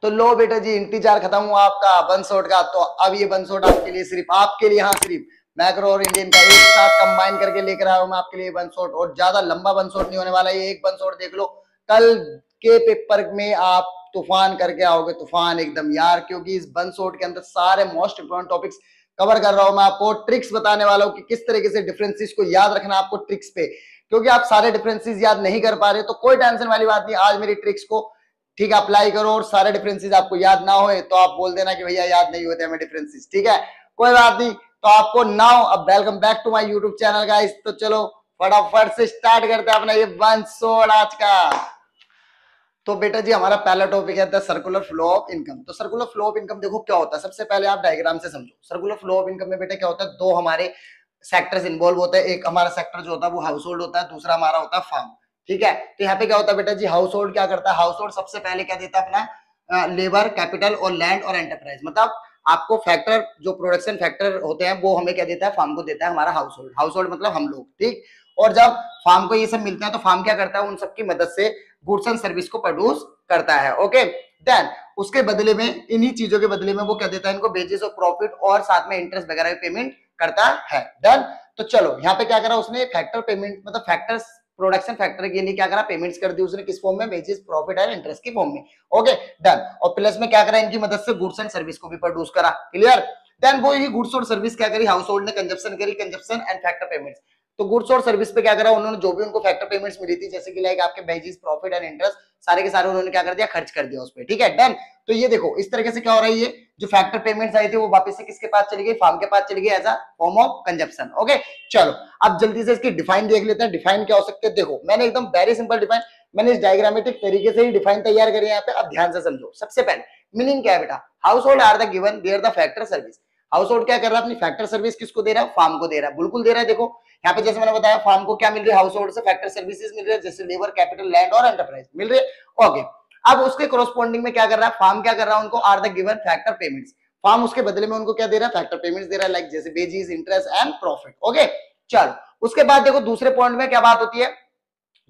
तो लो बेटा जी, इंतजार खत्म हुआ आपका बंसोट का। तो अब ये बंसोट आपके लिए, सिर्फ आपके लिए, हाँ सिर्फ मैक्रो और इंडियन का एक साथ कंबाइन करके लेकर आया हूं मैं आपके लिए बंसोट। और ज्यादा लंबा बंसोट नहीं होने वाला, ये एक बंसोट देख लो, कल के पेपर में आप तूफान करके आओगे, तूफान एकदम यार। क्योंकि इस बंसोट के अंदर सारे मोस्ट इंपोर्टेंट टॉपिक्स कवर कर रहा हूं मैं आपको, ट्रिक्स बताने वाला हूं कि किस तरीके से डिफरेंसेस को याद रखना आपको ट्रिक्स पे। क्योंकि आप सारे डिफरेंसेस याद नहीं कर पा रहे तो कोई टेंशन वाली बात नहीं, आज मेरी ट्रिक्स को ठीक है अप्लाई करो और सारे डिफरेंसेस आपको याद ना होए तो आप बोल देना कि भैया याद नहीं होते हमें डिफरेंसेस, ठीक है, कोई बात नहीं। तो आपको नाउ अब welcome back to my YouTube channel guys. तो चलो फटाफट से स्टार्ट करते हैं अपना ये बंसोड़ आज का। तो बेटा जी हमारा पहला टॉपिक है the circular flow of income. तो सर्कुलर फ्लो ऑफ इनकम देखो क्या होता है, सबसे पहले आप डायग्राम से समझो। सर्कुलर फ्लो ऑफ इनकम में बेटा क्या होता है, दो हमारे सेक्टर्स इन्वॉल्व होते हैं। एक हमारा सेक्टर जो होता है वो हाउस होल्ड होता है, दूसरा हमारा होता है फार्म, ठीक है। तो यहाँ पे क्या होता है बेटा जी, हाउस होल्ड क्या करता है, हाउस होल्ड सबसे पहले क्या देता है अपना लेबर, कैपिटल और लैंड और एंटरप्राइज। मतलब आपको फैक्टर जो प्रोडक्शन फैक्टर होते हैं वो हमें क्या देता है, फार्म को देता है हमारा हाउस होल्ड। हाउस होल्ड मतलब हम लोग, ठीक। और जब फार्म को ये सब मिलते हैं तो फार्म क्या करता है, उन सबकी मदद से गुड्स एंड सर्विस को प्रोड्यूस करता है, ओके। देन उसके बदले में, इन्हीं चीजों के बदले में वो क्या देता है इनको, वेजेस और प्रॉफिट और साथ में इंटरेस्ट वगैरह पेमेंट करता है। डन। तो चलो यहाँ पे क्या करा उसने, फैक्टर पेमेंट मतलब फैक्टर्स प्रोडक्शन फैक्टर के लिए क्या करा, पेमेंट्स कर दी उसने, किस फॉर्म में, वेजेस प्रॉफिट एंड इंटरेस्ट की फॉर्म में, ओके डन। और प्लस में क्या करा, इनकी मदद से गुड्स एंड सर्विस को भी प्रोड्यूस करा, क्लियर। देन वो ही गुड्स और सर्विस क्या करी, हाउस होल्ड ने कंजप्शन करी, कंजप्शन एंड फैक्टर पेमेंट्स। तो गुड्स और सर्विस पे क्या करा उन्होंने, जो भी उनको फैक्टर पेमेंट्स मिली थी जैसे कि लाइक आपके वेजेस प्रॉफिट एंड इंटरेस्ट, सारे के सारे उन्होंने क्या कर दिया, खर्च कर दिया उस पर, ठीक है डन। तो ये देखो इस तरीके से क्या हो रहा है, ये जो फैक्टर पेमेंट्स आई थी वो वापस से किसके पास चली गई, फार्म के पास चली गई as a form of consumption, okay. चलो अब जल्दी से इसकी डिफाइन देख लेते हैं, डिफाइन क्या हो सकते हैं। देखो मैंने एकदम वेरी सिंपल डिफाइन, मैंने इस डायग्रामेटिक तरीके से ही डिफाइन तैयार करी है यहाँ पे। अब ध्यान से समझो, सबसे पहले मीनिंग क्या है बेटा, household are the given their the factor service. Household क्या कर रहा है, अपनी फैक्टर सर्विस किसको दे रहा है, फार्म को दे रहा है, बिल्कुल दे रहा है। देखो यहाँ पे जैसे मैंने बताया, फार्म को क्या मिल रही है, हाउस होल्ड से फैक्टर सर्विसेज मिल रही है, जैसे लेबर, कैपिटल, लैंड और एंटरप्राइज मिल रही है, ओके। अब उसके कोरोस्पोंडिंग में क्या कर रहा है, फार्म क्या कर रहा है, उनको are the given factor payments. Firm उसके बदले में उनको क्या दे रहा है, फैक्टर पेमेंट्स दे रहा है, लाइक जैसे wages, interest and profit, okay. चलो उसके बाद देखो दूसरे पॉइंट में क्या बात होती है,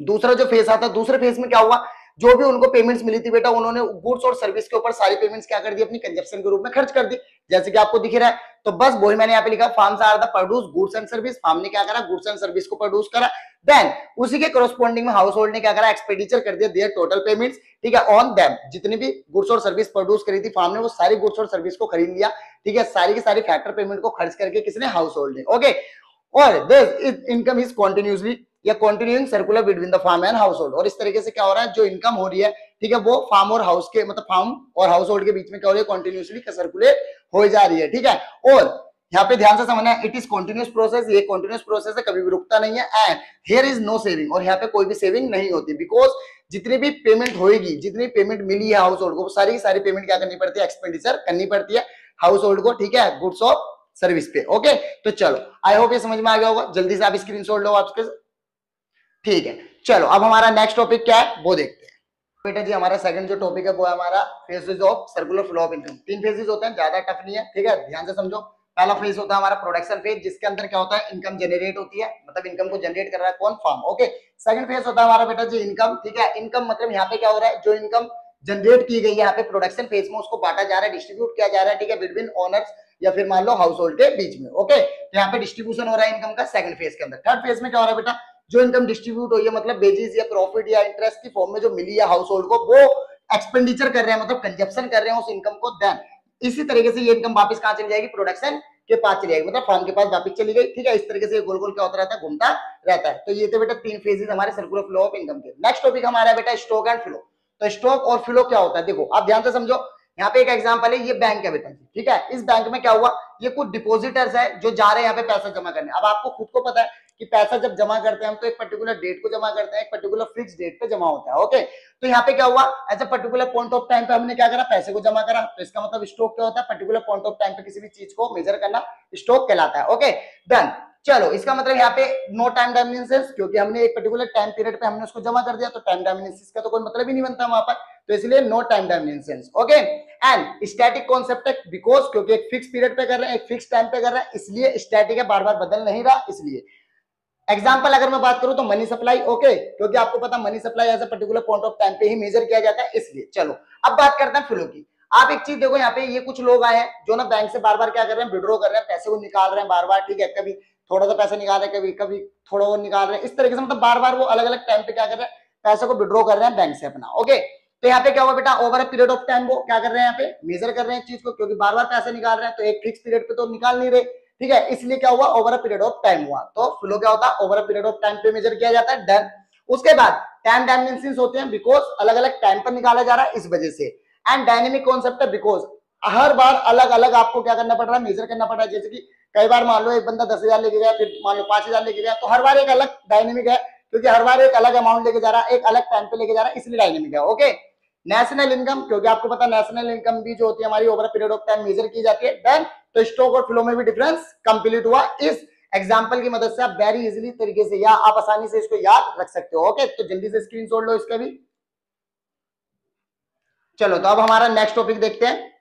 दूसरा जो फेज आता है, दूसरे फेज में क्या हुआ, जो भी उनको पेमेंट्स मिली थी बेटा, उन्होंने गुड्स और सर्विस के ऊपर सारी पेमेंट्स क्या कर दी, अपनी कंजप्शन के रूप में खर्च कर दी, जैसे कि आपको दिख रहा है। तो बस वही मैंने यहाँ पे लिखा, firms are the produce goods and service. Firm ने क्या करा, गुड्स एंड सर्विस को प्रोड्यूस करा। देन उसी के कोरोस्पोंडिंग में हाउस होल्ड ने क्या करा, एक्सपेंडिचर कर दिया देयर टोटल पेमेंट्स, ठीक है, ऑन देम। जितनी भी गुड्स और सर्विस प्रोड्यूस करी थी फार्म ने, वो सारी गुड्स और सर्विस को खरीद लिया, ठीक है, सारी की सारी फैक्टर पेमेंट को खर्च करके किसने, हाउस होल्ड ने, ओके। और दिस इनकम इज कंटिन्यूअसली या continuing circular between the farm and household. और इस तरीके से क्या हो रहा है, जो इनकम हो रही है, ठीक है, वो फार्म और हाउस के मतलब फार्म और हाउस होल्ड के बीच में क्या हो रही है, कंटिन्यूअसली सर्कुलेट हो जा रही है, ठीक है। और यहाँ पे ध्यान से समझना है, इट इज कंटिन्यूअस प्रोसेस, ये कंटिन्यूअस प्रोसेस है, कभी भी रुकता नहीं है। And here is no saving, और यहाँ पे कोई भी सेविंग नहीं होती, बिकॉज जितनी भी पेमेंट होगी, जितनी पेमेंट मिली है हाउस होल्ड को, सारी की सारी पेमेंट क्या करनी पड़ती है, एक्सपेंडिचर करनी पड़ती है हाउस होल्ड को, ठीक है, गुड्स ऑफ सर्विस पे, ओके। तो चलो आई होप ये समझ में आ गया होगा, जल्दी से आप स्क्रीनशॉट लो आपके, ठीक है। चलो अब हमारा नेक्स्ट टॉपिक क्या है वो देखते हैं बेटा जी। हमारा सेकंड जो टॉपिक है वो है हमारा phases of circular flow of income. 3 phases होते हैं, ज्यादा टफ नहीं है, ठीक है, ध्यान से समझो। पहला फेज होता है हमारा प्रोडक्शन फेज, जिसके अंदर क्या होता है, इनकम जनरेट होती है, मतलब इनकम को जनरेट कर रहा है कौन, फार्म, ओके। सेकंड फेज होता है हमारा बेटा जी इनकम, ठीक है, इनकम मतलब यहाँ पे क्या हो रहा है, जो इनकम जनरेट की गई है यहाँ पे प्रोडक्शन फेज में, उसको बांटा जा रहा है, डिस्ट्रीब्यूट किया जा रहा है, ठीक है, बिटवीन ओनर्स या फिर मान लो हाउस होल्ड के बीच में, ओके। तो यहाँ पे डिस्ट्रीब्यूशन हो रहा है इनकम का सेकंड फेज के अंदर। थर्ड फेज में क्या हो रहा है बेटा, जो इनकम डिस्ट्रीब्यूट हुई है, मतलब वेजेस या प्रॉफिट या इंटरेस्ट की फॉर्म में जो मिली है हाउस होल्ड को, वो एक्सपेंडिचर कर रहे हैं, मतलब कंजप्शन कर रहे हैं उस इनकम को। देन इसी तरीके से ये इनकम वापस कहां चली जाएगी, प्रोडक्शन के पास चली जाएगी, मतलब फार्म के पास वापस चली गई, ठीक है। इस तरीके से गोल गोल क्या होता रहता है, घूमता रहता है। तो ये थे बेटा 3 फेजेस हमारे सर्कुलर फ्लो ऑफ इनकम के। नेक्स्ट टॉपिक हमारा है बेटा स्टॉक एंड फ्लो। तो स्टॉक और फ्लो क्या होता है, देखो आप ध्यान से समझो। यहाँ पे एक एग्जांपल है, ये बैंक है बेटा, ठीक है। इस बैंक में क्या हुआ, ये कुछ डिपोजिटर्स है जो जा रहे हैं यहाँ पे पैसा जमा करने। अब आपको खुद को पता है कि पैसा जब जमा करते हैं हम तो एक पर्टिकुलर डेट को जमा करते हैं, एक पर्टिकुलर फिक्स डेट पे जमा होता है, ओके। तो यहाँ पे क्या हुआ, as a particular point of time पे हमने क्या करा, पैसे को जमा करा। तो इसका मतलब स्टॉक क्या होता है, पर्टिकुलर पॉइंट ऑफ टाइम पे किसी भी चीज को मेजर करना स्टॉक कहलाता है, ओके डन। चलो इसका मतलब यहाँ पे नो टाइम डायमेंशंस, क्योंकि हमने एक पर्टिकुलर टाइम पीरियड पे हमने उसको जमा कर दिया, तो टाइम डायमेंशंस का तो कोई मतलब ही नहीं बनता वहां पर, तो इसलिए no time dimensions, okay. And static concept है, बिकॉज क्योंकि एक फिक्स पीरियड पे कर रहे हैं, एक फिक्स टाइम पे कर रहे हैं, इसलिए स्टैटिक है, बार बार बदल नहीं रहा, इसलिए एग्जाम्पल अगर मैं बात करूं तो मनी सप्लाई, ओके, क्योंकि आपको पता money supply as a particular point of time पे ही मेजर किया जाता है, इसलिए। चलो अब बात करते हैं फ्लो की। आप एक चीज देखो, यहाँ पे ये कुछ लोग आए हैं जो ना बैंक से बार बार क्या कर रहे हैं, विड्रॉ कर रहे हैं, पैसे को निकाल रहे हैं बार बार, ठीक है, कभी थोड़ा सा पैसा निकाल रहे हैं, कभी कभी थोड़ा और निकाल रहे हैं, इस तरीके से मतलब बार बार वो अलग अलग टाइम पे क्या कर रहे हैं, पैसे को विड्रॉ कर रहे हैं बैंक से अपना, ओके। तो यहाँ पे क्या हुआ बेटा, over a period of time वो क्या कर रहे हैं, यहाँ पे मेजर कर रहे हैं चीज को, क्योंकि बार बार पैसे निकाल रहे हैं, तो एक फिक्स पीरियड पे तो निकाल नहीं रहे, ठीक है, इसलिए क्या हुआ, over a period of time हुआ। तो फ्लो क्या होता है, over a period of time पे मेजर किया जाता है, डन। उसके बाद टाइम डायमेंशंस होते हैं, बिकॉज अलग अलग टाइम पर निकाला जा रहा है इस वजह से। एंड डायनेमिक कॉन्सेप्ट है, बिकॉज हर बार अलग अलग आपको क्या करना पड़ रहा है, मेजर करना पड़ रहा है। जैसे कि कई बार मान लो एक बंदा 10,000 लेके गया, फिर मान लो 5,000 लेके गया, तो हर बार एक अलग डायनेमिक है, क्योंकि हर बार एक अलग अमाउंट लेके जा रहा है, एक अलग टाइम पे लेके जा रहा है, इसलिए डायनेमिक है, ओके। नेशनल इनकम, क्योंकि आपको पता नेशनल इनकम भी जो होती है हमारी over period of time measure की जाती है, देन तो स्टॉक और फ्लो में भी डिफरेंस कंप्लीट हुआ। इस एग्जांपल की मदद से आप वेरी इजीली तरीके से या आप आसानी से इसको याद रख सकते हो, ओके। तो जल्दी से स्क्रीनशॉट लो इसका भी। चलो तो अब हमारा नेक्स्ट टॉपिक देखते हैं।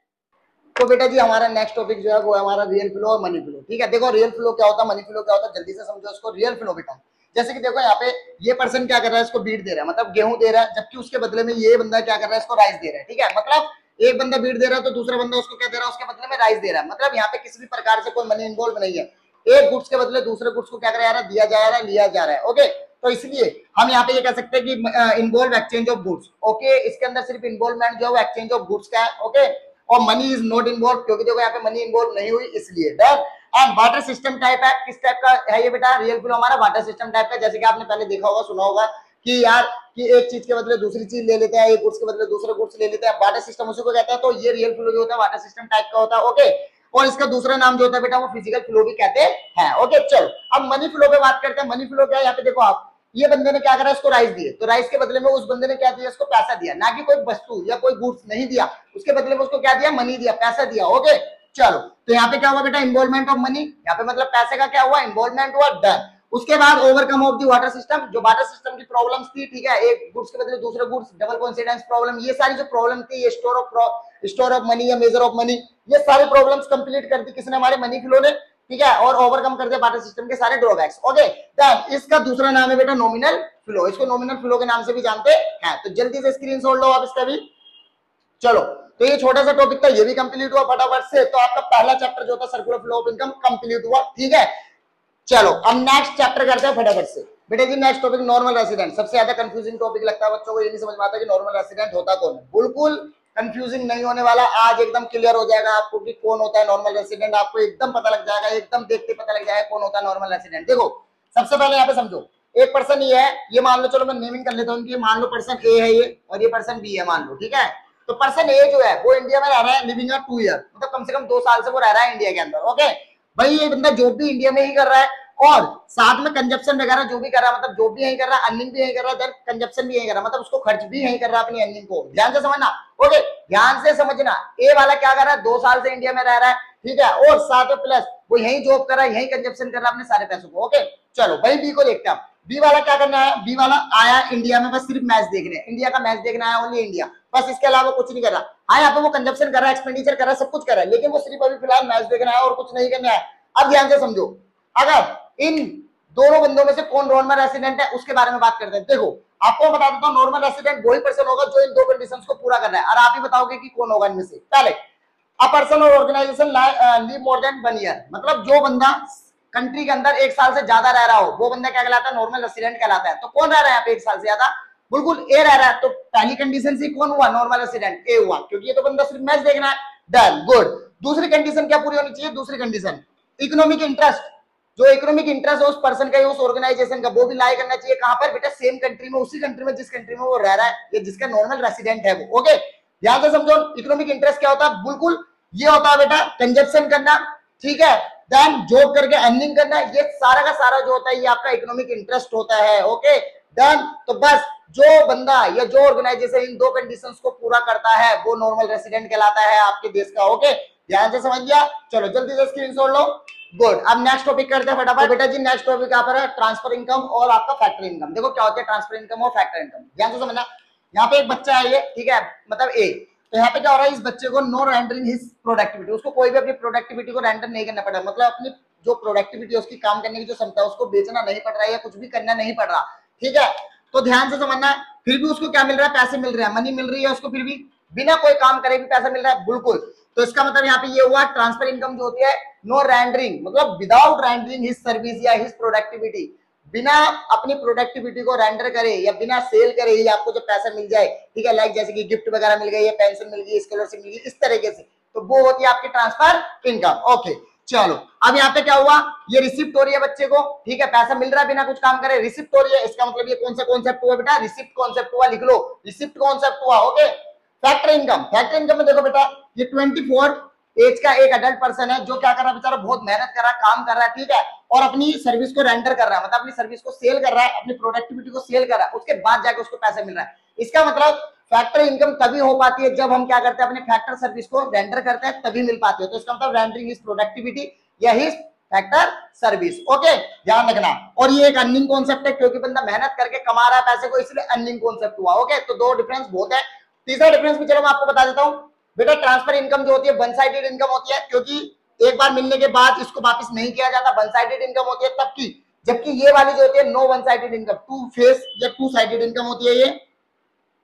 तो बेटा जी हमारा नेक्स्ट टॉपिक जो है वो है हमारा रियल फ्लो और मनी फ्लो, ठीक है। देखो रियल फ्लो क्या होता है, मनी फ्लो क्या होता है, जल्दी से समझो इसको। रियल फ्लो बेटा जैसे कि देखो यहाँ पे ये पर्सन क्या कर रहा है, इसको बीट दे रहा है, मतलब गेहूं दे रहा है, जबकि उसके बदले में ये बंदा क्या कर रहा है, इसको राइस दे रहा है, ठीक है। मतलब एक बंदा बीट दे रहा है तो दूसरा बंदा उसको क्या दे रहा है, उसके बदले में राइस दे रहा है। मतलब यहाँ पे किसी भी प्रकार से कोई मनी इन्वॉल्व नहीं है, एक गुड्स के बदले दूसरे गुड्स को क्या कराया जा रहा है, दिया जा रहा है, लिया जा रहा है, ओके। तो इसलिए हम यहाँ पे ये कह सकते हैं कि involve exchange of goods, okay. इसके अंदर सिर्फ इन्वॉल्वमेंट जो है एक्सचेंज ऑफ गुड्स का है, ओके। और मनी इज नॉट इन्वॉल्व, क्योंकि देखो यहाँ पे मनी इन्वॉल्व नहीं हुई, इसलिए done. And water system type है, किस टाइप का है ये बेटा, रियल फ्लो हमारा वाटर सिस्टम टाइप का। जैसे कि आपने पहले देखा होगा, सुना होगा कि यार कि एक चीज के बदले दूसरी चीज ले लेते हैं, एक गुड्स के बदले दूसरे गुड्स ले लेते हैं, वाटर सिस्टम उसी को कहते हैं। तो ये रियल फ्लो जो होता है वाटर सिस्टम टाइप का होता है, ओके। और इसका दूसरा नाम जो होता है बेटा वो फिजिकल फ्लो भी कहते हैं, ओके। चलो अब मनी फ्लो पे बात करते हैं। मनी फ्लो क्या है, यहाँ पे देखो आप, ये बंदे ने क्या करा, इसको राइस दिए, तो राइस के बदले में उस बंदे ने क्या दिया, इसको पैसा दिया, ना कि कोई वस्तु या कोई गुड्स नहीं दिया, उसके बदले में उसको क्या दिया, मनी दिया, पैसा दिया, ओके। चलो तो यहाँ पे क्या हुआ बेटा, इन्वॉल्वमेंट ऑफ मनी, यहाँ पे मतलब पैसे का क्या हुआ, इन्वॉल्वमेंट हुआ, डन। उसके बाद overcome of the water system, जो वाटर सिस्टम की प्रॉब्लम्स थी, ठीक है, एक गुड्स के बदले दूसरे गुड्स, डबल कोइंसिडेंस प्रॉब्लम, ये सारी जो प्रॉब्लम थी, ये स्टोर ऑफ मनी या मेजर ऑफ मनी, ये सारी प्रॉब्लम्स कंप्लीट कर दी किसने, हमारे मनी फ्लो ने, ठीक है, और ओवरकम कर दिया वाटर सिस्टम के सारे ड्रॉबैक्स, ओके। देन इसका दूसरा नाम है बेटा नॉमिनल फ्लो, इसको नॉमिनल फ्लो के नाम से भी जानते हैं। तो जल्दी से स्क्रीनशॉट लो आप इसका भी। चलो तो ये छोटा सा टॉपिक था, ये भी कंप्लीट हुआ फटाफट से। तो आपका पहला चैप्टर जो था circular flow of income complete हुआ, ठीक है। चलो अब नेक्स्ट चैप्टर करते हैं फटाफट से। बेटा जी नेक्स्ट टॉपिक नॉर्मल रेसिडेंट, सबसे ज्यादा कंफ्यूजिंग टॉपिक लगता है बच्चों को, ये नहीं समझ में आता कि नॉर्मल रेसिडेंट होता कौन है। बिल्कुल कंफ्यूजिंग नहीं होने वाला, आज एकदम क्लियर हो जाएगा आपको कि कौन होता है नॉर्मल रेसिडेंट, आपको एकदम पता लग जाएगा, एकदम देखते पता लग जाएगा कौन होता है नॉर्मल रेसिडेंट। देखो सबसे पहले यहाँ पे समझो, एक पर्सन ये है, ये मान लो, चलो मैं नेमिंग कर लेता हूँ कि मान लो पर्सन ए है ये, और ये पर्सन बी है मान लो, ठीक है। तो पर्सन ए जो है वो इंडिया में रह रहा है, लिविंग 2 ईयर, मतलब कम से कम 2 साल से वो रह रहा है इंडिया के अंदर, ओके। भाई ये बंदा जॉब भी इंडिया में ही कर रहा है, और साथ में कंजप्शन वगैरह जो भी कर रहा है, मतलब जॉब भी यही कर रहा है, अर्निंग भी यही कर रहा है, देन कंजप्शन भी यही कर रहा है, मतलब उसको खर्च भी यही कर रहा है अपनी अर्निंग को। ध्यान से समझना, ओके, ध्यान से समझना। ए वाला क्या कर रहा है, 2 साल से इंडिया में रह रहा है, ठीक है, और साथ में प्लस वो यही जॉब कर रहा है, यही कंजप्शन कर रहा है अपने सारे पैसों को, ओके। चलो भाई बी को देखते हैं। बी वाला क्या करना है, बी वाला आया इंडिया में बस सिर्फ मैच देखने, इंडिया का मैच देखना है, ओनली इंडिया, बस इसके अलावा कुछ नहीं कर रहा। हाँ यहाँ पे वो कंजप्शन कर रहा है, एक्सपेंडिचर कर रहा है, सब कुछ कर रहा है, लेकिन वो सिर्फ अभी फिलहाल मैच देखना है और कुछ नहीं करना है। अब ध्यान से समझो, अगर इन दोनों बंदों में से कौन नॉर्मल रेसिडेंट है उसके बारे में बात करते हैं। देखो आपको बता देता हूं, नॉर्मल रेसिडेंट वही पर्सन होगा जो इन 2 कंडीशंस को पूरा कर रहा है, और आप ही बताओगे कि कौन होगा इनमें से। पहले अ पर्सन और organisation live more than 1 year, मतलब जो बंदा कंट्री के अंदर 1 साल से ज्यादा रह रहा हो वो बंदा क्या कहलाता है, नॉर्मल रेसिडेंट कहलाता है। तो कौन रह रहा है यहाँ पे 1 साल से ज्यादा, बिल्कुल ए रह रहा है। तो पहली कंडीशन से कौन हुआ, नॉर्मल रेसिडेंट ए हुआ, क्योंकि ये तो बंदा सिर्फ मैच देखना है, डन, गुड। दूसरी कंडीशन क्या पूरी होनी चाहिए, दूसरी कंडीशन इकोनॉमिक इंटरेस्ट, जो इकोनॉमिक इंटरेस्ट है उस पर्सन का, उस ऑर्गेनाइजेशन का, वो भी लाई करना चाहिए कहां पर बेटा, सेम कंट्री में, उसी कंट्री में जिस कंट्री में वो रह रहा है, ये जिसका नॉर्मल रेसिडेंट है वो, ओके। ध्यान से समझो इकोनॉमिक इंटरेस्ट क्या होता है, बिल्कुल ये होता है बेटा कंजप्शन करना, ठीक है, देन जॉब करके अर्निंग करना, ये सारा का सारा जो होता है ये आपका इकोनॉमिक इंटरेस्ट होता है, ओके, डन। तो बस जो बंदा या जो ऑर्गेनाइजेशन इन 2 कंडीशंस को पूरा करता है वो नॉर्मल रेसिडेंट कहलाता है आपके देश का, ओके। ध्यान से समझ गया, चलो जल्दी से स्क्रीनशॉट लो, गुड। अब नेक्स्ट टॉपिक करते हैं फटाफट। बेटा जी नेक्स्ट टॉपिक यहाँ पर है ट्रांसफर इनकम और आपका फैक्टर इनकम। देखो क्या होता है ट्रांसफर इनकम और फैक्टर इनकम, ध्यान से समझना। यहाँ पे एक बच्चा है ये, ठीक है, मतलब ए, तो यहाँ पे क्या हो रहा है, इस बच्चे को नो रेंडरिंग हिज प्रोडक्टिविटी, उसको कोई भी अपनी प्रोडक्टिविटी को रेंडर नहीं करना पड़ा, मतलब अपनी जो प्रोडक्टिविटी उसकी काम करने की जो क्षमता है उसको बेचना नहीं पड़ रहा है या कुछ भी करना नहीं पड़ रहा, ठीक है। तो ध्यान से समझना, फिर भी उसको क्या मिल रहा है, पैसे मिल रहे हैं, मनी मिल रही है उसको, फिर भी बिना कोई काम करे भी पैसा मिल रहा है, बिल्कुल। तो इसका मतलब यहाँ पे ये हुआ ट्रांसफर इनकम जो होती है नो रेंडरिंग, मतलब विदाउट रेंडरिंग हिज सर्विस या हिज प्रोडक्टिविटी, बिना अपनी प्रोडक्टिविटी को रेंडर करे या बिना सेल करे ही आपको जो पैसा मिल जाए, ठीक है, लाइक जैसे कि गिफ्ट वगैरह मिल गई, पेंशन मिल गई, स्कॉलरशिप मिल गई, इस तरीके से, तो वो होती है आपकी ट्रांसफर इनकम। ओके चलो, अब यहाँ पे क्या हुआ, ये रिसिप्ट हो रही है बच्चे को, ठीक है, पैसा मिल रहा है बिना कुछ काम करे, रिसिप्ट हो रही है, इसका मतलब ये कौन सा कॉन्सेप्ट हुआ बेटा, रिसिप्ट कॉन्सेप्ट हुआ, लिख लो रिसिप्ट कॉन्सेप्ट हुआ। Okay, factor income, factor income में देखो बेटा, ये 24 एज का एक अडल्ट पर्सन है जो क्या कर रहा है बेचारा, बहुत मेहनत कर रहा है, काम कर रहा है, ठीक है, और अपनी सर्विस को रेंडर कर रहा है, मतलब अपनी सर्विस को सेल कर रहा है, अपनी प्रोडक्टिविटी को सेल कर रहा है, उसके बाद जाके उसको पैसा मिल रहा है। इसका मतलब फैक्टर इनकम तभी हो पाती है जब हम क्या करते हैं, अपने फैक्टर सर्विस को रेंडर करते हैं, तभी मिल पाती है। तो इसका मतलब रेंडरिंग इज प्रोडक्टिविटी या हिज फैक्टर सर्विस। ओके, ध्यान रखना। और ये एक अर्निंग कॉन्सेप्ट है, क्योंकि बंदा मेहनत करके कमा रहा है पैसे को, इसलिए अर्निंग कॉन्सेप्ट हुआ। ओके, तो दो डिफरेंस बहुत है। तीसरा डिफरेंस भी चलो मैं आपको बता देता हूं बेटा, ट्रांसफर इनकम जो होती है वन साइडेड इनकम होती है, क्योंकि एक बार मिलने के बाद इसको वापस नहीं किया जाता, वन साइडेड इनकम होती है तब की, जबकि ये वाली जो होती है no one sided income, two face या टू साइडेड इनकम होती है ये,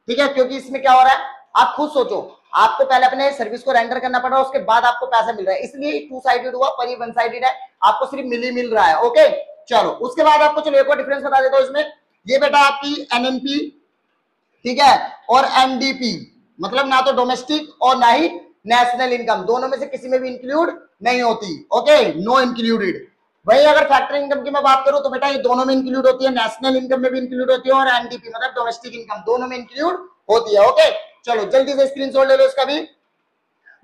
ठीक है। क्योंकि इसमें क्या हो रहा है, आप खुद सोचो, आपको पहले अपने सर्विस को रेंडर करना पड़ रहा है, उसके बाद आपको पैसा मिल रहा है, इसलिए टू साइडेड हुआ, पर ये वन साइडेड है, आपको सिर्फ मिल रहा है। ओके चलो, उसके बाद आपको चलो एक और डिफरेंस बता देता हूं इसमें, ये बेटा आपकी एनएनपी, ठीक है, और एनडीपी, मतलब ना तो डोमेस्टिक और ना ही नेशनल इनकम, दोनों में से किसी में भी इंक्लूड नहीं होती। Okay, no included. वही अगर फैक्टर इनकम की मैं बात करूं तो बेटा ये दोनों में इंक्लूड होती है, नेशनल इनकम में भी इंक्लूड होती है और एनडीपी मतलब डोमेस्टिक इनकम, दोनों में इंक्लूड होती है। ओके चलो, जल्दी से स्क्रीनशॉट ले लो इसका भी।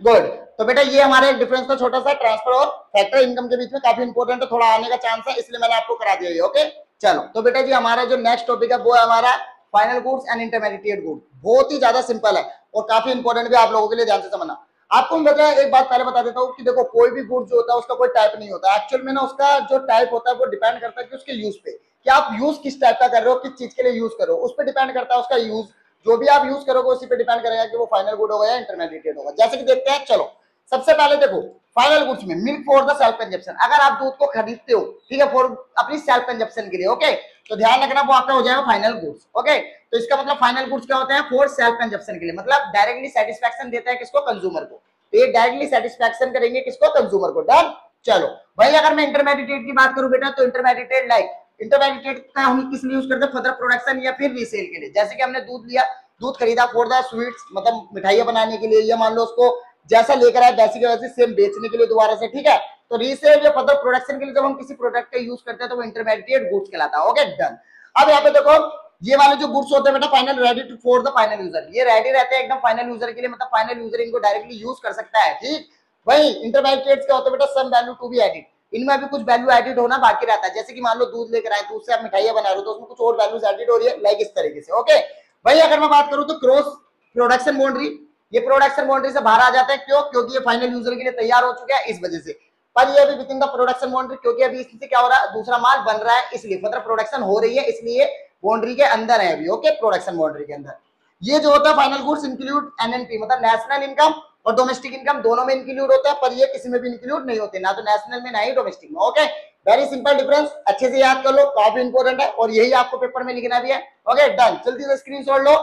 गुड, तो बेटा ये हमारे एक डिफरेंस था छोटा सा, ट्रांसफर और फैक्टर इनकम के बीच में, काफी इंपॉर्टेंट है, थोड़ा आने का चांस है, इसलिए मैंने आपको करा दिया। ओके चलो, तो बेटा जी हमारा जो नेक्स्ट टॉपिक है वो है हमारा final goods and intermediate goods. बहुत ही ज्यादा सिंपल है और काफी इंपॉर्टेंट भी आप लोगों के लिए, ध्यान से समझना। आपको मैं बता एक बात पहले बता देता हूँ कि देखो, कोई भी गुड जो होता है उसका कोई टाइप नहीं होता, एक्चुअल में ना उसका जो टाइप होता है वो डिपेंड करता है कि उसके यूज पे, कि आप यूज किस टाइप का कर रहे हो, किस चीज के लिए यूज करो, उस पर डिपेंड करता है उसका यूज। जो भी आप यूज करोगे उसी पे डिपेंड करेगा कि वो फाइनल गुड होगा या इंटरमीडिएट होगा। जैसे कि देखते हैं, चलो सबसे पहले देखो फाइनल गुड्स में milk for the self consumption, अगर आप दूध को खरीदते हो, ठीक है, फॉर अपनी सेल्फ कंजप्शन के लिए, ओके, तो ध्यान रखना वो आपका हो जाएगा फाइनल गुड्स। ओके, तो इसका मतलब फाइनल गुड्स क्या होते हैं, फॉर सेल्फ कंजप्शन के लिए, मतलब डायरेक्टली सेटिस्फैक्शन देता है किसको, कंज्यूमर को, तो ये डायरेक्टली सेटिस्फैक्शन करेंगे किसको, कंज्यूमर को। डन। चलो भाई, अगर मैं इंटरमीडिएट की बात करूं बेटा, तो इंटरमीडिएट लाइक इंटरमीडिएट का हम किस लिए यूज करते हैं, फर्दर प्रोडक्शन या फिर रीसेल के लिए। जैसे कि हमने दूध लिया, दूध खरीदा फॉर द स्वीट्स, मतलब मिठाइयां बनाने के लिए, या मान लो उसको जैसा लेकर आए वैसी के वैसे सेम बेचने के लिए दोबारा से, ठीक है। तो रीसेल या फर्दर प्रोडक्शन के लिए जब हम किसी प्रोडक्ट का यूज करते हैं तो वो इंटरमीडिएट गुड्स कहलाता है। Okay done. अब यहाँ पे देखो, ये वाले जो गुड्स होते हैं बेटा final ready to for the final user, ये रेडी रहते हैं एकदम फाइनल यूजर के लिए, मतलब फाइनल यूजर इनको डायरेक्टली यूज कर सकता है, ठीक। वही इंटरमीडिएट्स क्या होते हैं बेटा, some value to be added, इनमें भी कुछ वैल्यू एडिड होना बाकी रहता है। जैसे कि मान लो दूध लेकर आए, दूध से आप मिठाइयां बना रहे हो तो उसमें कुछ और वैल्यूज एडिड हो रही है, लाइक इस तरीके से। ओके भाई, अगर मैं बात करूं तो क्रॉस प्रोडक्शन बाउंड्री, ये प्रोडक्शन बाउंड्री से बाहर आ जाता है, क्यों, क्योंकि ये फाइनल यूजर के लिए तैयार हो चुका है इस वजह से। पर ये अभी with in the production boundary, क्योंकि अभी इससे क्या हो रहा है, दूसरा माल बन रहा है, इसलिए मतलब प्रोडक्शन हो रही है, इसलिए बाउंड्री के अंदर है अभी। ओके, प्रोडक्शन बाउंड्री के अंदर ये जो होता है फाइनल गुड्स इंक्लूड एनएनपी, मतलब नेशनल इनकम और डोमेस्टिक इनकम, दोनों में इंक्लूड होता है, पर ये किसी में भी इंक्लूड नहीं होते, ना तो नेशनल में ना ही डोमेस्टिक में। ओके, वेरी सिंपल डिफरेंस, अच्छे से याद कर लो, काफी इंपॉर्टेंट है और यही आपको पेपर में लिखना भी है। ओके डन, जल्दी से स्क्रीनशॉट लो।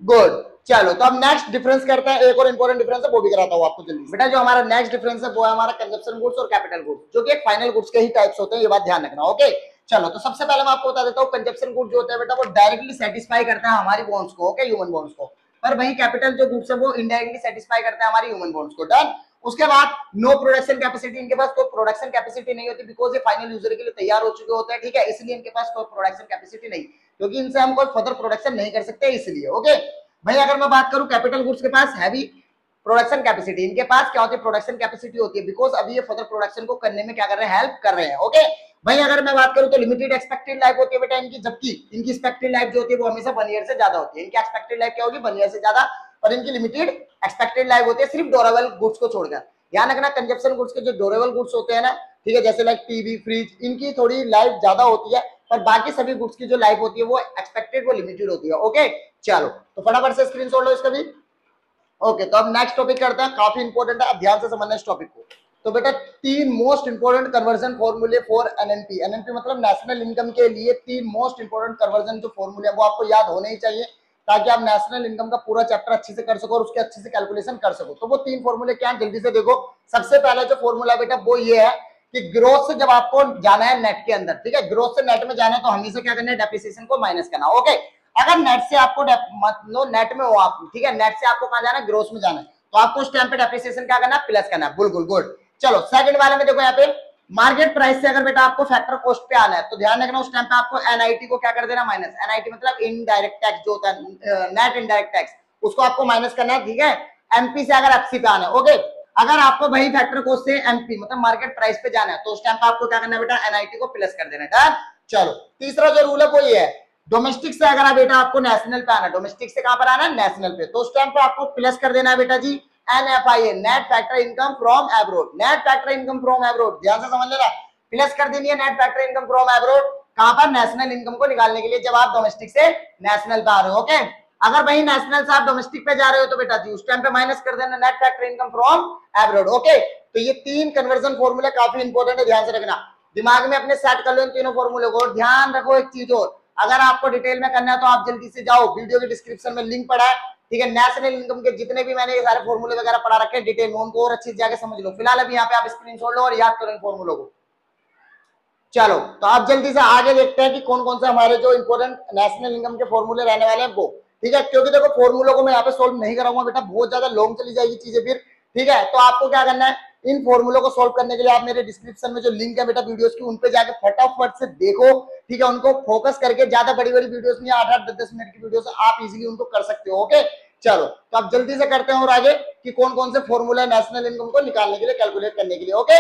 गुड, चलो तो अब नेक्स्ट डिफरेंस करते हैं, एक और इंपॉर्टेंट डिफरेंस है वो भी कराता हूं आपको जल्दी। बेटा जो हमारा नेक्स्ट डिफरेंस है वो है हमारा कंजप्शन गुड्स और कैपिटल गुड्स, जो कि एक फाइनल गुड्स के ही टाइप्स होते हैं, ये बात ध्यान रखना। ओके चलो, तो सबसे पहले मैं आपको बता देता हूँ, कंजप्शन गुड्स जो होता है बेटा वो डायरेक्टली सेटिस्फाई करता है हमारी बॉन्ड्स को, ओके, ह्यूमन बॉन्ड्स को, पर वही कैपिटल जो गुड्स है वो इनडायरेक्टली सेटिस्फाई करता है हमारी ह्यूमन बॉन्ड्स को। डन। उसके बाद नो प्रोडक्शन कैपेसिटी, इनके पास कोई प्रोडक्शन कैपेसिटी नहीं होती, बिकॉज ये फाइनल यूजर के लिए तैयार हो चुके होते हैं, ठीक है, इसलिए इनके पास कोई प्रोडक्शन कैपेसिटी नहीं, क्योंकि इनसे हम कोई फर्दर प्रोडक्शन नहीं कर सकते, इसलिए। ओके भाई, अगर मैं बात करूं कैपिटल गुड्स के पास हैवी प्रोडक्शन कैपेसिटी, इनके पास क्या होती है, प्रोडक्शन कैपेसिटी होती है, बिकॉज अभी ये फर्दर प्रोडक्शन को करने में क्या कर रहे हैं, हेल्प कर रहे हैं। ओके भाई, अगर मैं बात करूं तो लिमिटेड एक्सपेक्टेड लाइफ होती है बेटा इनकी, जबकि इनकी एक्सपेक्टेड लाइफ जो होती है वो हमेशा 1 ईयर से ज्यादा होती है। इनकी एक्सपेक्टेड लाइफ क्या होगी, 1 ईयर से ज्यादा, और इनकी लिमिटेड एक्सपेक्टेड लाइफ होती है, सिर्फ ड्यूरेबल गुड्स को छोड़कर। ध्यान रखना, कंजप्शन गुड्स के जो ड्यूरेबल गुड्स होते हैं ना, ठीक है, जैसे लाइक टीवी, फ्रिज, इनकी थोड़ी लाइफ ज्यादा होती है, पर बाकी सभी गुड्स की जो लाइफ होती है वो एक्सपेक्टेड, वो लिमिटेड होती है। ओके चलो, तो फटाफट से स्क्रीनशॉट लो इसका भी। ओके, तो अब नेक्स्ट टॉपिक करते हैं, काफी इंपॉर्टेंट है, अब ध्यान से समझना इस टॉपिक को। तो बेटा तीन मोस्ट इंपोर्टेंट कन्वर्जन फॉर्मूले फॉर एनएनपी, एनएनपी मतलब नेशनल इनकम के लिए तीन मोस्ट इंपोर्टेंट कन्वर्जन जो फॉर्मूले वो आपको याद होने ही चाहिए, ताकि आप नेशनल इनकम का पूरा चैप्टर अच्छे से कर सको और उसके अच्छे से कैलकुलेशन कर सको। तो वो तीन फॉर्मूले क्या है जल्दी से देखो। सबसे पहला जो फॉर्मूला बेटा वो ये है कि ग्रोथ से जब आपको जाना है नेट के अंदर, ठीक है, ग्रोथ से नेट में जाना है तो हमेशा क्या करना है, डेप्रिसिएशन को माइनस करना। ओके, अगर नेट से आपको मतलब नेट में हो आप, ठीक है, नेट से आपको कहां जाना है, ग्रोथ में जाना है, तो आपको उस टाइम पे डेप्रिसिएशन क्या करना है, प्लस करना है। बिल्कुल गुड। चलो सेकंड वाले में देखो यहाँ पे मार्केट प्राइस से अगर बेटा आपको फैक्टर कॉस्ट पे आना है तो ध्यान रखना उस टाइम पे आपको एनआईटी को क्या कर देना, माइनस। एनआईटी मतलब इनडायरेक्ट टैक्स जो होता है, नेट इनडायरेक्ट टैक्स, उसको आपको माइनस करना है, ठीक है। एमपी से अगर एफसी पे आना है, ओके, अगर आपको वही फैक्टर कॉस्ट से एमपी मतलब मार्केट प्राइस पे जाना है तो उस टाइम पे आपको क्या करना है बेटा, एनआईटी को प्लस कर देना है। चलो तीसरा जो रूल है वो ये है, डोमेस्टिक से अगर बेटा आपको नेशनल पे आना है, डोमेस्टिक से कहां पर आना है, नेशनल पे, तो उस टाइम पे आपको प्लस कर देना है बेटा जी NFIA, net factor income from abroad. Net factor income from abroad ध्यान से समझ लेना, प्लस कर देनी है net factor income from abroad, कहां पर, नेशनल इनकम को निकालने के लिए जब आप डोमेस्टिक से नेशनल पे आ रहे हो। ओके, अगर वही नेशनल से आप डोमेस्टिक पे जा रहे हो तो बेटा जी उस टाइम पे माइनस कर देना net factor income from abroad. Okay, तो ये तीन कन्वर्जन फॉर्मूले काफी इंपॉर्टेंट है, ध्यान से रखना, दिमाग में अपने सेट कर लो इन तीनों फॉर्मूले को। और ध्यान रखो एक चीज और, अगर आपको डिटेल में करना है तो आप जल्दी से जाओ, वीडियो के डिस्क्रिप्शन में लिंक पड़ा है, ठीक है, नेशनल इनकम के जितने भी मैंने ये सारे फॉर्मूले वगैरह पढ़ा रखे हैं डिटेल में, उनको और अच्छे से जाके समझ लो। फिलहाल अभी यहाँ पे आप स्क्रीनशॉट लो और याद करो इन फॉर्मूलों को। चलो तो आप जल्दी से आगे देखते हैं कि कौन कौन से हमारे जो इंपोर्टेंट नेशनल इनकम के फॉर्मूले रहने वाले हैं वो, ठीक है, क्योंकि देखो फॉर्मूलों को मैं यहाँ पे सोल्व नहीं कराऊंगा बेटा, बहुत ज्यादा लॉन्ग चली जाएगी चीजें फिर, ठीक है। तो आपको क्या करना है, इन फॉर्मूलों को सोल्व करने के लिए आप मेरे डिस्क्रिप्शन में जो लिंक है बेटा वीडियोस की, उन पे जाके फटाफट से देखो, ठीक है, उनको फोकस करके, ज्यादा बड़ी बड़ी वीडियोस नहीं, 8-8 10-10 मिनट की वीडियोस आप इजीली उनको कर सकते हो। ओके, चलो तो आप जल्दी से करते हैं और आगे कि कौन कौन से फॉर्मूले नेशनल इनकम को निकालने के लिए, कैलकुलेट करने के लिए। ओके,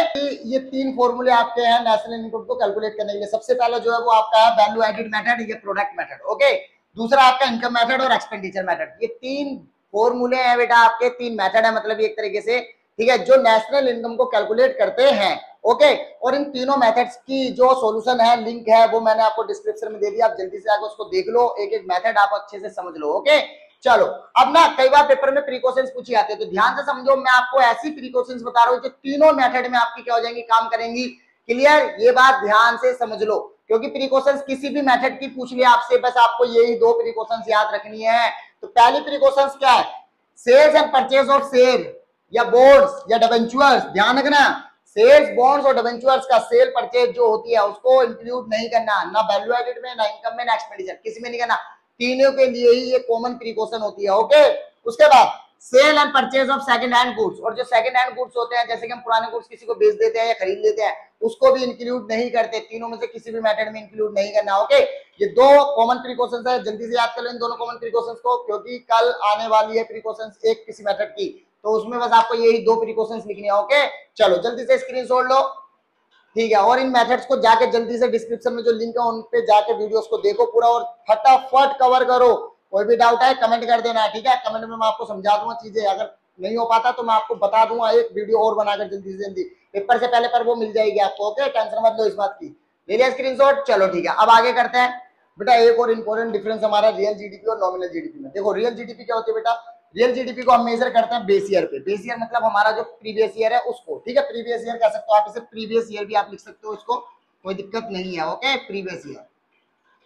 ये तीन फॉर्मूले आपके हैं नेशनल इनकम को कैलकुलेट करने के लिए। सबसे पहला जो है वो आपका है वैल्यू एडेड मेथड, ये प्रोडक्ट मेथड। ओके, दूसरा आपका इनकम मेथड और एक्सपेंडिचर मेथड। ये तीन फॉर्मूले हैं बेटा आपके, तीन मेथड है मतलब एक तरीके से, ठीक है, जो नेशनल इनकम को कैलकुलेट करते हैं। ओके, और इन तीनों मेथड्स की जो सॉल्यूशन है, लिंक है, वो मैंने आपको डिस्क्रिप्शन में दे दिया, आप जल्दी से आकर उसको देख लो, एक एक मेथड आप अच्छे से समझ लो। ओके, चलो अब ना कई बार पेपर में प्रिकॉशंस पूछी जाते हैं, तो ध्यान से समझो, मैं आपको ऐसी प्रिकॉशंस बता रहा हूं जो तीनों मेथड में आपकी क्या हो जाएंगी, काम करेंगी। क्लियर, ये बात ध्यान से समझ लो, क्योंकि प्रिकॉशंस किसी भी मेथड की पूछ लिया आपसे, बस आपको यही दो प्रिकॉशंस याद रखनी है। तो पहली प्रिकॉशंस क्या है, sales and purchase of share या बॉन्ड्स या डिबेंचर्स। ध्यान रखना, सेल्स, बॉन्ड्स और डिबेंचर्स का सेल परचेज जो होती है उसको इंक्लूड नहीं करना, ना वैल्यू एडेड में, ना इनकम में, ना एक्सपेंडिचर, किसी में नहीं करना। तीनों के लिए ही ये कॉमन प्रिकॉशन होती है। ओके, उसके बाद sale and purchase of second hand goods, और जो सेकंड हैंड गुड्स होते हैं, जैसे कि हम पुराने गुड्स किसी को बेच देते हैं या खरीद लेते हैं, उसको भी इंक्लूड नहीं करते, तीनों में से किसी भी मेथड में इंक्लूड नहीं करना। ओके, ये दो कॉमन प्रिकॉशंस है, जल्दी से याद कर लो इन दोनों कॉमन प्रिकॉशंस को, क्योंकि कल आने वाली है प्रिकॉशंस एक किसी मेथड की, तो उसमें बस आपको यही दो प्रिकॉशंस लिखनी है। ओके, चलो जल्दी से स्क्रीनशॉट लो, ठीक है, और इन मेथड्स को जाके जल्दी से डिस्क्रिप्शन में जो लिंक है उन पे जाके वीडियोस को देखो पूरा और फटाफट कवर करो। कोई भी डाउट है कमेंट कर देना, ठीक है, कमेंट में मैं आपको समझा दूंगा चीजें, अगर नहीं हो पाता तो मैं आपको बता दूंगा, एक वीडियो और बनाकर जल्दी से जल्दी पेपर से पहले पर वो मिल जाएगी आपको। ओके, टेंशन मत लो इस बात की, ले लिया स्क्रीनशॉट। चलो ठीक है, अब आगे करते हैं बेटा, एक और इंपॉर्टेंट डिफरेंस हमारा रियल जीडीपी और नॉमिनल जीडीपी में। देखो रियल जीडीपी क्या होती है बेटा, रियल जीडीपी को हम मेजर करते हैं बेस ईयर पे, बेस ईयर मतलब हमारा जो प्रीवियस ईयर है उसको, ठीक है, प्रीवियस ईयर कह सकते हो आप इसे, प्रीवियस ईयर भी आप लिख सकते हो इसको, कोई दिक्कत नहीं है। ओके, प्रीवियस ईयर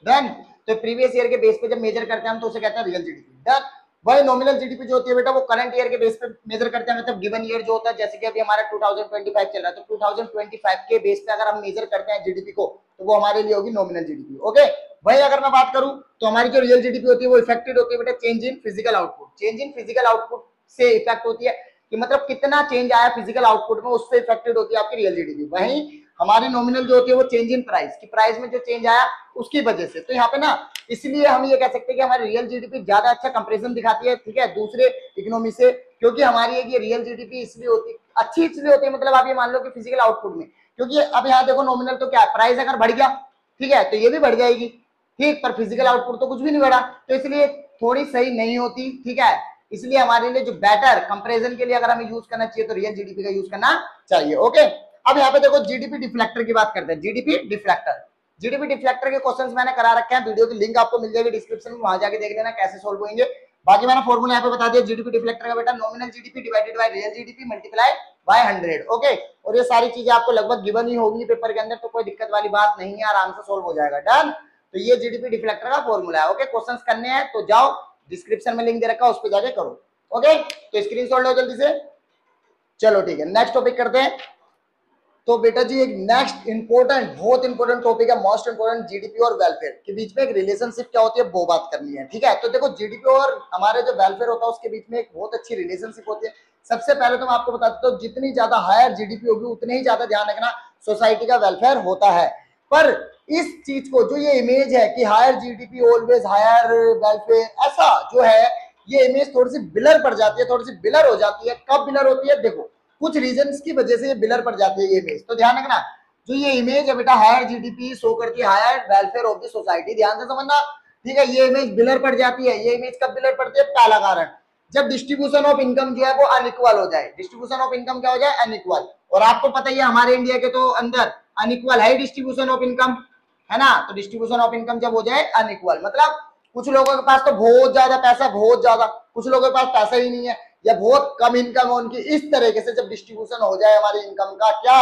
डन, तो प्रीवियस ईयर के बेस पे जब मेजर करते हैं हम तो उसे कहते हैं रियल जीडीपी डन। वही नॉमिनल जीडीपी जो होती है बेटा वो करंट ईयर के बेस पे मेजर करते हैं, मतलब गिवन ईयर जो होता है, जैसे कि अभी हमारा 2025 चल रहा है, तो 2025 के बेस पे अगर हम मेजर करते हैं जीडीपी को तो वो हमारे लिए होगी नॉमिनल जीडीपी। ओके, वही अगर मैं बात करूं तो हमारी जो रियल जीडीपी होती है वो इफेक्टेड होती है बेटा change in physical output, change in physical output से इफेक्ट होती है कि मतलब कितना चेंज आया फिजिकल आउटपुट में, उससे इफेक्टेड होती है आपकी रियल जीडीपी। वहीं हमारी नॉमिनल जो होती है वो चेंज इन प्राइस, की प्राइस में जो चेंज आया उसकी वजह से। तो यहाँ पे ना इसलिए हम ये कह सकते हैं कि हमारी रियल जीडीपी ज्यादा अच्छा कंपैरिजन दिखाती है, ठीक है, दूसरे इकोनॉमी से, क्योंकि हमारी ये रियल जीडीपी इसलिए होती अच्छी इसलिए होती है, मतलब आप ये मान लो कि फिजिकल आउटपुट में, क्योंकि अब यहाँ देखो नॉमिनल तो क्या है, प्राइस अगर बढ़ गया, ठीक है, तो ये भी बढ़ जाएगी, ठीक, पर फिजिकल आउटपुट तो कुछ भी नहीं बढ़ा, तो इसलिए थोड़ी सही नहीं होती, ठीक है। इसलिए हमारे लिए जो बेटर कंपैरिजन के लिए अगर हमें यूज करना चाहिए तो रियल जीडीपी का यूज करना चाहिए। ओके, अब यहाँ पे देखो जीडीपी डिफ्लेक्टर की बात करते हैं, जीडीपी डिफ्लेक्टर, जीडीपी डिफ्लेक्टर के क्वेश्चंस मैंने करा रखे हैं, वीडियो की लिंक आपको मिल जाएगी डिस्क्रिप्शन में, वहां जाके देख लेना कैसे सोल्व होंगे। बाकी मैंने फॉर्मूला यहाँ पे बता दिया जीडीपी डिफ्लेक्टर का बेटा, nominal GDP divided by real GDP multiply by 100। Okay, और ये सारी चीजें आपको लगभग गिवन ही होगी पेपर के अंदर, तो कोई दिक्कत वाली बात नहीं है, आराम से सोल्व हो जाएगा। डन। तो ये जीडीपी डिफ्लेक्टर का फॉर्मूला है। ओके, क्वेश्चंस करने हैं तो जाओ, डिस्क्रिप्शन में लिंक दे रखा है, उस पर जाके करो। ओके, तो स्क्रीनशॉट लो जल्दी से। चलो ठीक है, नेक्स्ट टॉपिक करते हैं। तो बेटा जी एक नेक्स्ट इंपॉर्टेंट, बहुत इंपॉर्टेंट टॉपिक है, मोस्ट इंपॉर्टेंट, जीडीपी और वेलफेयर के बीच में एक रिलेशनशिप क्या होती है वो बात करनी है। ठीक है, तो देखो जीडीपी और हमारे जो वेलफेयर होता है उसके बीच में एक बहुत अच्छी रिलेशनशिप होती है। सबसे पहले तो मैं आपको बता देता हूँ, जितनी ज्यादा हायर जीडीपी होगी उतने ही ज्यादा ध्यान रखना सोसाइटी का वेलफेयर होता है। पर इस चीज को, जो ये इमेज है कि higher GDP always higher welfare, ऐसा जो है ये इमेज थोड़ी सी बिलर पड़ जाती है, थोड़ी सी बिलर हो जाती है। कब बिलर होती है? देखो कुछ रीजंस की वजह से ये बिलर पड़ जाती है ये इमेज, तो ध्यान रखना। जो ये इमेज है बेटा हायर जीडीपी शो करती है higher welfare of the society, ध्यान से समझना। ठीक है, ये इमेज बिलर पड़ जाती है। ये इमेज कब बिलर पड़ती है? पहला कारण, जब डिस्ट्रीब्यूशन ऑफ इनकम जो है वो अनइक्वल हो जाए। डिस्ट्रीब्यूशन ऑफ इनकम क्या हो जाए? अनइक्वल। और आपको पता ही है हमारे इंडिया के तो अंदर अनइक्वल है डिस्ट्रीब्यूशन ऑफ इनकम, है ना। तो डिस्ट्रीब्यूशन ऑफ इनकम जब हो जाए अनइक्वल, मतलब कुछ लोगों के पास तो बहुत ज्यादा पैसा, बहुत ज्यादा, कुछ लोगों के पास पैसा ही नहीं है या बहुत कम इनकम है उनकी, इस तरीके से जब डिस्ट्रीब्यूशन हो जाए हमारी इनकम का क्या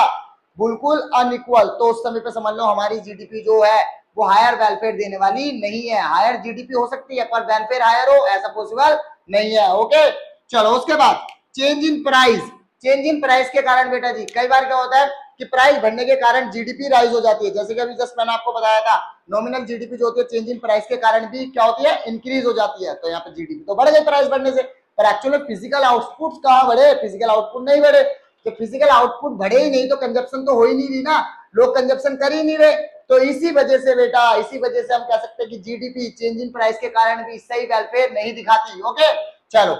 बिल्कुल अनइक्वल, तो उस समय पे समझ लो हमारी जीडीपी जो है वो हायर वेलफेयर देने वाली नहीं है। हायर जीडीपी हो सकती है पर वेलफेयर हायर हो ऐसा पॉसिबल नहीं है। ओके, चलो उसके बाद change in price. Change in price के कारण बेटा जी कई बार क्या होता है कि प्राइस बढ़ने के कारण जीडीपी राइज हो जाती है। जैसे कि अभी जस्ट मैंने आपको बताया था, नॉमिनल जीडीपी जो होती है चेंज इन प्राइस के कारण भी क्या होती है? इंक्रीज हो जाती है। तो यहाँ पे जीडीपी तो बढ़ गई प्राइस बढ़ने से, पर एक्चुअली फिजिकल आउटपुट कहाँ बढ़े? फिजिकल आउटपुट नहीं बढ़े। तो फिजिकल आउटपुट बढ़े ही नहीं तो कंजप्शन तो हो ही नहीं रही ना, लोग कंजप्शन कर ही नहीं रहे। तो इसी वजह से बेटा, इसी वजह से हम कह सकते हैं कि जीडीपी चेंज इन प्राइस के कारण भी सही वेलफेयर नहीं दिखाती। ओके, चलो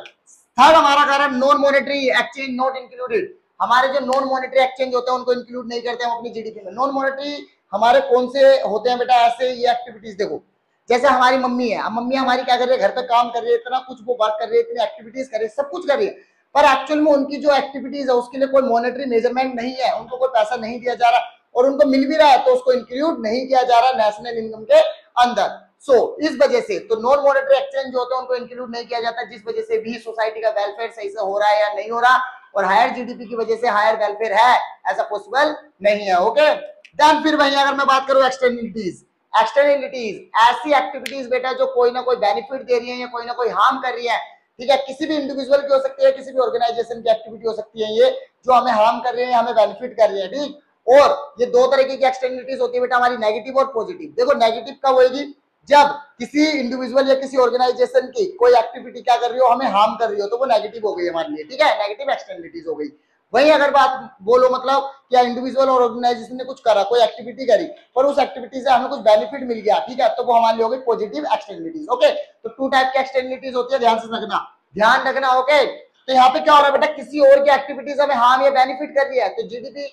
थर्ड हमारा कारण non monetary exchange not included. हमारे जो नॉन मॉनेटरी एक्सचेंज होते हैं उनको इंक्लूड नहीं करते हम अपनी जीडीपी में। नॉन मॉनेटरी हमारे कौन से होते हैं बेटा? ऐसे ये एक्टिविटीज देखो, जैसे हमारी मम्मी है, अब मम्मी हमारी क्या कर रही है? घर पे काम कर रही है, इतना कुछ वो वर्क कर रही है, इतनी एक्टिविटीज कर रही है, सब कुछ कर रही है, पर एक्चुअल में उनकी जो एक्टिविटीज है उसके लिए कोई मॉनेटरी मेजरमेंट नहीं है, उनको कोई पैसा नहीं दिया जा रहा, और उनको मिल भी रहा है तो उसको इंक्लूड नहीं किया जा रहा नेशनल इनकम के अंदर। सो इस वजह से तो नॉन मॉनेटरी एक्सचेंज जो होते हैं उनको इंक्लूड नहीं किया जाता, जिस वजह से भी सोसाइटी का वेलफेयर सही से हो रहा है या नहीं हो रहा, और हायर जीडीपी की वजह से हायर वेलफेयर है ऐसा पॉसिबल नहीं है। ओके, देन फिर वही अगर मैं बात करूं एक्सटर्नलिटीज। एक्सटर्नलिटीज ऐसी एक्टिविटीज बेटा जो कोई ना कोई बेनिफिट दे रही है या कोई ना कोई हार्म कर रही है। ठीक है, किसी भी इंडिविजुअल की हो सकती है, किसी भी ऑर्गेनाइजेशन की एक्टिविटी हो सकती है, ये जो हमें हार्म कर रही है, हमें बेनिफिट कर रही है। ठीक, और ये दो तरीके की एक्सटर्नलिटीज होती है बेटा हमारी, नेगेटिव और पॉजिटिव। देखो नेगेटिव कब होगी? जब किसी इंडिविजुअल या किसी ऑर्गेनाइजेशन की कोई एक्टिविटी क्या कर रही हो, हमें हार्म कर रही हो, तो वो नेगेटिव हो गई हमारे लिए। ठीक है, नेगेटिव एक्सटर्नलिटीज हो गई। वही अगर बात बोलो मतलब क्या इंडिविजुअल और ऑर्गेनाइजेशन ने कुछ करा, कोई एक्टिविटी करी, पर उस एक्टिविटी से हमें कुछ बेनिफिट मिल गया, ठीक है, तो वो हमारे लिए हो गई पॉजिटिव एक्सटर्नलिटीज। ओके, तो टू टाइप की एक्सटर्नलिटीज होती है, ध्यान से रखना, ध्यान रखना। ओके, तो यहाँ पे क्या हो रहा है बेटा? किसी और की एक्टिविटीज हमें हार्म या बेनिफिट कर रही है, तो जीडीपी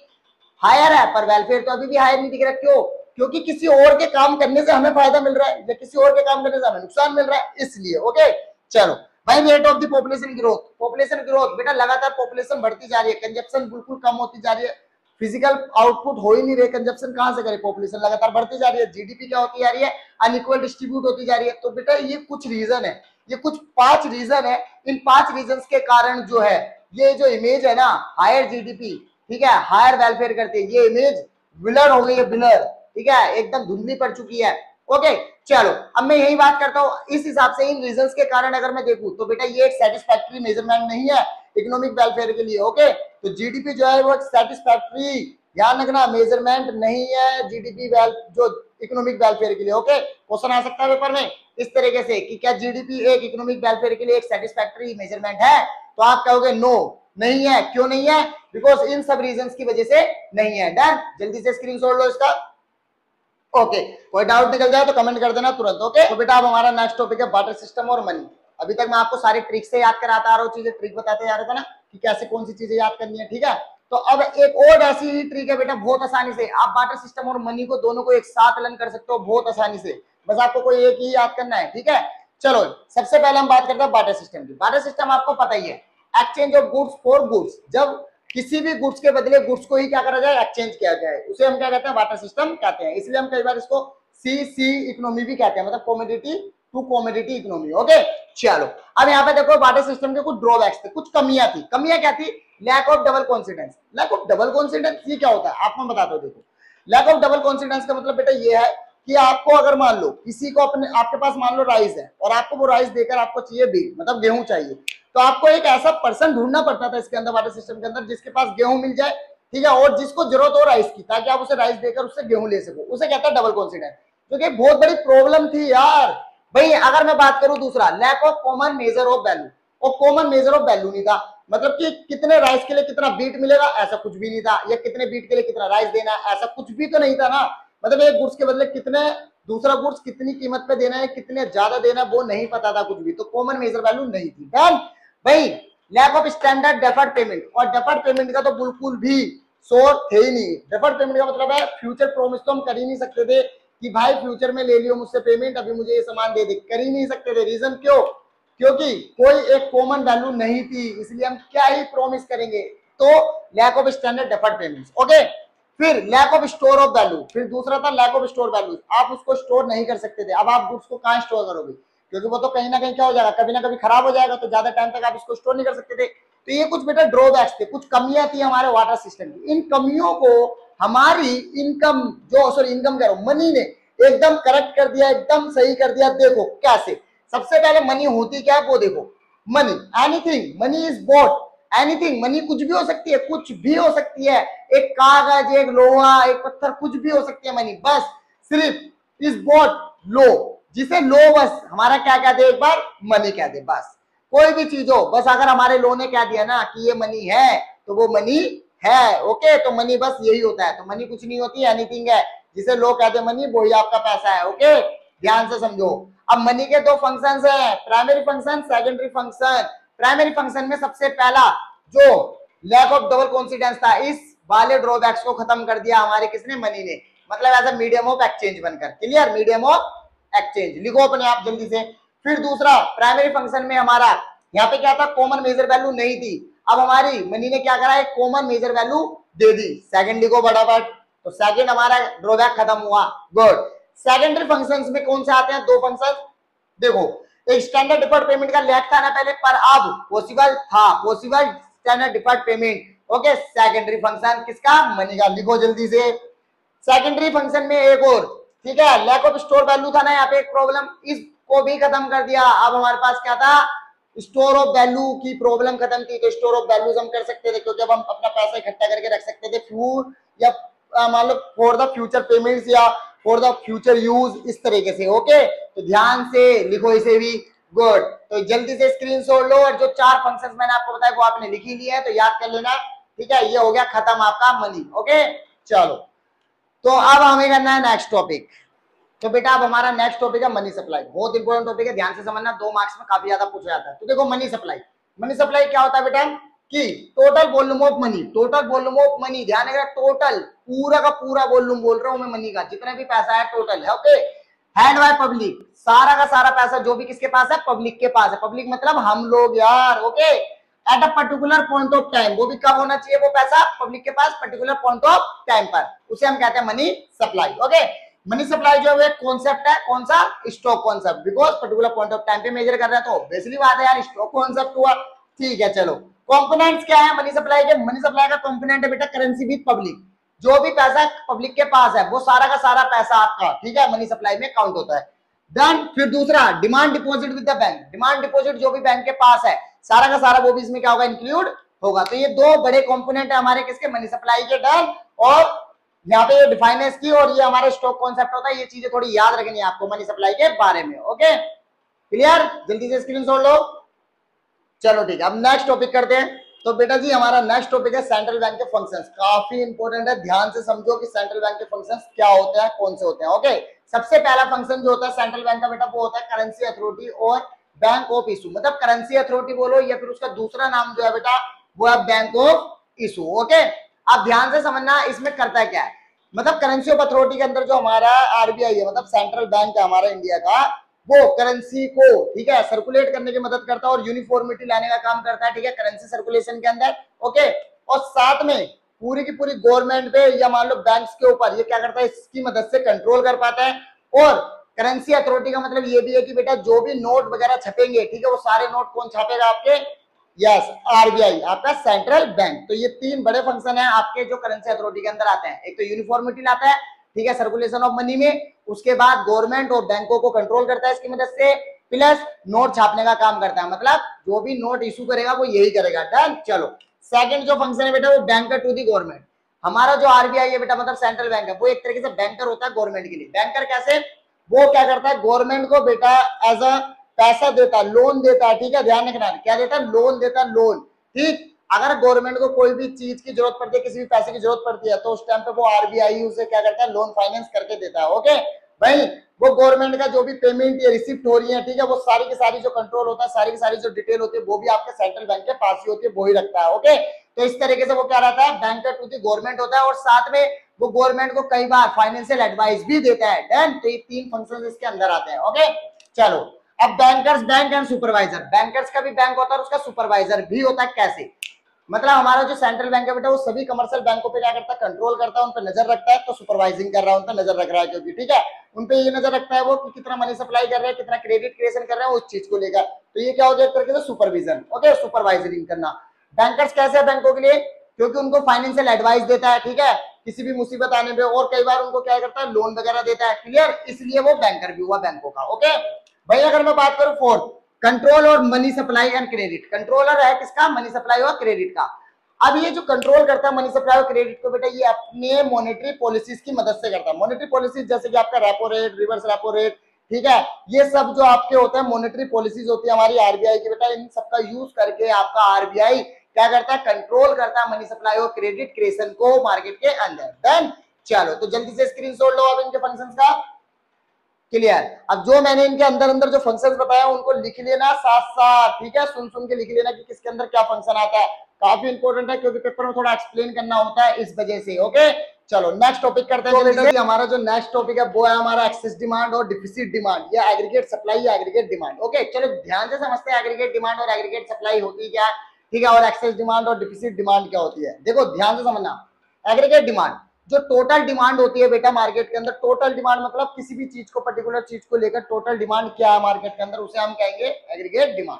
हायर है पर वेलफेयर तो अभी भी हायर नहीं दिख रहा। क्यों? क्योंकि किसी और के काम करने से हमें फायदा मिल रहा है या किसी और के काम करने से हमें नुकसान मिल रहा है, इसलिए। ओके, चलो भाई rate of the population growth. Population growth बेटा लगातार पॉपुलेशन बढ़ती जा रही है, कंजप्शन बिल्कुल कम होती जा रही है, फिजिकल आउटपुट हो ही नहीं रहे, कंजप्शन कहां से करे? पॉपुलेशन लगातार बढ़ती जा रही है, जीडीपी क्या होती जा रही है? अनइक्वल डिस्ट्रीब्यूट होती जा रही है। तो बेटा ये कुछ रीजन है, ये कुछ 5 रीजन है। इन 5 रीजन के कारण जो है ये जो इमेज है ना हायर जीडीपी, ठीक है, हायर वेलफेयर करती है, ये इमेज ब्लर हो गई है, ब्लर। ठीक है, एकदम धुंधली पड़ चुकी है। ओके, चलो अब मैं यही बात करता हूं। इस हिसाब से इन रीजंस के कारण अगर मैं देखूं तो बेटा ये एक सेटिस्फैक्टरी मेजरमेंट नहीं है इकोनॉमिक वेलफेयर के लिए। ओके, तो जीडीपी जो है वो एक सेटिस्फैक्टरी, ध्यान रखना, मेजरमेंट नहीं है जीडीपी जो इकोनॉमिक वेलफेयर के लिए। ओके, क्वेश्चन आ सकता है पेपर में इस तरीके से कि क्या जीडीपी एक इकोनॉमिक वेलफेयर के लिए एक सेटिस्फैक्टरी मेजरमेंट है? तो आप कहोगे नो, नहीं है। क्यों नहीं है? बिकॉज इन सब रीजंस की वजह से नहीं है। डन, जल्दी से स्क्रीनशॉट लो इसका। ओके, कोई डाउट निकल जाए तो कमेंट कर देना तुरंत। ओके, तो बेटा अब हमारा नेक्स्ट टॉपिक है बार्टर सिस्टम और मनी। अभी तक मैं आपको सारी ट्रिक से याद कराता आ रहा हूँ, चीजें ट्रिक बताते जा रहा था ना कि कैसे कौन सी चीजें याद करनी है। ठीक है, तो अब एक और ऐसी ही ट्रिक है बेटा, बहुत आसानी से आप बार्टर सिस्टम और मनी को दोनों को एक साथ लर्न कर सकते हो बहुत आसानी से, बस आपको कोई एक ही याद करना है। ठीक है, चलो सबसे पहले हम बात करते हैं बार्टर सिस्टम की। बार्टर सिस्टम आपको पता ही है, exchange of goods for goods. जब किसी भी गुड्स के बदले गुड्स को ही क्या करा जाए? एक्सचेंज किया जाए, उसे हम क्या कहते हैं? बार्टर सिस्टम कहते हैं। इसलिए हम कई बार इसको सीसी इकोनॉमी भी कहते हैं, मतलब commodity to commodity economy. Okay चलो, अब यहाँ पे देखो बार्टर सिस्टम के कुछ ड्रॉबैक्स थे, कुछ कमियां थी। कमियां क्या थी? Lack of double coincidence. Lack of double coincidence ये क्या होता है आपको मैं बताता हूँ। देखो लैक ऑफ डबल कॉन्सिडेंस का मतलब बेटा ये है कि आपको अगर मान लो किसी को अपने आपके पास मान लो राइस है और आपको वो राइस देकर आपको चाहिए बीट मतलब गेहूं चाहिए, तो आपको एक ऐसा पर्सन ढूंढना पड़ता था इसके अंदर वाटर सिस्टम के अंदर जिसके पास गेहूं मिल जाए, ठीक है, और जिसको जरूरत हो राइस की, ताकि आप उसे राइस देकर उससे गेहूं ले सको। उसे कहता है डबल कॉन्सिडेंस, क्योंकि बहुत बड़ी प्रॉब्लम थी यार भाई। अगर मैं बात करूं दूसरा, lack of common measure of value, और कॉमन मेजर ऑफ वैल्यू नहीं था, मतलब कि कितने राइस के लिए कितना बीट मिलेगा ऐसा कुछ भी नहीं था, या कितने बीट के लिए कितना राइस देना ऐसा कुछ भी तो नहीं था ना। मतलब एक गुड्स के बदले कितने दूसरा गुड्स कितनी कीमत पे देना है, कितने ज्यादा देना है, वो नहीं पता था कुछ भी, तो कॉमन मेजर वैल्यू नहीं थी। डन भाई। Lack of standard deferred payment, और डेफर्ड पेमेंट का तो बिल्कुल भी सोर्स थे ही नहीं। डेफर्ड पेमेंट का मतलब है फ्यूचर प्रॉमिस तो हम कर ही नहीं सकते थे कि भाई फ्यूचर में ले लियो मुझसे पेमेंट, अभी मुझे ये सामान दे दे, कर ही नहीं सकते थे। रीजन क्यों? क्योंकि कोई एक कॉमन वैल्यू नहीं थी, इसलिए हम क्या ही प्रॉमिस करेंगे। तो lack of standard deferred payments. Okay, फिर lack of store of value, फिर दूसरा था लैक ऑफ स्टोर वैल्यू। आप उसको स्टोर नहीं कर सकते थे। अब आप गुड्स को कहां स्टोर करोगे, क्योंकि वो तो कहीं ना कहीं क्या हो जाएगा, कभी ना कभी खराब हो जाएगा, तो ज्यादा टाइम तक आप इसको स्टोर नहीं कर सकते थे। तो ये कुछ बेटा ड्रॉबैक्स थे, कुछ कमियां थी हमारे वाटर सिस्टम की। इन कमियों को हमारी इनकम इनकम कह रहा हूं मनी ने एकदम करेक्ट कर दिया, एकदम सही कर दिया। देखो कैसे, सबसे पहले मनी होती क्या है वो देखो। Money anything, money is bought anything. Money कुछ भी हो सकती है, कुछ भी हो सकती है, एक कागज, एक लोहा, एक पत्थर, कुछ भी हो सकती है मनी। बस सिर्फ इज बॉट लो, जिसे लो बस हमारा क्या कह दे, एक बार मनी कह दे। बस कोई भी चीज हो, बस अगर हमारे लो ने कह दिया ना कि ये मनी है तो वो मनी है। ओके, तो मनी बस यही होता है। तो मनी कुछ नहीं होती, एनीथिंग है, जिसे लोग कहते हैं मनी, वही आपका पैसा है। ओके, ध्यान से समझो। अब मनी के दो फंक्शंस हैं, primary function, secondary function. Primary function में सबसे पहला जो लैक ऑफ डबल कॉन्सिडेंस था, इस वाले ड्रॉबैक्स को खत्म कर दिया हमारे किसने, मनी ने। मतलब as a medium of exchange बनकर। क्लियर, मीडियम ऑफ एक्सचेंज लिखो अपने आप जल्दी से। फिर दूसरा प्राइमरी फंक्शन में हमारा यहाँ पे क्या था, कॉमन मेजर वैल्यू नहीं थी। अब हमारी मनी ने क्या करा, एक कॉमन मेजर वैल्यू दे दी। सेकंड लिखो फटाफट, तो सेकंड हमारा ड्रॉबैक खत्म हुआ। गुड। सेकेंडरी फंक्शंस में कौन से आते हैं, दो फंक्शन। देखो एक स्टैंडर्ड डिफर्ड पेमेंट का लैक था ना पहले, पर अब पॉसिबल था, possible standard deferred payment. Okay, secondary function किसका, मनी का। लिखो जल्दी से। सेकेंडरी फंक्शन में एक और, ठीक है, लैक ऑफ स्टोर वैल्यू था ना यहाँ पे एक प्रॉब्लम, इसको भी खत्म कर दिया। अब हमारे पास क्या था, स्टोर ऑफ वैल्यू की प्रॉब्लम खत्म थी। तो स्टोर ऑफ वैल्यूज हम कर सकते थे, क्योंकि अब हम अपना पैसा इकट्ठा करके रख सकते थे फ्यूर या मान लो फॉर द फ्यूचर पेमेंट्स या फॉर द फ्यूचर यूज, इस तरीके से। ओके, तो ध्यान से लिखो इसे भी। गुड, तो जल्दी से स्क्रीनशॉट लो, और जो चार फंक्शंस मैंने आपको बताया वो आपने लिख ही लिए हैं, तो याद कर लेना। ठीक है, ये हो गया खत्म आपका मनी। ओके चलो, तो अब हमें करना है नेक्स्ट टॉपिक। तो बेटा अब हमारा नेक्स्ट टॉपिक है मनी सप्लाई। बहुत इंपॉर्टेंट टॉपिक है, ध्यान से समझना, 2 मार्क्स में काफी ज्यादा पूछा जाता है। तो देखो मनी सप्लाई, मनी सप्लाई क्या होता है बेटा, कि total volume of money, total volume of money, ध्यान रखना, टोटल पूरा का पूरा वॉल्यूम बोल रहा हूं मैं मनी का, जितना भी पैसा है टोटल है। ओके, हैंड बाय पब्लिक, सारा का सारा पैसा जो भी किसके पास है, पब्लिक के पास है। पब्लिक मतलब हम लोग यार। Okay, at a particular point of time, वो भी कब होना चाहिए वो पैसा पब्लिक के पास, पर्टिकुलर पॉइंट ऑफ टाइम पर, उसे हम कहते हैं money supply. Okay, money supply जो है कॉन्सेप्ट है, कौन सा, stock concept, because particular point of time पे मेजर कर रहे हैं, तो ऑब्वियसली बात है यार स्टॉक कॉन्सेप्ट हुआ। ठीक है चलो, कंपोनेंट्स क्या है मनी सप्लाई के, मनी सप्लाई का कंपोनेंट है बेटा करेंसी विद पब्लिक। जो भी पैसा पब्लिक के पास है वो सारा का सारा पैसा आपका, ठीक है, मनी सप्लाई में काउंट होता है। डन। फिर दूसरा demand deposit with the bank, demand deposit जो भी बैंक के पास है सारा का सारा वो भी इसमें क्या होगा, इंक्लूड होगा। तो ये दो बड़े कंपोनेंट है हमारे किसके, मनी सप्लाई के। डन। और यहाँ पे डिफाइनेंस की, और ये हमारे स्टॉक कॉन्सेप्ट होता है। ये चीजें थोड़ी याद रखनी है आपको मनी सप्लाई के बारे में। ओके क्लियर, जल्दी से स्क्रीनशॉट लो। चलो ठीक है, अब नेक्स्ट टॉपिक करते हैं। तो बेटा जी हमारा नेक्स्ट टॉपिक है सेंट्रल बैंक के फंक्शंस। काफी इंपॉर्टेंट है, ध्यान से समझो कि सेंट्रल बैंक के फंक्शंस क्या होते हैं, कौन से होते हैं। ओके, सबसे पहला फंक्शन जो होता है सेंट्रल बैंक का बेटा वो होता है करेंसी अथॉरिटी और बैंक ऑफ इशू। मतलब करेंसी अथॉरिटी बोलो या फिर उसका दूसरा नाम जो है बेटा वो है बैंक ऑफ इशू। ओके, आप ध्यान से समझना इसमें करता है क्या है। मतलब करेंसी ऑफ अथॉरिटी के अंदर जो हमारा आरबीआई है, मतलब सेंट्रल बैंक है हमारा इंडिया का, वो करेंसी को, ठीक है, सर्कुलेट करने की मदद करता है और यूनिफॉर्मिटी लाने का काम करता है, ठीक है, करेंसी सर्कुलेशन के अंदर। ओके, और साथ में पूरी की पूरी गवर्नमेंट पे या मान लो बैंक्स के ऊपर ये क्या करता है, इसकी मदद से कंट्रोल कर पाता है। और करेंसी अथॉरिटी का मतलब ये भी है कि बेटा जो भी नोट वगैरह छपेंगे, ठीक है, वो सारे नोट कौन छापेगा आपके, यस आरबीआई, आपका सेंट्रल बैंक। तो ये तीन बड़े फंक्शन है आपके जो करेंसी अथॉरिटी के अंदर आते हैं। एक तो यूनिफॉर्मिटी लाता है, ठीक है, सर्कुलेशन ऑफ मनी में, उसके बाद गवर्नमेंट और बैंकों को कंट्रोल करता है इसकी मदद से, प्लस नोट छापने का काम करता है, मतलब जो भी नोट इशू करेगा वो यही करेगा। डन। चलो सेकंड जो फंक्शन है बेटा वो बैंकर टू दी गवर्नमेंट। हमारा जो आरबीआई है बेटा मतलब सेंट्रल बैंक है, वो एक तरीके से बैंकर होता है गवर्नमेंट के लिए। बैंकर कैसे, वो क्या करता है गवर्नमेंट को बेटा एज अ पैसा देता है, लोन देता है, ठीक है, ध्यान रखना, क्या देता है, लोन देता है, लोन। ठीक, अगर गवर्नमेंट को कोई भी चीज की जरूरत पड़ती है, किसी भी पैसे की जरूरत पड़ती है, तो उस टाइम पे वो आरबीआई उसे क्या करता है, लोन फाइनेंस करके देता है। ओके भाई, वो गवर्नमेंट का जो भी पेमेंट या रिसिप्ट हो रही है, ठीक है, वो सारी की सारी जो कंट्रोल होता है, सारी की सारी जो डिटेल होती है, वो भी आपके सेंट्रल बैंक के पास ही होती है, वो ही रखता है। ओके, तो इस तरीके से वो क्या रहता है, बैंकर टू दी गवर्नमेंट होता है, और साथ में वो गवर्नमेंट को कई बार फाइनेंशियल एडवाइस भी देता है। डन। तो ये तीन फंक्शन इसके अंदर आते हैं। ओके चलो, अब bankers bank and supervisor, bankers का भी बैंक होता है, उसका सुपरवाइजर भी होता है। कैसे, मतलब हमारा जो सेंट्रल बैंक है बेटा वो सभी कमर्शियल बैंकों पे क्या करता है, कंट्रोल करता है, उन पर नजर रखता है। तो सुपरवाइजिंग कर रहा है, उन पर नजर रख रहा है, क्योंकि ठीक है उन पे ये नजर रखता है वो कि कितना मनी सप्लाई कर रहे हैं, कितना क्रेडिट क्रिएशन कर रहे हैं उस चीज को लेकर। तो ये क्या हो जाए एक तरीके से सुपरविजन। ओके, सुपरवाइजरिंग करना। बैंकर्स कैसे है बैंकों के लिए, क्योंकि उनको फाइनेंशियल एडवाइस देता है, ठीक है, किसी भी मुसीबत आने पे, और कई बार उनको क्या करता है, लोन वगैरह देता है। क्लियर, इसलिए वो बैंकर भी हुआ बैंकों का। ओके भाई, अगर मैं बात करूं फोर्थ, कंट्रोल और money supply and credit. Controller है किसका, मनी सप्लाई और क्रेडिट का। अब ये जो कंट्रोल करता है मनी सप्लाई और क्रेडिट को बेटा, ये अपने मॉनेटरी पॉलिसीज की मदद से करता है। मॉनेटरी पॉलिसीज जैसे कि आपका repo rate, reverse repo rate, ठीक है, ये सब जो आपके होते हैं मॉनेटरी पॉलिसीज होती है हमारी आरबीआई की बेटा, इन सबका यूज करके आपका आरबीआई क्या करता है, कंट्रोल करता है मनी सप्लाई और क्रेडिट क्रिएशन को मार्केट के अंदर। देन चलो, तो जल्दी से स्क्रीनशॉट लो अब इनके फंक्शंस का। क्लियर, अब जो मैंने इनके अंदर अंदर जो फंक्शंस बताया उनको लिख लेना साथ साथ, ठीक है, सुन सुन के लिख लेना कि किसके अंदर क्या फंक्शन आता है। काफी इंपॉर्टेंट है क्योंकि पेपर में थोड़ा एक्सप्लेन करना होता है इस वजह से। ओके चलो नेक्स्ट टॉपिक करते हैं। तो हमारा जो नेक्स्ट टॉपिक है वो है हमारा एक्सेस डिमांड और डिफिसिट डिमांड, या एग्रीगेट सप्लाई या एग्रीगेट डिमांड। ओके चलो ध्यान से समझते हैं एग्रीगेट डिमांड और एग्रीगेट सप्लाई होती क्या, ठीक है, और एक्सेस डिमांड और डिफिसिट डिमांड क्या होती है। देखो ध्यान से समझना, एग्रीगेट डिमांड जो टोटल डिमांड होती है बेटा मार्केट के अंदर, टोटल डिमांड मतलब किसी भी चीज को, पर्टिकुलर चीज को लेकर टोटल डिमांड क्या है मार्केट के अंदर, उसे हम कहेंगे एग्रीगेट डिमांड।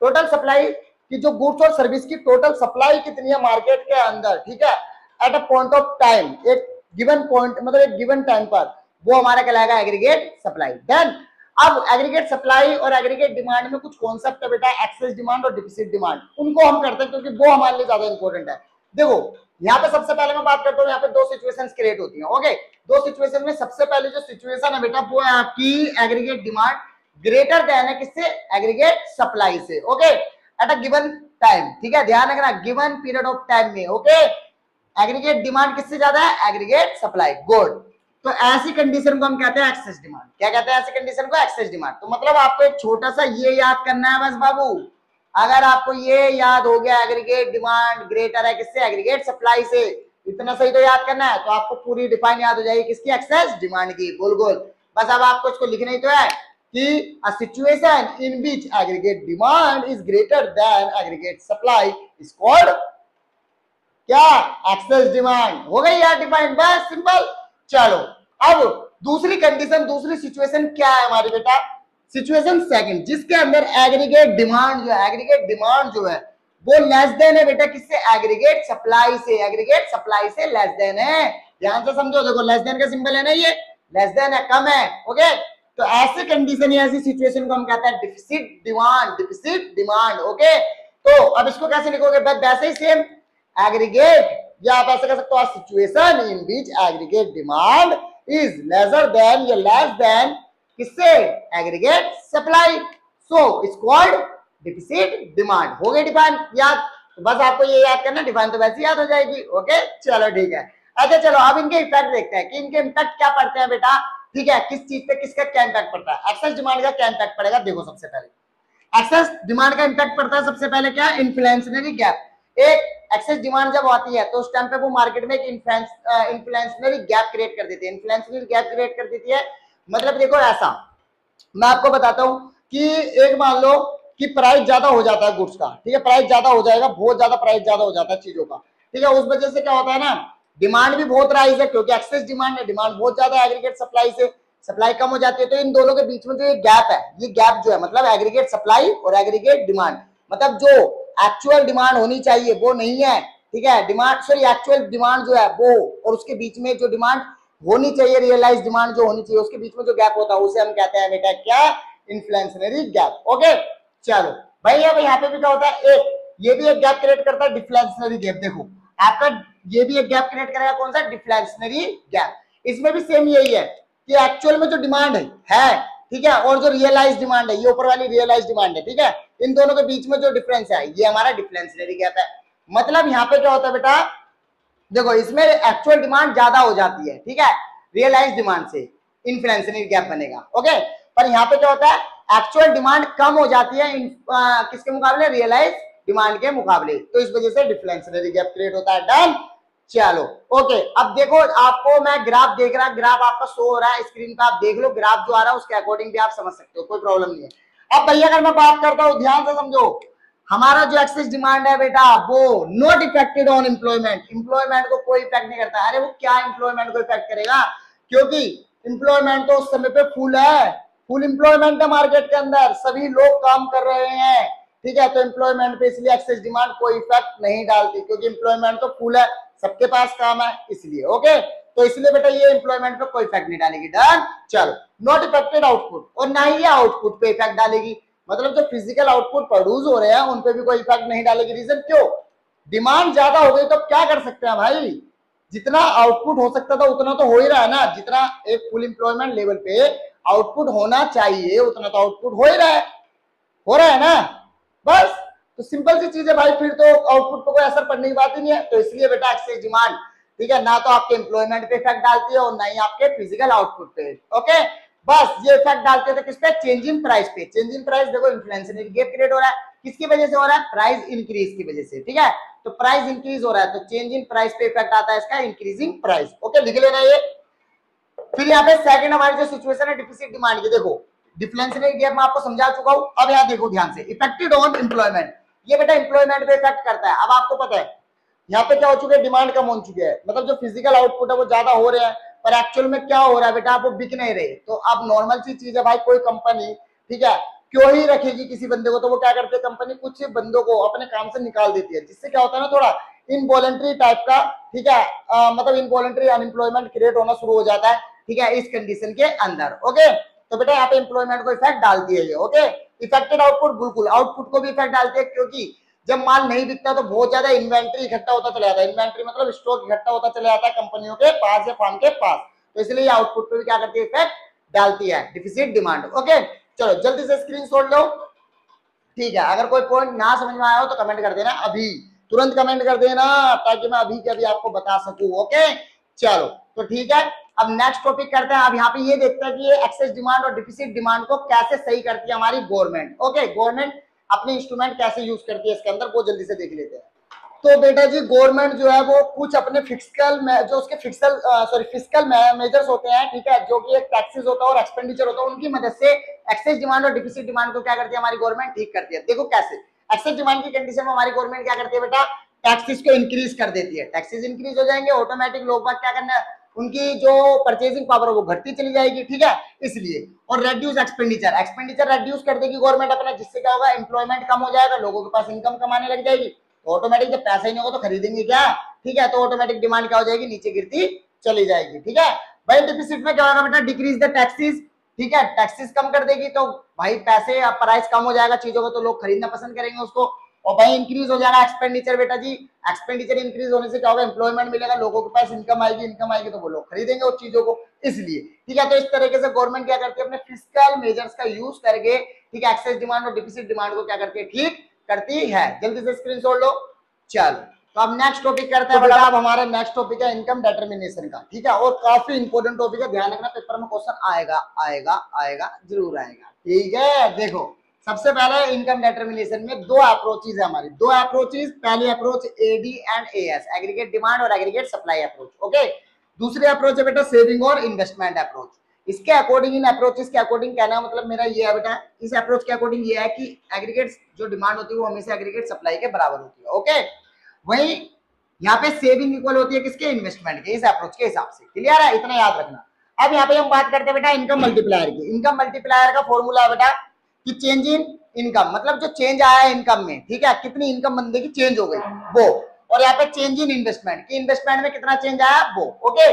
टोटल सप्लाई की जो गुड्स और सर्विस की टोटल सप्लाई कितनी है मार्केट के अंदर, ठीक है, at a point of time, एक गिवन पॉइंट मतलब एक गिवन टाइम पर, वो हमारा कहलाएगा एग्रीगेट सप्लाई। देन अब एग्रीगेट सप्लाई और एग्रीगेट डिमांड में कुछ कॉन्सेप्ट है बेटा, एक्सेस डिमांड और डिफिसिट डिमांड, उनको हम करते हैं क्योंकि वो हमारे लिए ज्यादा इंपॉर्टेंट है। देखो यहाँ पे सबसे पहले मैं बात करता हूँ, यहाँ पे दो सिचुएशंस क्रिएट होती हैं। ओके, दो सिचुएशन में सबसे पहले जो सिचुएशन है बेटा वो है आपकी एग्रीगेट डिमांड ग्रेटर देन है किससे, एग्रीगेट सप्लाई से। Okay at a given time, ठीक है, ध्यान रखना गिवन पीरियड ऑफ टाइम में। ओके एग्रीगेट डिमांड किससे ज्यादा है, एग्रीगेट सप्लाई। गुड, तो ऐसी कंडीशन को हम कहते हैं एक्सेस डिमांड। क्या कहते हैं ऐसी कंडीशन को, एक्सेस डिमांड। तो मतलब आपको एक छोटा सा ये याद करना है बस बाबू, अगर आपको ये याद हो गया एग्रीगेट डिमांड ग्रेटर है किससे, एग्रीगेट सप्लाई से, इतना सही तो याद करना है, तो आपको पूरी डिफाइन याद हो जाएगी किसकी, एक्सेस डिमांड की। गोल गोल, बस अब आपको इसको लिखना ही तो है कि a situation in which aggregate demand is greater than aggregate supply is called क्या, एक्सेस डिमांड। हो गई यार डिफाइन, बस सिंपल। चलो अब दूसरी कंडीशन, दूसरी सिचुएशन क्या है हमारी बेटा, सिचुएशन सेकंड, जिसके अंदर एग्रीगेट डिमांड जो है, एग्रीगेट डिमांड जो है वो लेस देन है बेटा किससे, एग्रीगेट सप्लाई से, एग्रीगेट सप्लाई से लेस देन है। ध्यान से समझो, देखो लेस देन का सिंबल है ना, ये लेस देन है, कम है। ओके तो ऐसी कंडीशन या ऐसी सिचुएशन को हम कहते हैं deficit demand, deficit demand. Okay तो अब इसको कैसे लिखोगे, वैसे ही सेम एग्रीगेट, या आप ऐसे कह सकते हो situation in beach aggregate demand is lesser than या लेस देन किससे, aggregate supply, so it's called deficit demand. हो गई डिफाइन याद, तो बस आपको ये याद करना, डिफाइन तो वैसे याद हो जाएगी। ओके चलो ठीक है। अच्छा चलो अब इनके इफेक्ट देखते हैं कि इनके इम्पैक्ट क्या पड़ते हैं बेटा, ठीक है, किस चीज पे किसका क्या इम्पैक्ट पड़ता है। एक्सेस डिमांड का क्या इम्पैक्ट पड़ेगा, देखो सबसे पहले एक्सेस डिमांड का इम्पैक्ट पड़ता है सबसे पहले क्या, इन्फ्लेशनरी गैप। एक एक्सेस डिमांड जब आती है तो उस टाइम पे वो मार्केट में एक इन्फ्लेशनरी गैप क्रिएट कर देती है, इन्फ्लेशनरी गैप क्रिएट कर देती है। मतलब देखो ऐसा, मैं आपको बताता हूं कि एक मान लो कि प्राइस ज्यादा हो जाता है गुड्स का, ठीक है, प्राइस ज्यादा हो जाएगा, बहुत ज्यादा प्राइस ज्यादा हो जाता है चीजों का, ठीक है, उस वजह से क्या होता है ना, डिमांड भी बहुत राइज है क्योंकि एक्सेस डिमांड है, डिमांड बहुत ज्यादा है एग्रीगेट सप्लाई से, सप्लाई कम हो जाती है, तो इन दोनों के बीच में जो ये गैप है, ये गैप जो है मतलब एग्रीगेट सप्लाई और एग्रीगेट डिमांड, मतलब जो एक्चुअल डिमांड होनी चाहिए वो नहीं है, ठीक है, डिमांड सॉरी एक्चुअल डिमांड जो है वो और उसके बीच में जो डिमांड होनी चाहिए, रियलाइज डिमांड जो होनी चाहिए, उसके बीच में जो गैप होता है उसे हम कहते हैं बेटा क्या, इन्फ्लेशनरी गैप। ओके चलो भाई, अब यहाँ पे भी क्या होता है, एक ये भी एक गैप क्रिएट करता है, डिफ्लेशनरी गैप। देखो आपका ये भी एक गैप क्रिएट करेगा, कौन सा, डिफ्लेशनरी गैप। इसमें भी सेम यही है कि एक्चुअल में जो डिमांड है ठीक है, और जो रियलाइज डिमांड है, ये ऊपर वाली रियलाइज डिमांड है, ठीक है, इन दोनों के बीच में जो डिफरेंस है ये हमारा डिफ्लेशनरी गैप है। मतलब यहाँ पे क्या होता है बेटा, देखो इसमें एक्चुअल डिमांड ज्यादा हो जाती है, ठीक है, रियलाइज डिमांड से इन्फ्लेशनरी गैप बनेगा। ओके, पर यहाँ पे क्या होता है, एक्चुअल डिमांड कम हो जाती है किसके मुकाबले, रियलाइज डिमांड के मुकाबले, तो इस वजह से डिफ्लेशनरी गैप क्रिएट होता है। डन, चलो ओके। अब देखो आपको मैं ग्राफ देख रहा, ग्राफ आपका शो हो रहा है स्क्रीन पे, आप देख लो ग्राफ जो आ रहा है उसके अकॉर्डिंग भी आप समझ सकते हो, कोई प्रॉब्लम नहीं है। अब भैया अगर मैं बात करता हूं, ध्यान से समझो, हमारा जो एक्सेस डिमांड है बेटा वो not affected on employment, employment को कोई इफेक्ट नहीं करता। अरे वो क्या एम्प्लॉयमेंट को इफेक्ट करेगा, क्योंकि एम्प्लॉयमेंट तो उस समय पे फुल है, फुल एम्प्लॉयमेंट है मार्केट के अंदर, सभी लोग काम कर रहे हैं, ठीक है, तो एम्प्लॉयमेंट पे इसलिए एक्सेस डिमांड कोई इफेक्ट नहीं डालती, क्योंकि एम्प्लॉयमेंट तो फुल है, सबके पास काम है इसलिए। ओके, तो इसलिए बेटा ये एम्प्लॉयमेंट पे कोई इफेक्ट नहीं डालेगी। डन, चलो। नॉट इफेक्टेड आउटपुट, और ना ही ये आउटपुट पे इफेक्ट डालेगी, मतलब जो फिजिकल आउटपुट प्रोड्यूस हो रहे हैं उन पे भी कोई इफेक्ट नहीं डालेगी। रीजन क्यों, डिमांड ज्यादा हो गई तो क्या कर सकते हैं भाई, जितना आउटपुट हो सकता था उतना तो हो ही रहा है ना, जितना एक फुल एम्प्लॉयमेंट लेवल पे आउटपुट होना चाहिए उतना तो आउटपुट हो ही रहा है, हो रहा है ना, बस। तो सिंपल सी चीज है भाई, फिर तो आउटपुट पर कोई असर पड़ने की बात ही नहीं है। तो इसलिए बेटा एक्सेस डिमांड, ठीक है, ना तो आपके एम्प्लॉयमेंट पे इफेक्ट डालती है और ना ही आपके फिजिकल आउटपुट पे। ओके, बस ये इफेक्ट डालते थे किस पे, चेंज इन प्राइस पे। चेंज इन प्राइस देखो इन्फ्लेशनरी गैप क्रिएट हो रहा है, किसकी वजह से हो रहा है, प्राइस इंक्रीज की वजह से, ठीक है, तो प्राइस इंक्रीज हो रहा है तो चेंज इन प्राइस पे इफेक्ट आता है इसका, इंक्रीजिंग प्राइस। ओके, लिख लेना ये। फिर यहाँ पे सेकंड हमारी जो सिचुएशन है डिफिसिट डिमांड की, देखो डिफ्लेशनरी गैप मैं आपको समझा चुका हूं, अब यहाँ देखो ध्यान से, इफेक्टेड ऑन एम्प्लॉयमेंट, ये बेटा एम्प्लॉयमेंट पे इफेक्ट करता है। अब आपको पता है यहाँ पे क्या हो चुका है, डिमांड कम हो चुकी है, मतलब जो फिजिकल आउटपुट है वो ज्यादा हो रहे हैं, पर एक्चुअल में क्या हो रहा है बेटा, आप वो बिक नहीं रहे। तो अब नॉर्मल सी चीज है भाई, कोई कंपनी, ठीक है, क्यों ही रखेगी किसी बंदे को, तो वो क्या करती है कंपनी, कुछ बंदों को अपने काम से निकाल देती है, जिससे क्या होता है ना, थोड़ा इनवॉलंटरी टाइप का, ठीक है, मतलब इनवॉलंटरी अनएम्प्लॉयमेंट क्रिएट होना शुरू हो जाता है, ठीक है, इस कंडीशन के अंदर। ओके, तो बेटा यहाँ पे एम्प्लॉयमेंट को इफेक्ट डालती है ये। ओके, इफेक्टेड आउटपुट, बिल्कुल आउटपुट को भी इफेक्ट डालती है, क्योंकि जब माल नहीं बिकता तो बहुत ज्यादा इन्वेंट्री इकट्ठा होता चला जाता है, इन्वेंट्री मतलब स्टॉक इकट्ठा होता चला जाता है कंपनियों के पास या फार्म के पास, तो इसलिए आउटपुट पे भी क्या करती है, इफेक्ट डालती है डिफिसिट डिमांड। ओके, चलो जल्दी से स्क्रीनशॉट लो, ठीक है, अगर कोई पॉइंट ना समझ में आया हो तो कमेंट कर देना, अभी तुरंत कमेंट कर देना, ताकि मैं अभी के अभी आपको बता सकूं। ओके, चलो तो ठीक है, अब नेक्स्ट टॉपिक करते हैं। अब यहाँ पे ये देखते हैं कि ये एक्सेस डिमांड और डिफिसिट डिमांड को कैसे सही करती है हमारी गवर्नमेंट। ओके, गवर्नमेंट अपने इंस्ट्रूमेंट कैसे यूज करती है इसके अंदर, वो जल्दी से देख लेते हैं। तो बेटा जी गवर्नमेंट जो है वो कुछ अपने फिस्कल जो उसके फिस्कल मेजर्स होते हैं, ठीक है, जो कि एक टैक्सेस होता है और एक्सपेंडिचर होता है, उनकी मदद से एक्सेस डिमांड और डिफिसिट डिमांड को क्या करती है हमारी गवर्नमेंट, ठीक करती है। देखो कैसे, एक्सेस डिमांड की कंडीशन में हमारी गवर्नमेंट क्या करती है बेटा, टैक्सेस को इंक्रीज कर देती है, टैक्सेस इंक्रीज हो जाएंगे ऑटोमेटिक लोग बात क्या करना है, उनकी जो परचेजिंग पावर है वो घटती चली जाएगी, ठीक है, इसलिए। और रेड्यूस एक्सपेंडिचर, एक्सपेंडिचर रेड्यूस कर देगी गवर्नमेंट अपना, जिससे क्या होगा, एम्प्लॉयमेंट कम हो जाएगा, लोगों के पास इनकम कमाने लग जाएगी, तो ऑटोमेटिक जब पैसा ही नहीं होगा तो खरीदेंगे क्या, ठीक है, तो ऑटोमेटिक डिमांड क्या हो जाएगी, नीचे गिरती चली जाएगी, ठीक है भाई। डिफिसिट में क्या होगा बेटा, डिक्रीज द टैक्सेस, ठीक है, टैक्सेस कम कर देगी तो भाई पैसे प्राइस कम हो जाएगा चीजों का, तो लोग खरीदना पसंद करेंगे उसको। और भाई इंक्रीज हो जाएगा एक्सपेंडिचर बेटा जी, एक्सपेंडिचर इंक्रीज होने से क्या होगा, एम्प्लॉयमेंट मिलेगा, लोगों के पास इनकम आएगी तो वो लोग खरीदेंगे उस चीजों को, इसलिए, ठीक है। तो इस तरीके से गवर्नमेंट क्या करती है, अपने फिस्कल मेजर्स का यूज करके, ठीक है, एक्सेस डिमांड और डिफिसिट डिमांड को क्या करती है, ठीक करती है। जल्दी से स्क्रीनशॉट लो। चलो तो अब नेक्स्ट टॉपिक करते हैं बेटा, अब हमारा नेक्स्ट टॉपिक है इनकम डिटरमिनेशन का, ठीक है, और काफी इंपॉर्टेंट टॉपिक है, ध्यान रखना पेपर में क्वेश्चन आएगा जरूर आएगा, ठीक है। देखो सबसे पहले इनकम डिटरमिनेशन में दो अप्रोचेज है हमारी, दो अप्रोचेज, पहली approach AD and AS, aggregate demand और एग्रीगेट सप्लाई अप्रोच। ओके, दूसरी अप्रोच है बेटा सेविंग और इन्वेस्टमेंट अप्रोच। इसके अकॉर्डिंग, इन अप्रोचेस के अकॉर्डिंग कहना मतलब मेरा ये है बेटा, इस अप्रोच के अकॉर्डिंग ये है कि एग्रीगेट जो डिमांड होती है वो हमेशा एग्रीगेट सप्लाई के बराबर होती है। ओके, वही यहाँ पे सेविंग इक्वल होती है किसके, इन्वेस्टमेंट के, इस अप्रोच के हिसाब से, क्लियर है, इतना याद रखना। अब यहाँ पे हम बात करते हैं बेटा इनकम मल्टीप्लायर की। इनकम मल्टीप्लायर का फॉर्मूला है बेटा कि चेंज इन इनकम, मतलब जो चेंज आया है इनकम में, ठीक है, कितनी इनकम बंदे की चेंज हो गई वो, और यहाँ पे चेंज इन इन्वेस्टमेंट की इन्वेस्टमेंट में कितना चेंज आया वो। ओके,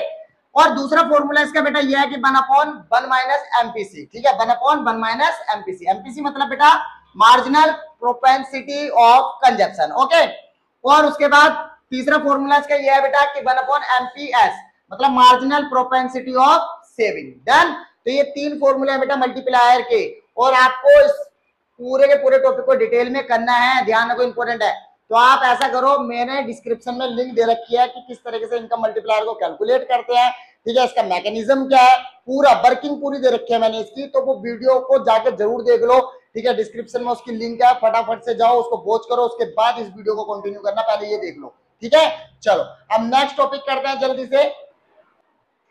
और दूसरा फॉर्मूला इसका बेटा ये है कि 1/1 माइनस एमपीसी, ठीक है, 1/1 माइनस एमपीसी। एमपीसी मतलब बेटा marginal propensity of consumption. Okay, और उसके बाद तीसरा फॉर्मूला इसका ये है बेटा कि 1/MPS मतलब marginal propensity of saving. Done. तो ये तीन फॉर्मूले हैं बेटा मल्टीप्लायर के, और आपको इस पूरे के पूरे टॉपिक को डिटेल में करना है, ध्यान रखो इंपॉर्टेंट है। तो आप ऐसा करो, मैंने डिस्क्रिप्शन में लिंक दे रखी है कि किस तरीके से इनकम मल्टीप्लायर को कैलकुलेट करते हैं, ठीक है, इसका मैकेनिज्म क्या है, पूरा वर्किंग पूरी दे रखी है मैंने इसकी, तो वो वीडियो को जाके जरूर देख लो, ठीक है, डिस्क्रिप्शन में उसकी लिंक है, फटाफट से जाओ उसको वॉच करो, उसके बाद इस वीडियो को कंटिन्यू करना, पहले ये देख लो, ठीक है। चलो अब नेक्स्ट टॉपिक करते हैं जल्दी से।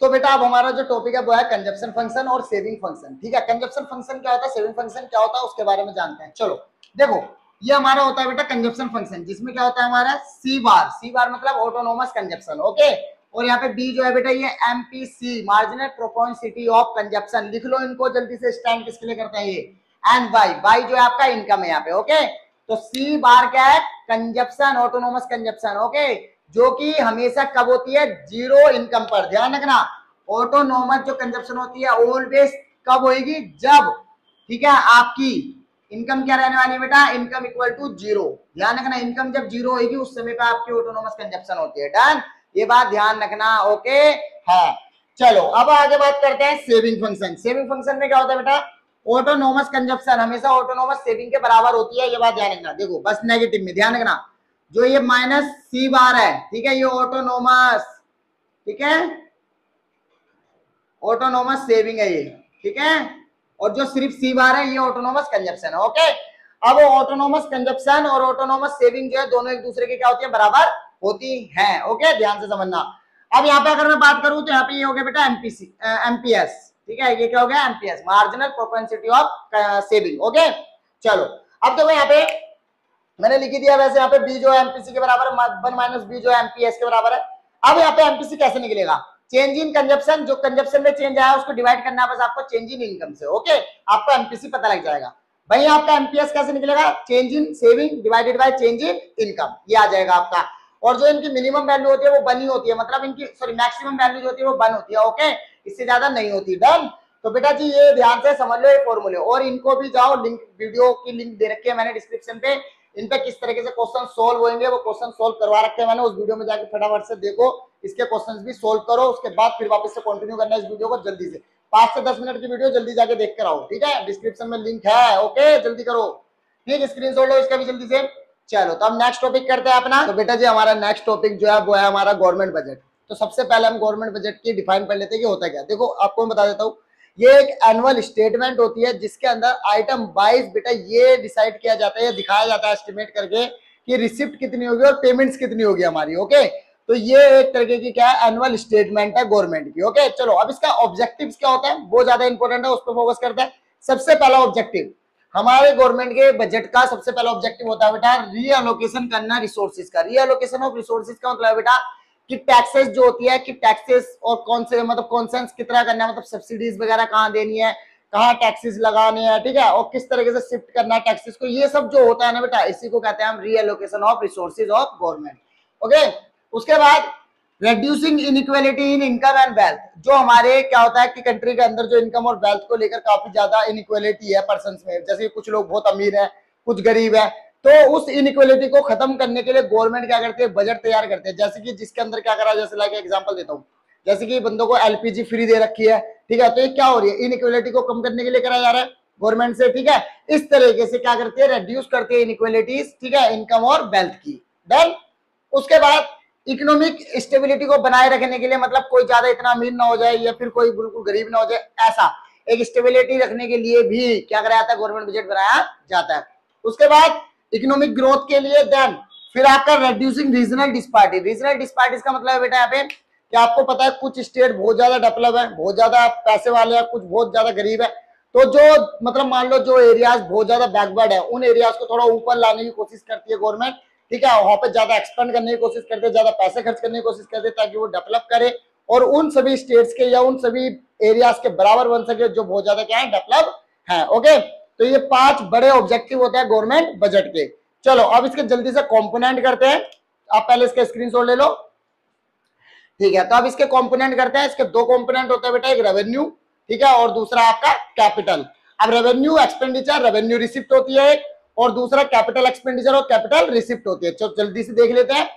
तो बेटा अब हमारा जो टॉपिक है वो है कंजप्शन फंक्शन और सेविंग फंक्शन, ठीक है। कंजप्शन फंक्शन क्या होता है, सेविंग फंक्शन क्या होता है, उसके बारे में जानते हैं। चलो देखो, ये हमारा होता है बेटा कंजप्शन फंक्शन, जिसमें क्या होता है हमारा सी बार मतलब ऑटोनोमस कंजप्शन। ओके, और यहाँ पे बी जो है बेटा ये MPC marginal propensity of consumption, लिख लो इनको जल्दी से, स्टैंड किसके लिए करते हैं ये, एंड वाई जो है आपका इनकम है यहाँ पे। ओके, तो सी बार क्या है, कंजप्शन, ऑटोनोमस कंजप्शन। ओके, जो कि हमेशा कब होती है, जीरो इनकम पर, ध्यान रखना। ऑटोनोमस जो कंजप्शन होती है ऑलवेज कब होगी, जब, ठीक है, आपकी इनकम क्या रहने वाली है बेटा, इनकम इक्वल टू जीरो, ध्यान रखना, इनकम जब जीरो होगी उस समय पे आपकी ऑटोनोमस कंजप्शन होती है। डन, ये बात ध्यान रखना। ओके है, चलो अब आगे बात करते हैं सेविंग फंक्शन। सेविंग फंक्शन में क्या होता है बेटा, ऑटोनोमस कंजप्शन हमेशा ऑटोनोमस सेविंग के बराबर होती है, ये बात ध्यान रखना। देखो बस नेगेटिव में ध्यान रखना, जो ये माइनस सी बार है, ठीक है, ये ऑटोनोमस, ठीक है, ऑटोनोमस सेविंग है ये, ठीक है, और जो सिर्फ सी बार है ये ऑटोनोमस कंजप्शन है। ओके, अब ऑटोनोमस कंजप्शन और ऑटोनोमस सेविंग जो है दोनों एक दूसरे के क्या होती है, बराबर होती हैं। ओके, ध्यान से समझना। अब यहाँ पे अगर मैं बात करूं तो यहाँ पे ये हो गया बेटा एमपीसी एमपीएस, ठीक है, ये क्या हो गया, MPS marginal propensity of saving. Okay, चलो अब देखो यहाँ पे मैंने लिख दिया, वैसे यहाँ पे बी जो है एमपीसी के बराबर है, 1 माइनस बी जो है एमपीएस के बराबर है। अब यहाँ पे एमपीसी कैसे निकलेगा, चेंज इन कंजप्शन, जो कंजप्शन में चेंज आया उसको डिवाइड करना है बस आपको चेंज इन इनकम से। ओके, आपको एमपीसी पता लग जाएगा। भाई आपका एमपीएस कैसे निकलेगा, change in saving divided by change in income, ये आ जाएगा आपका। और जो इनकी मिनिमम वैल्यू होती है वो बनी होती है, मतलब इनकी सॉरी मैक्सिमम वैल्यू जो होती है वो बन होती है। ओके, इससे ज्यादा नहीं होती। डन। तो बेटा जी ये ध्यान से समझ लो ये फॉर्मूले, और इनको भी जाओ, लिंक वीडियो की लिंक दे रखी है मैंने डिस्क्रिप्शन पे, इन पे किस तरीके से क्वेश्चन सोल्व होंगे वो क्वेश्चन सोल्व करवा रखे हैं मैंने, उस वीडियो में जाके फटाफट से देखो, इसके क्वेश्चंस भी सोल्व करो, उसके बाद फिर वापस से कंटिन्यू करना है इस वीडियो को जल्दी से। 5 से 10 मिनट की वीडियो जल्दी जाके देख कर आओ, ठीक है, डिस्क्रिप्शन में लिंक है। ओके, जल्दी करो, ठीक, स्क्रीनशॉट लो इसका भी जल्दी से। चलो तो अब नेक्स्ट टॉपिक करते हैं अपना। तो बेटा जी हमारा नेक्स्ट टॉपिक जो है वो है हमारा गवर्नमेंट बजट। तो सबसे पहले हम गवर्नमेंट बजट की डिफाइन कर लेते हैं कि होता क्या। देखो आपको मैं बता देता हूँ, ये एक एनुअल स्टेटमेंट होती है जिसके अंदर आइटम वाइज बेटा ये डिसाइड किया जाता है, दिखाया जाता है एस्टिमेट करके कि रिसिप्ट कितनी होगी और पेमेंट्स कितनी होगी हमारी। ओके, तो ये एक तरीके की क्या है, एनुअल स्टेटमेंट है गवर्नमेंट की। ओके, चलो अब इसका ऑब्जेक्टिव्स क्या होता है वो ज्यादा इंपॉर्टेंट है, उस पर फोकस करते हैं। सबसे पहला ऑब्जेक्टिव हमारे गवर्नमेंट के बजट का सबसे पहला ऑब्जेक्टिव होता है बेटा रीअलोकेशन करना रिसोर्सेज का। रीअलोकेशन ऑफ रिसोर्सेज का मतलब है बेटा कि टैक्सेस जो होती है, कि टैक्सेस और कौन से मतलब कॉन्सेंस कितना करना है, मतलब सब्सिडीज वगैरह कहाँ देनी है, कहाँ टैक्सेस लगाने हैं, ठीक है, और किस तरीके से शिफ्ट करना है टैक्सेस को, ये सब जो होता है ना बेटा, इसी को कहते हैं हम reallocation of resources of government. Okay, उसके बाद reducing inequality in income and wealth, जो हमारे क्या होता है कि कंट्री के अंदर जो इनकम और वेल्थ को लेकर काफी ज्यादा इनइक्वालिटी है पर्सन्स में, जैसे कुछ लोग बहुत अमीर है कुछ गरीब है, तो उस इनइक्वालिटी को खत्म करने के लिए गवर्नमेंट क्या करती है, बजट तैयार करते हैं। जैसे कि जिसके अंदर क्या करा, जैसे लाइक एग्जांपल देता हूँ, जैसे कि बंदों को एलपीजी फ्री दे रखी है, ठीक है, तो ये क्या हो रही है, इनइक्वालिटी को कम करने के लिए करा जा रहा है गवर्नमेंट से, ठीक है, इस तरीके से क्या करती है, रिड्यूस करती है इनइक्वालिटीज, ठीक है, इनकम और वेल्थ की। देन उसके बाद इकोनॉमिक स्टेबिलिटी को बनाए रखने के लिए, मतलब कोई ज्यादा इतना अमीर ना हो जाए या फिर कोई बिल्कुल गरीब ना हो जाए, ऐसा एक स्टेबिलिटी रखने के लिए भी क्या कराया जाता है, गवर्नमेंट बजट बनाया जाता है। उसके बाद इकोनॉमिक ग्रोथ के लिए देन फिर आपका रेड्यूसिंग रीजनल डिस्पारिटी। रीजनल डिस्पारिटीज का मतलब है बेटा यहाँ पे कि आपको पता है कुछ स्टेट बहुत ज्यादा डेवलप है, बहुत ज्यादा पैसे वाले हैं, कुछ बहुत ज्यादा गरीब है, तो जो मतलब मान लो जो एरियाज बहुत ज्यादा बैकवर्ड है उन एरियाज को थोड़ा ऊपर लाने की कोशिश करती है गवर्नमेंट, ठीक है, वहां पे ज्यादा एक्सपेंड करने की कोशिश करते हैं, ज्यादा पैसे खर्च करने की कोशिश करते हैं ताकि वो डेवलप करे, और उन सभी स्टेट्स के या उन सभी एरियाज के बराबर बन सके, जो बहुत ज्यादा क्या है डेवलप है। ओके, तो ये 5 बड़े ऑब्जेक्टिव होते हैं गवर्नमेंट बजट के। चलो अब इसके जल्दी से कंपोनेंट करते हैं, आप पहले इसका स्क्रीनशॉट ले लो, ठीक है। तो अब इसके कंपोनेंट करते हैं। इसके 2 कंपोनेंट होते हैं बेटा, एक रेवेन्यू, ठीक है, और दूसरा आपका कैपिटल। अब रेवेन्यू एक्सपेंडिचर, रेवेन्यू रिसिप्ट होती है एक, और दूसरा कैपिटल एक्सपेंडिचर और कैपिटल रिसिप्ट होती है। चलो जल्दी से देख लेते हैं।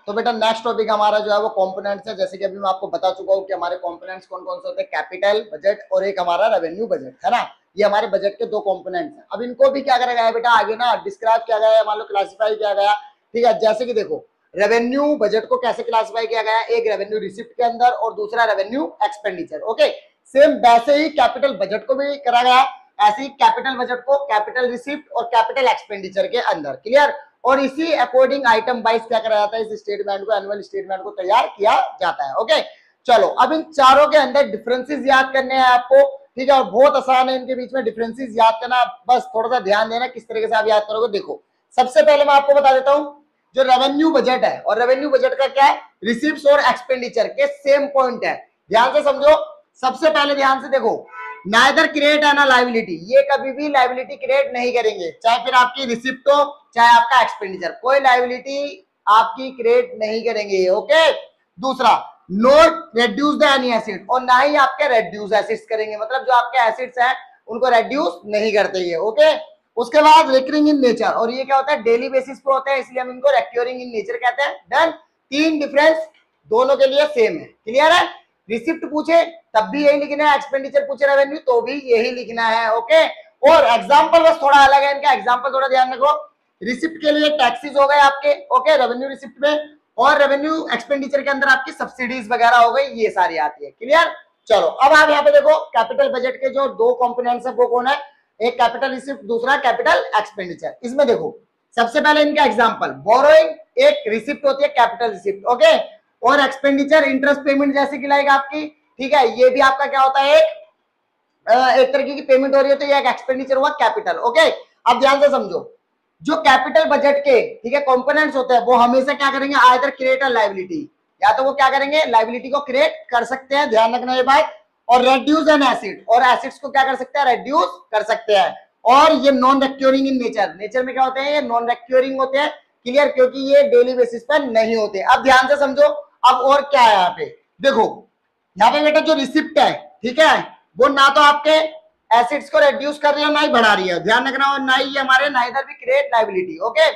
तो बेटा नेक्स्ट टॉपिक हमारा जो है वो कंपोनेंट्स है। जैसे कि अभी मैं आपको बता चुका हूं कि हमारे कंपोनेंट्स कौन कौन से होते हैं, कैपिटल बजट और एक हमारा रेवेन्यू बजट, है ना। ये हमारे बजट के 2 कंपोनेंट्स हैं। अब इनको भी क्या करा गया है बेटा, आगे ना डिस्क्राइब किया गया है, मान लो क्लासिफाई किया गया, ठीक है। जैसे कि देखो रेवेन्यू बजट को कैसे क्लासिफाई किया गया है, एक रेवेन्यू रिसिप्ट के अंदर और दूसरा रेवेन्यू एक्सपेंडिचर। ओके, सेम वैसे ही कैपिटल बजट को भी करा गया, ऐसे ही कैपिटल बजट को कैपिटल रिसिप्ट और कैपिटल एक्सपेंडिचर के अंदर, क्लियर। और इसी अकॉर्डिंग आइटम वाइज क्या करा जाता है, इस स्टेटमेंट को, एनुअल स्टेटमेंट को तैयार किया जाता है। ओके, चलो अब इन चारों के अंदर डिफरेंसेस याद करने हैं आपको, ठीक है, और बहुत आसान है इनके बीच में डिफरेंसेस याद करना, बस थोड़ा सा ध्यान देना किस तरीके से आप याद करोगे। देखो सबसे पहले मैं आपको बता देता हूं, जो रेवेन्यू बजट है और रेवेन्यू बजट का क्या है, रिसीप्ट्स और एक्सपेंडिचर के सेम पॉइंट है, ध्यान से समझो। सबसे पहले ध्यान से देखो, नाइदर क्रिएट एन लायबिलिटी, ये कभी भी लायबिलिटी क्रिएट नहीं करेंगे, चाहे फिर आपकी रिसिप्ट हो चाहे आपका एक्सपेंडिचर, कोई लायबिलिटी आपकी क्रिएट नहीं करेंगे। ओके, दूसरा not reduce the any asset, और ना ही आपके रेड्यूस एसेट्स करेंगे, मतलब जो आपके एसेट्स हैं उनको रेड्यूस नहीं करते ये। ओके, उसके बाद रिकरिंग इन नेचर, और ये क्या होता है, डेली बेसिस पे होता है, इसलिए हम इनको रिकरिंग इन नेचर कहते हैं। डन, 3 डिफरेंस दोनों के लिए सेम है, क्लियर है। रिसिप्ट पूछे तब भी यही लिखना है, एक्सपेंडिचर पूछे रेवेन्यू तो भी यही लिखना है। ओके, और एग्जांपल बस थोड़ा अलग है इनका, एग्जांपल थोड़ा ध्यान रखो। रिसिप्ट के लिए टैक्सेस हो गए आपके, ओके, रेवेन्यू रिसिप्ट में, और रेवेन्यू एक्सपेंडिचर के अंदर आपकी सब्सिडीज वगैरह हो गई, ये सारी आती है, क्लियर। चलो अब आप यहाँ पे देखो, कैपिटल बजट के जो 2 कंपोनेंट्स है वो कौन है, एक कैपिटल रिसिप्ट, दूसरा कैपिटल एक्सपेंडिचर। इसमें देखो सबसे पहले इनका एग्जांपल, बोरोइंग एक रिसिप्ट होती है, कैपिटल रिसिप्ट, ओके, और एक्सपेंडिचर इंटरेस्ट पेमेंट जैसे कि लाइक आपकी, ठीक है, ये भी आपका क्या होता है, एक तरीके की पेमेंट हो रही होती है, एक एक्सपेंडिचर हुआ कैपिटल। ओके, अब ध्यान से समझो, जो कैपिटल बजट के, ठीक है, कंपोनेंट्स होते हैं वो हमेशा क्या करेंगे, आइदर क्रिएट अ लायबिलिटी, या तो वो क्या करेंगे, लायबिलिटी को क्रिएट कर सकते हैं, ध्यान रखना ये बात, और रेड्यूस एन एसेट, और एसेट्स को क्या कर सकते हैं, रेड्यूस कर सकते हैं। और ये नॉन रेक्योरिंग इन नेचर, नेचर में क्या होते हैं, ये नॉन रेक्योरिंग होते हैं, क्लियर, क्योंकि ये डेली बेसिस पर नहीं होते। अब ध्यान से समझो, अब और क्या है यहाँ पे, देखो यहाँ पे बेटा जो रिसिप्ट है, ठीक है, वो ना तो आपके एसेट्स को रेड्यूस कर रही है ना ही बढ़ा रही है, ध्यान रखना, और ना ही हमारे नाइदर भी क्रिएट लायबिलिटी। ओके,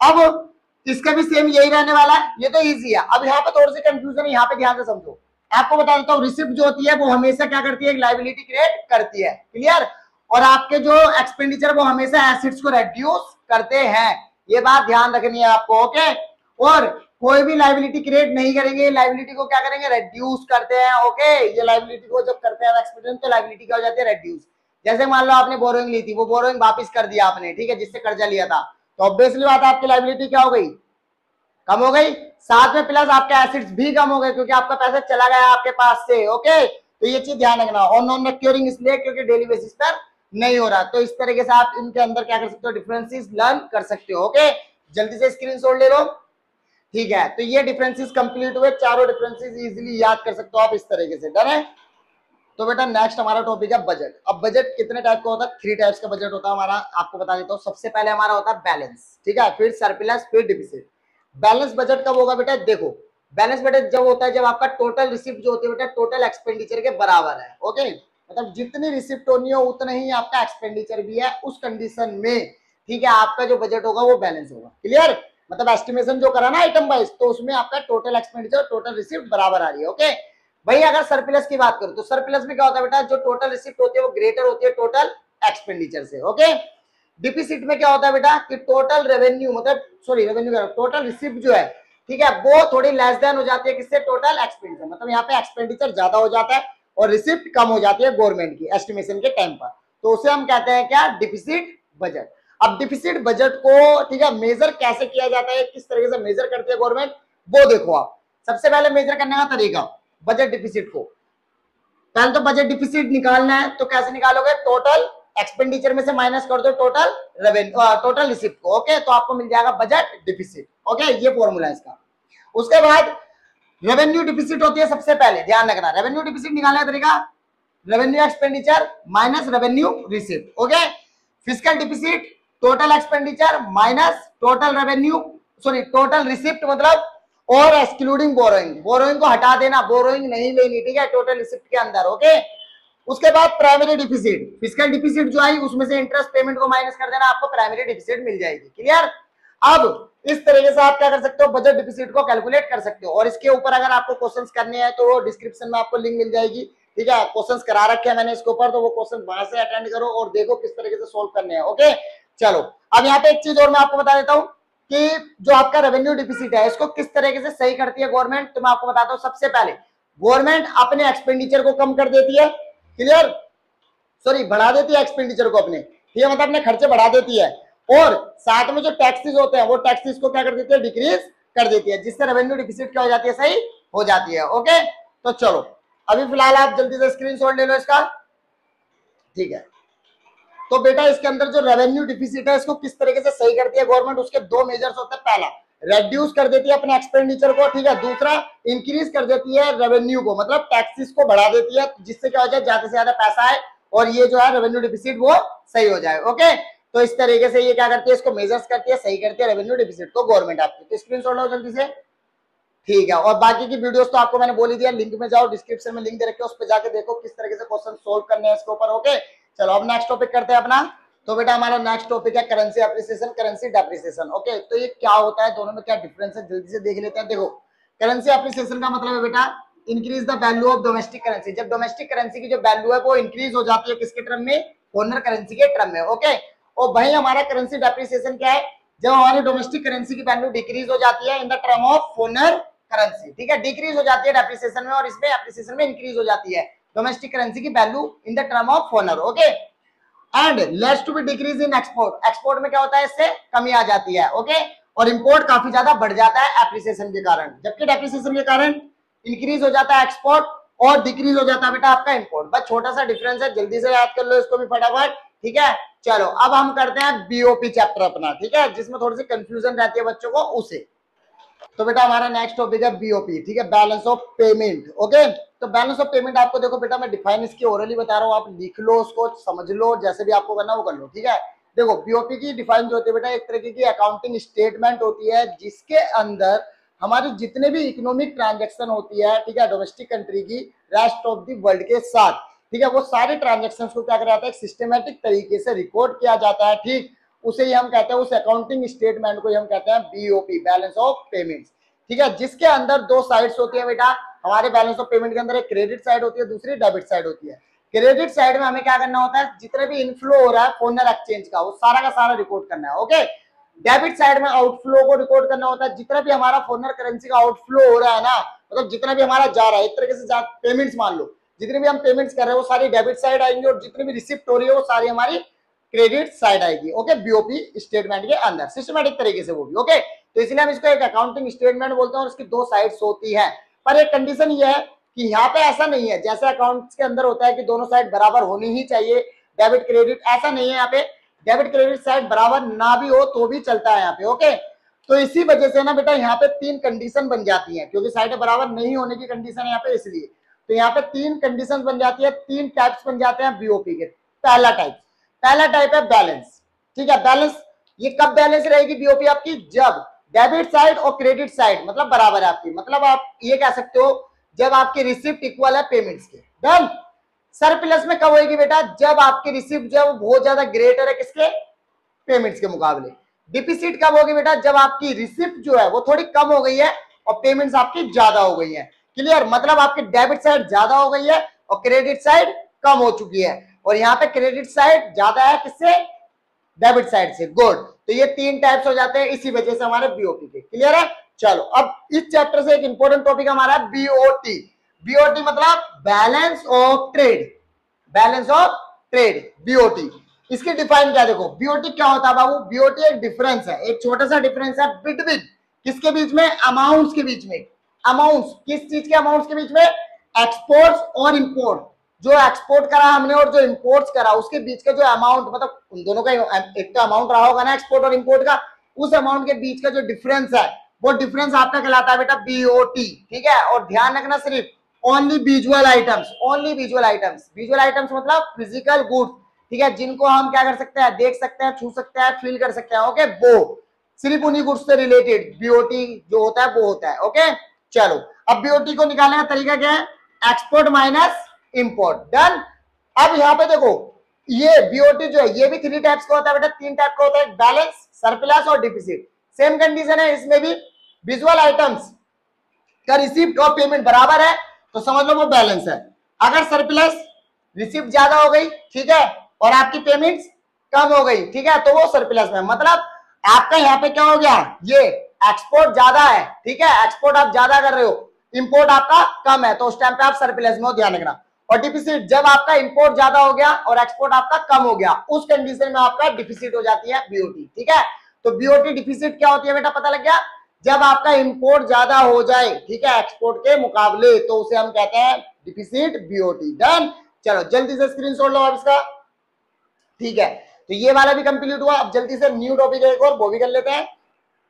अब इसका भी सेम यही रहने वाला है, ये तो इजी है। अब यहाँ पे थोड़ी सी कंफ्यूजन है, यहाँ पे ध्यान से समझो, आपको बता देता हूँ, रिसिप्ट जो होती है वो हमेशा क्या करती है, एक लायबिलिटी क्रिएट करती है, क्लियर, और आपके जो एक्सपेंडिचर वो हमेशा एसेट्स को रेड्यूस करते हैं, ये बात ध्यान रखनी है आपको। ओके, और कोई भी लायबिलिटी क्रिएट नहीं करेंगे, लायबिलिटी को क्या करेंगे, रेड्यूस करते हैं। ओके, ये लायबिलिटी को जब करते हैं एक्सपेंडिचर, तो लायबिलिटी क्या हो जाती है, रेड्यूस। जैसे मान लो आपने बोरोइंग ली थी, वो बोरोइंग वापस कर दिया आपने, ठीक है, जिससे कर्जा लिया था, तो ऑब्वियसली बात है आपकी लायबिलिटी क्या हो गई, कम हो गई, साथ में प्लस आपके एसेट्स भी कम हो गए, क्योंकि आपका पैसा चला गया आपके पास से। ओके, तो ये चीज ध्यान रखना, और नॉन रेक्योरिंग इसलिए क्योंकि डेली बेसिस पर नहीं हो रहा। तो इस तरीके से आप इनके अंदर क्या कर सकते हो, डिफरेंसेस लर्न कर सकते हो। ओके, जल्दी से स्क्रीनशॉट ले लो, ठीक है। तो ये डिफरेंसेस कंप्लीट हुए, चारों डिफरेंसेस इजीली याद कर सकते हो आप इस तरीके से, डन है। तो बेटा नेक्स्ट हमारा टॉपिक है बजट। अब बजट कितने टाइप का होता है, 3 टाइप्स का बजट होता है हमारा, आपको बता देता हूँ। सबसे पहले हमारा होता है बैलेंस, ठीक है, फिर सरप्लस, फिर डिफिसिट। बैलेंस बजट कब होगा बेटा, देखो बैलेंस बजट जब होता है जब आपका टोटल रिसिप्ट जो होती है बेटा टोटल एक्सपेंडिचर के बराबर है। ओके, मतलब जितनी रिसिप्ट होनी हो उतना ही आपका एक्सपेंडिचर भी है, उस कंडीशन में, ठीक है, आपका जो बजट होगा वो बैलेंस होगा, क्लियर। मतलब एस्टिमेशन जो करा ना आइटम वाइज, तो उसमें आपका टोटल एक्सपेंडिचर टोटल रिसिप्ट बराबर आ रही है। ओके भाई, अगर सरप्लस की बात करूं तो सरप्लस में क्या होता है बेटा, जो टोटल रिसिप्ट होती है वो ग्रेटर होती है टोटल एक्सपेंडिचर से। ओके, डिफिसिट में क्या होता है बेटा कि टोटल रेवेन्यू, मतलब सॉरी रेवेन्यू, टोटल रिसिप्ट जो है, ठीक है, वो थोड़ी लेस देन हो जाती है किससे, टोटल एक्सपेंडिचर, मतलब यहाँ पे एक्सपेंडिचर ज्यादा हो जाता है और रिसिप्ट कम हो जाती है गवर्नमेंट की एस्टिमेशन के टाइम पर, तो उसे हम कहते हैं क्या, डिफिसिट बजट। अब डिफिसिट बजट को, ठीक है, मेजर कैसे किया जाता है, किस तरीके से मेजर करती है गवर्नमेंट, वो देखो आप। सबसे पहले मेजर करने का तरीका, बजट डिफिसिट को, पहले तो बजट डिफिसिट निकालना है, तो कैसे निकालोगे, टोटल एक्सपेंडिचर में से माइनस कर दो टोटल रेवेन्यू, टोटल रिसिप्ट को। ओके, तो आपको मिल जाएगा बजट डिफिसिट। ओके, ये फॉर्मूला है इसका। उसके बाद रेवेन्यू डिफिसिट होती है सबसे पहले, ध्यान रखना, रेवेन्यू डिफिसिट निकालने का तरीका, revenue expenditure minus revenue received, okay. Fiscal deficit total expenditure minus total revenue, sorry total receipt मतलब, और एक्सक्लूडिंग बोरोइंग, बोरोइंग को हटा देना, बोरोइंग नहीं लेनी, ठीक है, टोटल रिसिप्ट के अंदर, ओके। उसके बाद प्राइमरी डिफिसिट, फिस्कल डिफिसिट जो आई उसमें से इंटरेस्ट पेमेंट को माइनस कर देना, आपको प्राइमरी डिफिसिट मिल जाएगी, क्लियर। अब इस तरीके से आप क्या कर सकते हो, बजट डिफिसिट को कैलकुलेट कर सकते हो। और इसके ऊपर अगर आपको क्वेश्चंस करने हैं तो डिस्क्रिप्शन में आपको लिंक मिल जाएगी, ठीक है, क्वेश्चंस करा रखे हैं मैंने इसके ऊपर, तो वो क्वेश्चन वहां से अटेंड करो और देखो किस तरीके से सोल्व करने हैं, ओके। चलो अब यहाँ पे एक चीज और मैं आपको बता देता हूँ कि जो आपका रेवेन्यू डिफिसिट है इसको किस तरीके से सही करती है गवर्नमेंट, तो मैं आपको बताता हूँ। सबसे पहले गवर्नमेंट अपने एक्सपेंडिचर को कम कर देती है, क्लियर, सॉरी बढ़ा देती है एक्सपेंडिचर को अपने, ठीक है, मतलब अपने खर्चे बढ़ा देती है, और साथ में जो टैक्सेस होते हैं वो टैक्सेस को क्या कर देती है, डिक्रीज कर देती है, जिससे रेवेन्यू डिफिसिट क्या हो जाती है, सही हो जाती है, ओके। तो चलो अभी फिलहाल आप जल्दी से स्क्रीनशॉट ले लो इसका, ठीक है। तो बेटा इसके अंदर जो रेवेन्यू डिफिसिट है इसको किस तरीके से सही करती है गवर्नमेंट, उसके दो मेजर्स होते हैं। पहला रेड्यूस कर देती है अपने एक्सपेंडिचर को, ठीक है। दूसरा इंक्रीज कर देती है रेवेन्यू को, मतलब टैक्सेस को बढ़ा देती है, जिससे क्या हो जाए, ज्यादा से ज्यादा पैसा आए और ये जो है रेवेन्यू डिफिसिट वो सही हो जाए, ओके। तो इस तरीके से ये क्या करती है, इसको मेजर्स करती है, सही करती है रेवेन्यू डिफिसिट को गवर्नमेंट आपकी। तो स्क्रीनशॉट लो जल्दी से, ठीक है। और बाकी की वीडियोस तो आपको मैंने बोल ही दिया, लिंक में जाओ, डिस्क्रिप्शन में लिंक दे रखे, उस पर जाके देखो किस तरीके से क्वेश्चन सोल्व करने हैं इसके ऊपर, ओके। चलो अब नेक्स्ट टॉपिक करते हैं अपना। तो बेटा हमारा नेक्स्ट टॉपिक है currency appreciation, currency depreciation, okay. तो ये क्या होता है, दोनों में क्या डिफरेंस है, जल्दी से देख लेते हैं। देखो करेंसी एप्रिसिएशन का मतलब है बेटा increase the value of domestic currency. जब डोमेस्टिक करेंसी की जो वैल्यू है वो इंक्रीज हो जाती है किसके टर्म में, फॉरेनर करेंसी के टर्म में, ओके। और भाई हमारा करेंसी डेप्रिसिएशन क्या है, जब हमारी डोमेस्टिक करेंसी की वैल्यू डिक्रीज हो जाती है इन the term of foreigner currency, ठीक है, डिक्रीज हो जाती है डेप्रिसिएशन में, और इसमें एप्रिसिएशन में इंक्रीज हो जाती है डोमेस्टिक करेंसी की value in the term of foreigner, okay. And let's to be decrease in export, export में क्या होता है, इससे कमी आ जाती है, ओके। और इंपोर्ट काफी ज्यादा बढ़ जाता है एप्रिसिएशन के कारण, जबकि डेप्रिसिएशन के कारण इंक्रीज हो जाता है एक्सपोर्ट और डिक्रीज हो जाता है बेटा आपका इंपोर्ट। बस छोटा सा डिफरेंस है, जल्दी से याद कर लो इसको भी फटाफट, ठीक है। चलो अब हम करते हैं बीओपी चैप्टर अपना, ठीक है, जिसमें थोड़ी सी कंफ्यूजन रहती है बच्चों को उसे। तो बेटा हमारा नेक्स्ट टॉपिक है बीओपी, ठीक है, बैलेंस ऑफ पेमेंट, ओके। तो बैलेंस ऑफ पेमेंट आपको देखो बेटा मैं डिफाइन इसकी ओरली बता रहा हूँ, आप लिख लो उसको, समझ लो, जैसे भी आपको करना वो कर लो, ठीक है। देखो बीओपी की डिफाइन जो होती है बेटा एक तरीके की अकाउंटिंग स्टेटमेंट होती है जिसके अंदर हमारी जितने भी इकोनॉमिक ट्रांजेक्शन होती है, ठीक है, डोमेस्टिक कंट्री की रेस्ट ऑफ द वर्ल्ड के साथ, ठीक है, वो सारे ट्रांजेक्शन को क्या करा जाता है, एक सिस्टमेटिक तरीके से रिकॉर्ड किया जाता है, ठीक। उसे ही हम कहते हैं, उस अकाउंटिंग स्टेटमेंट को हम कहते हैं बीओपी, बैलेंस ऑफ पेमेंट्स, ठीक है, जिसके अंदर दो साइड्स होती है बेटा हमारे बैलेंस ऑफ पेमेंट के अंदर, एक क्रेडिट साइड होती है, दूसरी डेबिट साइड होती है। क्रेडिट साइड में हमें क्या करना होता है, जितने भी इनफ्लो हो रहा है फॉरेन एक्सचेंज का वो सारा का सारा रिकॉर्ड करना है, ओके। डेबिट साइड में आउटफ्लो को रिकॉर्ड करना होता है, जितना भी हमारा फॉरेन करेंसी का आउटफ्लो हो रहा है ना, मतलब जितना भी हमारा जा रहा है, एक तरीके से पेमेंट्स मान लो, जितने भी हम पेमेंट्स कर रहे हैं वो सारी डेबिट साइड आएंगी, और जितनी भी रिसिप्ट हो रही है वो सारी हमारी क्रेडिट साइड आएगी, ओके, बीओपी स्टेटमेंट के अंदर सिस्टमेटिक तरीके से वो भी, ओके। तो इसलिए हम इसको एक अकाउंटिंग स्टेटमेंट बोलते हैं, और इसकी दो साइड्स होती है। पर एक कंडीशन ये है कि यहाँ पे ऐसा नहीं है जैसे अकाउंट्स के अंदर होता है कि दोनों साइड बराबर होनी ही चाहिए, डेबिट क्रेडिट, ऐसा नहीं है। यहाँ पे डेबिट क्रेडिट साइड बराबर ना भी हो तो भी चलता है यहाँ पे, ओके। तो इसी वजह से ना बेटा यहाँ पे तीन कंडीशन बन जाती है, क्योंकि साइड बराबर नहीं होने की कंडीशन है यहाँ पे, इसलिए तो यहाँ पे तीन कंडीशन बन जाती है, तीन टाइप्स बन जाते हैं बीओपी के। पहला टाइप है बैलेंस, ठीक है, बैलेंस, ये कब बैलेंस रहेगी बीओपी आपकी, जब डेबिट साइड और क्रेडिट साइड मतलब बराबर है आपकी, मतलब आप ये कह सकते हो जब आपकी रिसिप्ट इक्वल है पेमेंट्स के, डन। सरप्लस में कब होगी बेटा, जब आपकी रिसिप्ट जो है वो बहुत ज्यादा ग्रेटर है किसके, पेमेंट्स के मुकाबले। डिफिसिट कब होगी बेटा, जब आपकी रिसिप्ट जो है वो थोड़ी कम हो गई है और पेमेंट्स आपकी ज्यादा हो गई है, क्लियर, मतलब आपकी डेबिट साइड ज्यादा हो गई है और क्रेडिट साइड कम हो चुकी है, और यहाँ पे क्रेडिट साइड ज्यादा है किससे, डेबिट साइड से, गुड। तो ये तीन टाइप्स हो जाते हैं इसी वजह से हमारे बीओपी के, क्लियर है। चलो अब इस चैप्टर से एक इंपॉर्टेंट टॉपिक हमारा है बीओटी। बीओटी मतलब balance of trade, balance of trade, BOT. इसकी डिफाइन क्या, देखो बीओटी क्या होता है बाबू, बीओटी एक डिफरेंस है, एक छोटा सा डिफरेंस है बिटवीन किसके बीच में, अमाउंट्स के बीच में। अमाउंट्स किस चीज के, अमाउंट्स के बीच में, एक्सपोर्ट्स और इंपोर्ट, जो एक्सपोर्ट करा हमने और जो इंपोर्ट्स करा उसके बीच का जो अमाउंट, मतलब उन दोनों का एक तो अमाउंट रहा होगा ना एक्सपोर्ट और इंपोर्ट का, उस अमाउंट के बीच का जो डिफरेंस है वो डिफरेंस आपका कहलाता है बेटा बीओटी, ठीक है। और ध्यान रखना सिर्फ only visual items, only visual items. Visual items मतलब फिजिकल गुड्स, ठीक है, जिनको हम क्या कर सकते हैं, देख सकते हैं, छू सकते हैं, फील कर सकते हैं। ओके, वो सिर्फ उन्हीं गुड्स से रिलेटेड बीओटी जो होता है वो होता है। ओके, चलो अब बीओटी को निकालने का तरीका क्या है, एक्सपोर्ट माइनस इंपोर्ट, डन। अब यहाँ पे देखो ये बीओटी जो है ये भी 3 टाइप्स का होता है बेटा, 3 टाइप का होता है, बैलेंस, सरप्लस और डिफिसिट। सेम कंडीशन है इसमें भी, विजुअल आइटम्स का रिसीप्ट और पेमेंट बराबर है तो समझ लो वो बैलेंस है। अगर सरप्लस, रिसीप्ट ज्यादा हो गई, ठीक है, और आपकी पेमेंट्स कम हो गई, ठीक है, तो वो सरप्लस में, मतलब आपका यहाँ पे क्या हो गया, ये एक्सपोर्ट ज्यादा है, ठीक है, एक्सपोर्ट आप ज्यादा कर रहे हो, इंपोर्ट आपका कम है, तो उस टाइम पे आप सरप्लस में हो, ध्यान रखना। और डिफिसिट, जब आपका इंपोर्ट ज्यादा हो गया और एक्सपोर्ट आपका कम हो गया, उस कंडीशन में आपका डिफिसिट हो जाती है बीओटी, ठीक है। तो बीओटी डिफिसिट क्या होती है बेटा, पता लग गया, जब आपका इंपोर्ट ज्यादा हो जाए, ठीक है, एक्सपोर्ट के मुकाबले, तो उसे हम कहते हैं डिफिसिट बीओटी, डन। चलो जल्दी से स्क्रीनशॉट लो आप इसका, ठीक है। तो ये वाला भी कंप्लीट हुआ। अब जल्दी से न्यू टॉपिक है एक और, वो भी कर लेते हैं।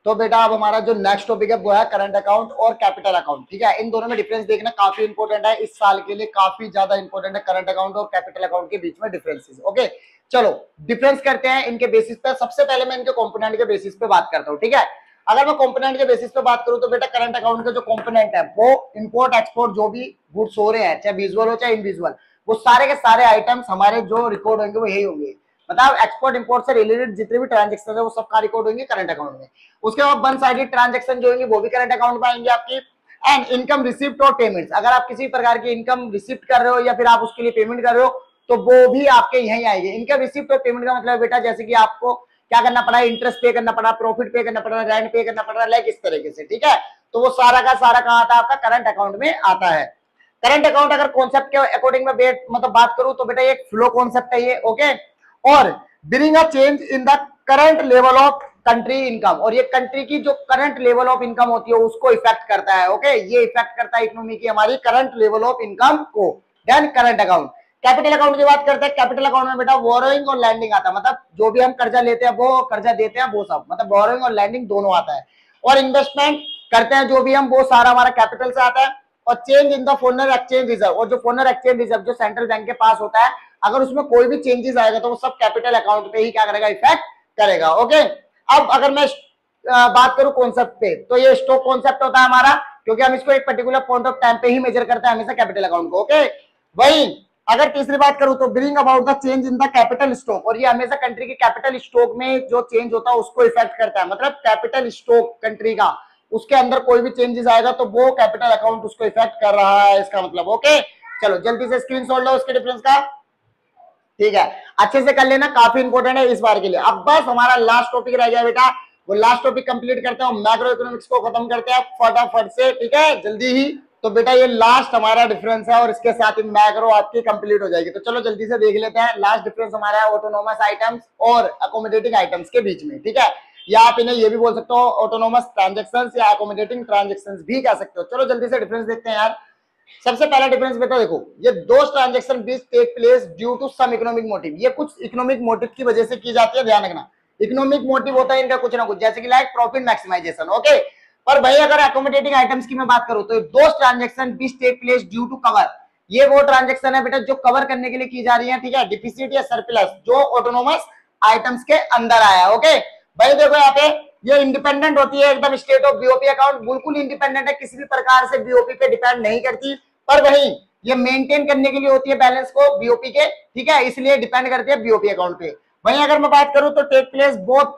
तो बेटा अब हमारा जो नेक्स्ट टॉपिक है वो है करंट अकाउंट और कैपिटल अकाउंट, ठीक है। इन दोनों में डिफरेंस देखना काफी इंपॉर्टेंट है, इस साल के लिए काफी ज्यादा इंपॉर्टेंट है करंट अकाउंट और कैपिटल अकाउंट के बीच में डिफरेंसेस। ओके, चलो डिफरेंस करते हैं इनके बेसिस पे। सबसे पहले मैं इनके कंपोनेंट के बेसिस पे बात करता हूँ, ठीक है। अगर मैं कंपोनेंट के बेसिस पे बात करूं तो बेटा करंट अकाउंट के जो कंपोनेंट है वो इंपोर्ट एक्सपोर्ट जो भी गुड्स हो रहे हैं, चाहे विजुअल हो चाहे इनविजुअल, वो सारे के सारे आइटम्स हमारे जो रिकॉर्ड होंगे वो यही होंगे, मतलब एक्सपोर्ट इंपोर्ट से रिलेटेड जितने भी ट्रांजेक्शन है वो सब का रिकॉर्ड होंगे करंट अकाउंट में। उसके बाद वन साइडेड ट्रांजेक्शन जो होंगे वो भी करंट अकाउंट में आएंगे आपकी। एंड इनकम रिसिप्ट और पेमेंट्स, अगर आप किसी प्रकार की इनकम रिसिप्ट कर रहे हो या फिर आप उसके लिए पेमेंट कर रहे हो तो वो भी आपके यहीं आएंगे। इनकम रिसिप्ट और पेमेंट का मतलब बेटा जैसे कि आपको क्या करना पड़ा, इंटरेस्ट पे करना पड़ा, प्रॉफिट पे करना पड़ा, रेंट पे करना पड़ा, लाइक इस तरीके से, ठीक है। तो वो सारा का सारा कहाँ आता है, आपका करंट अकाउंट में आता है। करंट अकाउंट अगर कॉन्सेप्ट के अकॉर्डिंग में मतलब बात करूं तो बेटा एक फ्लो कॉन्सेप्ट है ये, ओके। और bring a change in the current level of country income, और ये कंट्री की जो करंट लेवल ऑफ इनकम होती है उसको इफेक्ट करता है, ओके। ये इफेक्ट करता है इकोनॉमी की हमारी करंट लेवल ऑफ इनकम को, then current account. Capital account की बात करते हैं, कैपिटल अकाउंट में बेटा बोरोइंग और लैंडिंग आता है, मतलब जो भी हम कर्जा लेते हैं वो कर्जा देते हैं वो सब, मतलब बोरोइंग और लैंडिंग दोनों आता है। और इन्वेस्टमेंट करते हैं जो भी हम, वो सारा हमारा कैपिटल से आता है। और change in the foreign exchange reserve, और जो फॉरेन एक्सचेंज रिजर्व जो सेंट्रल बैंक के पास होता है, अगर उसमें कोई भी चेंजेस आएगा तो वो सब कैपिटल अकाउंट पे ही क्या करेगा, इफेक्ट करेगा, ओके। अब अगर मैं बात करूं कॉन्सेप्ट पे, तो ये स्टॉक कॉन्सेप्ट होता है हमारा, क्योंकि हम इसको एक पर्टिकुलर पॉइंट ऑफ टाइम पे ही मेजर करते हैं हमेशा कैपिटल अकाउंट को, ओके। वही अगर तीसरी बात करूं तो bring about the change in the capital stock, और ये हमेशा कंट्री के कैपिटल स्टॉक में जो चेंज होता है उसको इफेक्ट करता है, मतलब कैपिटल स्टॉक कंट्री का, उसके अंदर कोई भी चेंजेस आएगा तो वो कैपिटल अकाउंट उसको इफेक्ट कर रहा है, इसका मतलब, ओके। चलो जल्दी से स्क्रीनशॉट लो उसके डिफरेंस का, ठीक है, अच्छे से कर लेना, काफी इंपॉर्टेंट है इस बार के लिए। अब बस हमारा लास्ट टॉपिक रह गया बेटा, वो लास्ट टॉपिक कंप्लीट करते हैं, मैक्रो इकोनॉमिक्स को खत्म करते हैं फटाफट से, ठीक है, जल्दी ही। तो बेटा ये लास्ट हमारा डिफरेंस है और इसके साथ ही मैक्रो आपकी कंप्लीट हो जाएगी। तो चलो जल्दी से देख लेते हैं। लास्ट डिफरेंस हमारा है ऑटोनोमस आइटम्स और अकोमोडेटिंग आइटम्स के बीच में, ठीक है, या आप इन्हें ये भी बोल सकते हो ऑटोनोमस ट्रांजेक्शंस या अकोमोडेटिंग ट्रांजेक्शंस भी कह सकते हो। चलो जल्दी से डिफरेंस देखते हैं यार। सबसे पहला डिफरेंस बेटा देखो, ये दो ट्रांजेक्शन बीच take place due to some economic motive, ये कुछ इकोनॉमिक मोटिव की वजह से की जाती है, ध्यान रखना। इकोनॉमिक मोटिव होता है इनका कुछ ना कुछ, जैसे कि लाइक प्रॉफिट मैक्सिमाइजेशन, ओके। पर भाई अगर अकोमोडेटिंग आइटम्स की मैं बात करूं तो दो ट्रांजेक्शन बीच take place due to cover, ये वो ट्रांजेक्शन है बेटा जो कवर करने के लिए की जा रही है, ठीक है, डिफिसिट या सरप्लस जो ऑटोनोमस आइटम्स के अंदर आया है, ओके। भाई देखो यहाँ पे ये इंडिपेंडेंट होती है एकदम स्टेट ऑफ बीओपी अकाउंट, बिल्कुल इंडिपेंडेंट है, किसी भी प्रकार से बीओपी पे डिपेंड नहीं करती, पर वही ये मेंटेन करने के लिए होती है बैलेंस को बीओपी के, ठीक है, इसलिए डिपेंड करती है बीओपी अकाउंट पे। वहीं अगर मैं बात करूं तो टेक प्लेस बोथ,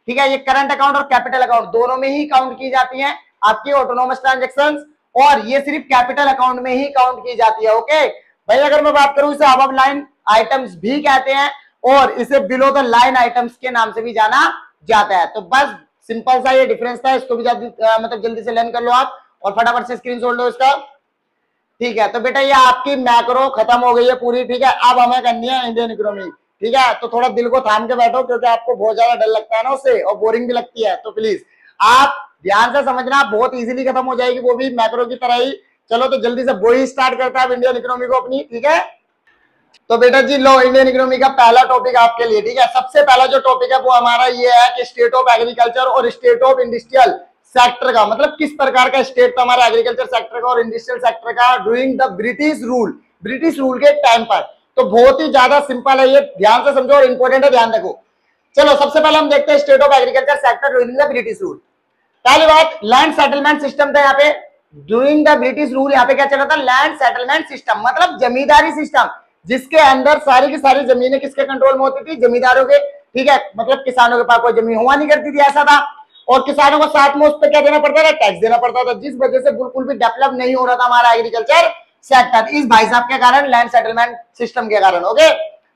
ठीक है, ये करंट अकाउंट और कैपिटल अकाउंट दोनों में ही काउंट की जाती हैं आपकी ऑटोनोमस ट्रांजेक्शंस, और ये सिर्फ कैपिटल अकाउंट में ही काउंट की जाती है, ओके। भाई अगर मैं बात करूं इसे अबव लाइन आइटम्स भी कहते हैं और इसे बिलो द लाइन आइटम्स के नाम से भी जाना जाता है। तो बस सिंपल सा ये डिफरेंस था, इसको भी मतलब जल्दी से लर्न कर लो आप और फटाफट से स्क्रीनशॉट लो इसका, ठीक है। तो बेटा ये आपकी मैक्रो खत्म हो गई है पूरी, ठीक है। अब हमें करनी है इंडियन इकोनॉमी, ठीक है। तो थोड़ा दिल को थाम के बैठो क्योंकि आपको बहुत ज्यादा डर लगता है ना उससे और बोरिंग भी लगती है, तो प्लीज आप ध्यान से समझना, बहुत इजीली खत्म हो जाएगी, वो भी मैक्रो की तरह ही। चलो तो जल्दी से वो ही स्टार्ट करता है इंडियन इकोनॉमी को अपनी, ठीक है। तो बेटा जी लो इंडियन इकोनॉमी का पहला टॉपिक आपके लिए, ठीक है। सबसे पहला जो टॉपिक है वो हमारा ये है कि स्टेट ऑफ एग्रीकल्चर और स्टेट ऑफ इंडस्ट्रियल सेक्टर का, मतलब किस प्रकार का स्टेट था हमारा एग्रीकल्चर सेक्टर का और इंडस्ट्रियल सेक्टर का ड्यूरिंग द ब्रिटिश रूल के टाइम पर। तो बहुत ही ज्यादा सिंपल है, ये ध्यान से समझो और इंपॉर्टेंट है, ध्यान रखो। चलो सबसे पहले हम देखते हैं state of agriculture sector during the British rule. पहली बात, लैंड सेटलमेंट सिस्टम था यहाँ पे ड्यूरिंग द ब्रिटिश रूल। यहाँ पे क्या चला था, लैंड सेटलमेंट सिस्टम, मतलब जमींदारी सिस्टम, जिसके अंदर सारी की सारी जमीनें किसके कंट्रोल में होती थी, जमींदारों के। ठीक है, मतलब किसानों के पास कोई जमीन हुआ नहीं करती थी, ऐसा था। और किसानों को साथ में उस पर क्या देना पड़ता था, टैक्स देना पड़ता था, जिस वजह से बिल्कुल भी डेवलप नहीं हो रहा था हमारा एग्रीकल्चर सेक्टर, इस भाई साहब के कारण, लैंड सेटलमेंट सिस्टम के कारण। ओके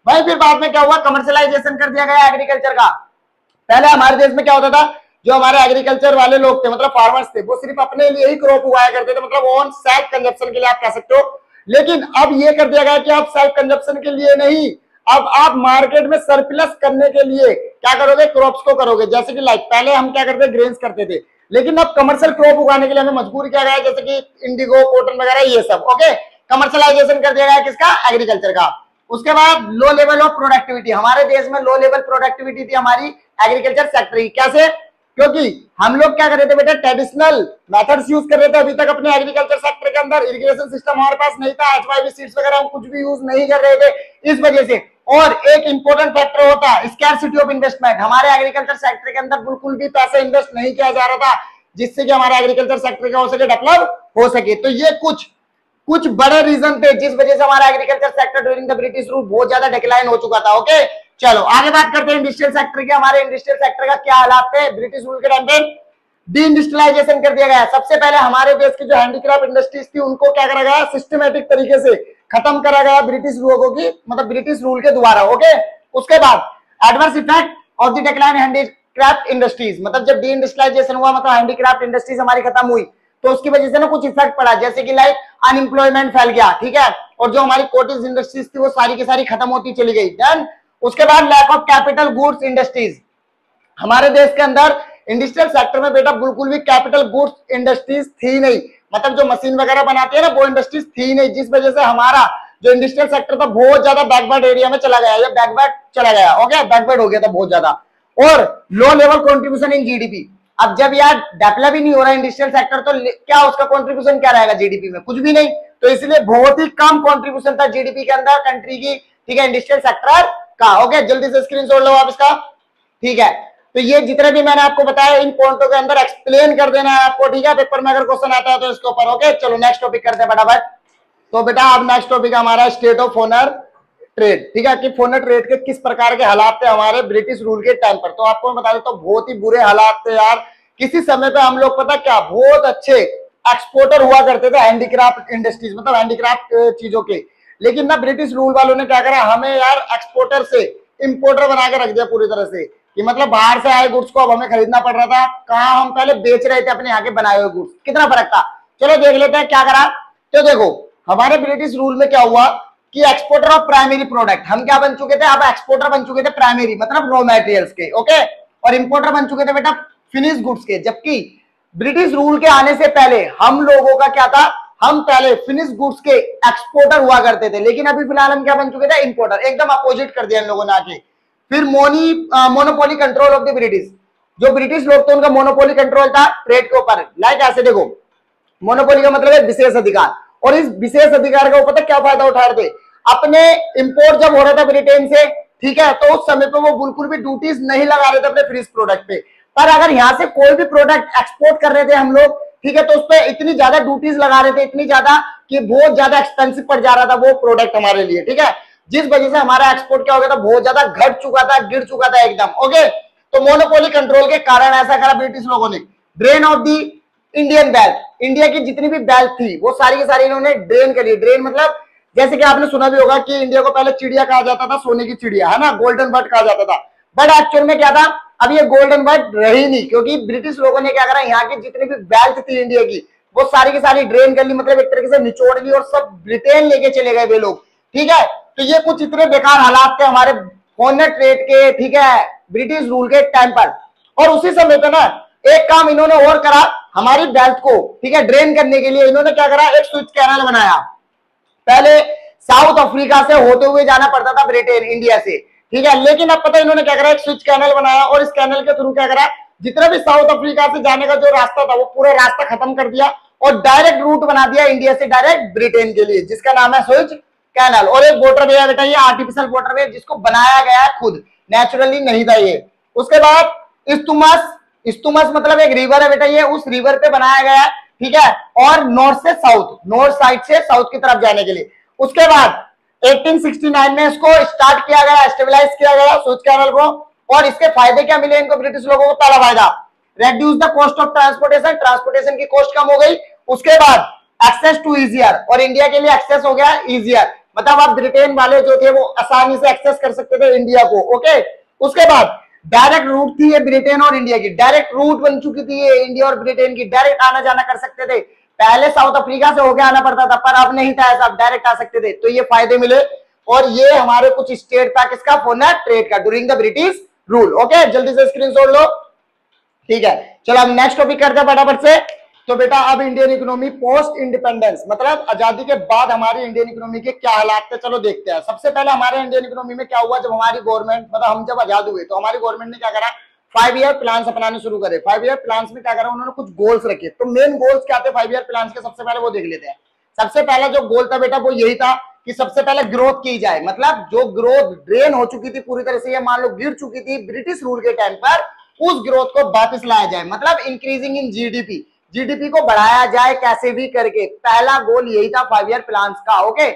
भाई, फिर बाद में क्या हुआ, कमर्शियलाइजेशन कर दिया गया एग्रीकल्चर का। पहले हमारे देश में क्या होता था, जो हमारे एग्रीकल्चर वाले लोग थे, मतलब फार्मर्स थे, वो सिर्फ अपने लिए ही क्रॉप उगाया करते थे, मतलब ऑन सेल्फ कंजप्शन के लिए आप कह सकते हो। लेकिन अब ये कर दिया गया कि आप सेल्फ कंजप्शन के लिए नहीं, अब आप मार्केट में सरप्लस करने के लिए क्या करोगे, क्रॉप्स को करोगे। जैसे कि लाइक पहले हम क्या करते, ग्रेन्स करते थे, लेकिन अब कमर्शियल क्रॉप उगाने के लिए हमें मजबूर किया गया है, जैसे कि इंडिगो, कॉटन वगैरह, ये सब। ओके, कमर्शियलाइजेशन कर दिया गया है किसका, एग्रीकल्चर का। उसके बाद लो लेवल ऑफ प्रोडक्टिविटी, हमारे देश में लो लेवल प्रोडक्टिविटी थी हमारी एग्रीकल्चर सेक्टर की। कैसे, क्योंकि हम लोग क्या कर रहे थे बेटा, ट्रेडिशनल मेथड्स यूज कर रहे थे अभी तक अपने एग्रीकल्चर सेक्टर के अंदर। इरिगेशन सिस्टम हमारे पास नहीं था, HYV सीड्स वगैरह हम कुछ भी यूज नहीं कर रहे थे, इस वजह से। और एक इंपॉर्टेंट फैक्टर होता है स्कैरसिटी ऑफ इन्वेस्टमेंट, हमारे एग्रीकल्चर सेक्टर के अंदर बिल्कुल भी पैसा इन्वेस्ट नहीं किया जा रहा था, जिससे कि हमारा एग्रीकल्चर सेक्टर क्या हो सके, डेवलप हो सके। तो ये कुछ बड़े रीजन थे जिस वजह से हमारा agriculture sector during the British rule बहुत ज्यादा डिक्लाइन हो चुका था। ओके, चलो आगे बात करते हैं इंडस्ट्रियल सेक्टर की। हमारे इंडस्ट्रियल सेक्टर का क्या हालात थे ब्रिटिश रूल के टाइम पे, डी इंडस्ट्रियलाइजेशन कर दिया गया। सबसे पहले हमारे देश की जो हैंडीक्राफ्ट इंडस्ट्रीज थी, उनको क्या करा गया, सिस्टमेटिक तरीके से खत्म करा गया ब्रिटिश लोगों की, मतलब ब्रिटिश रूल के द्वारा। ओके, उसके बाद adverse effect of the decline handicraft industries, मतलब जब डी इंडस्ट्रियलाइजेशन हुआ, मतलब हैंडीक्राफ्ट इंडस्ट्रीज हमारी खत्म हुई, तो उसकी वजह से ना कुछ इफेक्ट पड़ा, जैसे कि लाइक अनएम्प्लॉयमेंट फैल गया। ठीक है, और जो हमारी कॉटेज इंडस्ट्रीज थी वो सारी की सारी खत्म होती चली गई। देन उसके बाद lack of capital goods industries, हमारे देश के अंदर इंडस्ट्रियल सेक्टर में बेटा बिल्कुल भी कैपिटल गुड्स इंडस्ट्रीज थी नहीं, मतलब जो मशीन वगैरह बनाती है ना, वो इंडस्ट्रीज थी नहीं, जिस वजह से हमारा जो इंडस्ट्रियल सेक्टर था बहुत ज्यादा बैकवर्ड एरिया में चला गया, या बैकवर्ड चला गया। ओके, बैकवर्ड हो गया था बहुत ज्यादा। और low level contribution in GDP, अब जब यार डेवलप ही नहीं हो रहा इंडस्ट्रियल सेक्टर, तो क्या उसका कंट्रीब्यूशन क्या रहेगा जीडीपी में, कुछ भी नहीं। तो इसलिए बहुत ही कम कंट्रीब्यूशन था जीडीपी के अंदर कंट्री की। ठीक है, इंडस्ट्रियल सेक्टर का। ओके, जल्दी से स्क्रीनशॉट लो आप इसका। ठीक है, तो ये जितने भी मैंने आपको बताया इन पॉइंटों के अंदर एक्सप्लेन कर देना है आपको। ठीक है, पेपर में अगर क्वेश्चन आता है तो इसके ऊपर। ओके, चलो नेक्स्ट टॉपिक करते हैं फटाफट। तो बेटा अब नेक्स्ट टॉपिक हमारा स्टेट ऑफ ऑनर ट्रेड। ठीक है, कि फॉरेन ट्रेड के किस प्रकार के हालात थे हमारे ब्रिटिश रूल के टाइम पर। तो आपको मैं बता देता हूँ, बहुत ही बुरे हालात थे यार। किसी समय पे हम लोग पता क्या, बहुत अच्छे एक्सपोर्टर हुआ करते थे हैंडीक्राफ्ट इंडस्ट्रीज, मतलब हैंडीक्राफ्ट चीजों के। लेकिन ना ब्रिटिश रूल वालों ने क्या करा, हमें यार एक्सपोर्टर से इंपोर्टर बना के रख दिया पूरी तरह से, कि मतलब बाहर से आए गुड्स को अब हमें खरीदना पड़ रहा था, कहाँ हम पहले बेच रहे थे अपने यहाँ के बनाए हुए गुड्स। कितना फर्क था, चलो देख लेते हैं क्या करा। तो देखो हमारे ब्रिटिश रूल में क्या हुआ कि एक्सपोर्टर ऑफ प्राइमरी प्रोडक्ट, हम क्या बन चुके थे, अब एक्सपोर्टर बन चुके थे प्राइमरी मतलब रॉ मटेरियल्स के। ओके, और इंपोर्टर बन चुके थे बेटा फिनिश गुड्स के। जबकि ब्रिटिश रूल के आने से पहले हम लोगों का क्या था, हम पहले फिनिश गुड्स के एक्सपोर्टर हुआ करते थे, लेकिन अभी फिलहाल हम क्या बन चुके थे, इंपोर्टर। एकदम अपोजिट कर दिया इन लोगों ने आके। फिर monopoly control of the British, जो ब्रिटिश लोग थे उनका मोनोपोली कंट्रोल था ट्रेड के ऊपर। लाइक ऐसे देखो, मोनोपोली का मतलब है विशेष अधिकार, और इस विशेष अधिकार का पता क्या फायदा उठा रहे थे, अपने इंपोर्ट जब हो रहा था ब्रिटेन से, ठीक है, तो उस समय पे वो बिल्कुल भी ड्यूटीज नहीं लगा रहे थे अपने फिनिश प्रोडक्ट पे। पर अगर यहाँ से कोई भी प्रोडक्ट एक्सपोर्ट कर रहे थे हम लोग, ठीक है, तो उस पर इतनी ज्यादा ड्यूटीज लगा रहे थे, इतनी ज्यादा कि बहुत ज्यादा एक्सपेंसिव पड़ जा रहा था वो प्रोडक्ट हमारे लिए। ठीक है, जिस वजह से हमारा एक्सपोर्ट क्या हो गया था, बहुत ज्यादा घट चुका था, गिर चुका था एकदम। ओके, तो मोनोपोली कंट्रोल के कारण ऐसा करा ब्रिटिश लोगों ने। Drain of the Indian wealth, India की जितनी भी वेल्थ थी वो सारी की सारी इन्होंने ड्रेन करी। ड्रेन मतलब जैसे कि आपने सुना भी होगा कि इंडिया को पहले चिड़िया कहा जाता था, सोने की चिड़िया, है ना, गोल्डन बर्ड कहा जाता था। बट एक्चुअल में क्या था, अब ये गोल्डन बर्ड रही नहीं, क्योंकि ब्रिटिश लोगों ने क्या करा, यहाँ की जितनी भी वेल्थ थी इंडिया की वो सारी की सारी ड्रेन कर ली, मतलब एक तरीके से निचोड़ ली, और सब ब्रिटेन लेके चले गए वे लोग। ठीक है, तो ये कुछ इतने बेकार हालात थे हमारे फॉरेन ट्रेड के, ठीक है, ब्रिटिश रूल के टाइम पर। और उसी समय पे ना एक काम इन्होंने और करा, हमारी वेल्थ को, ठीक है, ड्रेन करने के लिए इन्होंने क्या करा, एक स्विच कैनल बनाया। पहले साउथ अफ्रीका से होते हुए जाना पड़ता था ब्रिटेन इंडिया से, ठीक है, लेकिन अब पता इन्होंने क्या करा, एक स्विच कैनल बनाया, और इस कैनल के थ्रू क्या करा, जितना भी साउथ अफ्रीका से जाने का जो रास्ता था वो पूरा रास्ता खत्म कर दिया और डायरेक्ट रूट बना दिया इंडिया से डायरेक्ट ब्रिटेन के लिए, जिसका नाम है सुएज कैनाल। और एक वाटरवे है बेटा, ये आर्टिफिशियल वाटरवे जिसको बनाया गया है खुद, नेचुरली नहीं था ये। उसके बाद इस्तुमस, इस्तुमस मतलब एक रिवर है बेटा, ये उस रिवर पे बनाया गया है, ठीक है, और नॉर्थ से साउथ, नॉर्थ साइड से साउथ की तरफ जाने के लिए। उसके बाद 1869 में इसको स्टार्ट किया गया, स्टेबलाइज किया गया सुएज कैनाल को। और इसके फायदे क्या मिले इनको ब्रिटिश लोगों को? पहला फायदा, reduce the cost of transportation, transportation की कॉस्ट कम हो गई। उसके बाद एक्सेस टू इजियर, और इंडिया के लिए एक्सेस हो गया इजियर, मतलब आप ब्रिटेन वाले जो थे वो आसानी से एक्सेस कर सकते थे इंडिया को, ओके। उसके बाद डायरेक्ट रूट थी ये ब्रिटेन और इंडिया की, डायरेक्ट रूट बन चुकी थी ये इंडिया और ब्रिटेन की, डायरेक्ट आना जाना कर सकते थे। पहले साउथ अफ्रीका से होके आना पड़ता था, पर अब नहीं था ऐसा, अब डायरेक्ट आ सकते थे। तो ये फायदे मिले, और ये हमारे कुछ स्टेट था किसका? फॉरेन ट्रेड का, during the British rule, okay. जल्दी से स्क्रीनशॉट लो, ठीक है। चलो अब नेक्स्ट टॉपिक करते हैं फटाफट से। तो बेटा अब इंडियन इकोनॉमी पोस्ट इंडिपेंडेंस, मतलब आजादी के बाद हमारी इंडियन इकोनॉमी के क्या हालात थे, चलो देखते हैं। सबसे पहले हमारे इंडियन इकोनॉमी में क्या हुआ, जब हमारी गवर्नमेंट, मतलब हम जब आजाद हुए तो हमारी गवर्नमेंट ने क्या करा, 5 ईयर प्लान अपनाने शुरू करे। 5 ईयर प्लान में क्या करा, उन्होंने कुछ गोल्स रखे। तो मेन गोल्स क्या थे 5 ईयर प्लान के? सबसे पहले वो देख लेते हैं। सबसे पहला जो गोल था बेटा वो यही था कि सबसे पहले ग्रोथ की जाए, मतलब जो ग्रोथ ड्रेन हो चुकी थी पूरी तरह से, ये मान लो गिर चुकी थी ब्रिटिश रूल के टाइम पर, उस ग्रोथ को वापस लाया जाए, मतलब इंक्रीजिंग इन जीडीपी, जीडीपी को बढ़ाया जाए कैसे भी करके। पहला गोल यही था 5 ईयर प्लान का, ओके।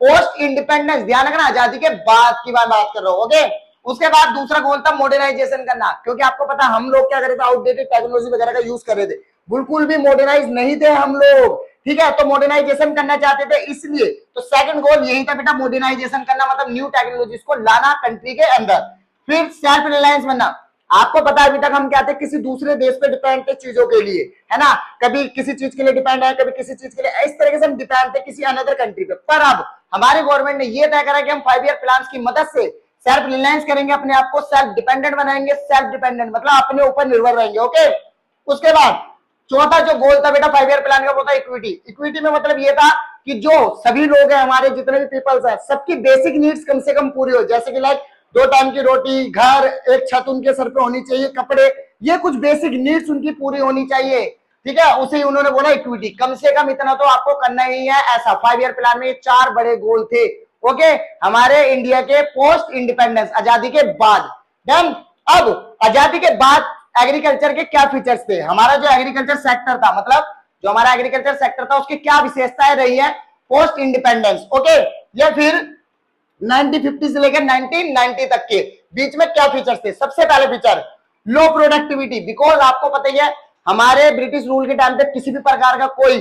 पोस्ट इंडिपेंडेंस, ध्यान रखना आजादी के बाद की बात कर रहा हूं, ओके। उसके बाद दूसरा गोल था मॉडर्नाइजेशन करना, क्योंकि आपको पता हम लोग क्या कर रहे थे, आउटडेटेड टेक्नोलॉजी वगैरह का यूज कर रहे थे, बिल्कुल भी मॉडर्नाइज नहीं थे हम लोग, ठीक है। तो मॉडर्नाइजेशन करना चाहते थे, इसलिए तो सेकंड गोल यही था बेटा, मॉडर्नाइजेशन करना, मतलब न्यू टेक्नोलॉजीज को लाना कंट्री के अंदर। फिर सेल्फ रिलायंस बनना। आपको पता है अभी तक हम क्या थे, किसी दूसरे देश पे डिपेंड थे चीजों के लिए, है ना, कभी किसी चीज के लिए डिपेंड है, कभी किसी चीज के लिए, इस तरीके से हम डिपेंड थे किसी अनदर कंट्री पे। पर अब हमारी गवर्नमेंट ने ये तय करा कि हम 5 ईयर प्लान की मदद से सेल्फ रिलायंस करेंगे, अपने आप को सेल्फ डिपेंडेंट बनाएंगे, सेल्फ डिपेंडेंट मतलब अपने ऊपर निर्भर रहेंगे, ओके। उसके बाद चौथा जो गोल था बेटा 5 ईयर प्लान का वो था इक्विटी। इक्विटी में मतलब ये था कि जो सभी लोग हैं हमारे, जितने भी पीपल्स हैं, सबकी बेसिक नीड्स कम से कम पूरी हो, जैसे कि लाइक 2 टाइम की रोटी, घर, एक छत उनके सर पे होनी चाहिए, कपड़े, ये कुछ बेसिक नीड्स उनकी पूरी होनी चाहिए, ठीक है। उसे उन्होंने बोला इक्विटी, कम से कम इतना तो आपको करना ही है, ऐसा 5 ईयर प्लान में 4 बड़े गोल थे, ओके, हमारे इंडिया के पोस्ट इंडिपेंडेंस, आजादी के बाद। देन अब आजादी के बाद एग्रीकल्चर के क्या फीचर्स थे, हमारा जो एग्रीकल्चर सेक्टर था, मतलब जो हमारा एग्रीकल्चर सेक्टर था उसकी क्या विशेषताएं रही है पोस्ट इंडिपेंडेंस, ओके। या फिर 1950 से लेकर 1990 तक के बीच में क्या फीचर्स थे? सबसे पहले फीचर लो प्रोडक्टिविटी, बिकॉज आपको पता ही है हमारे ब्रिटिश रूल के टाइम पे किसी भी प्रकार का कोई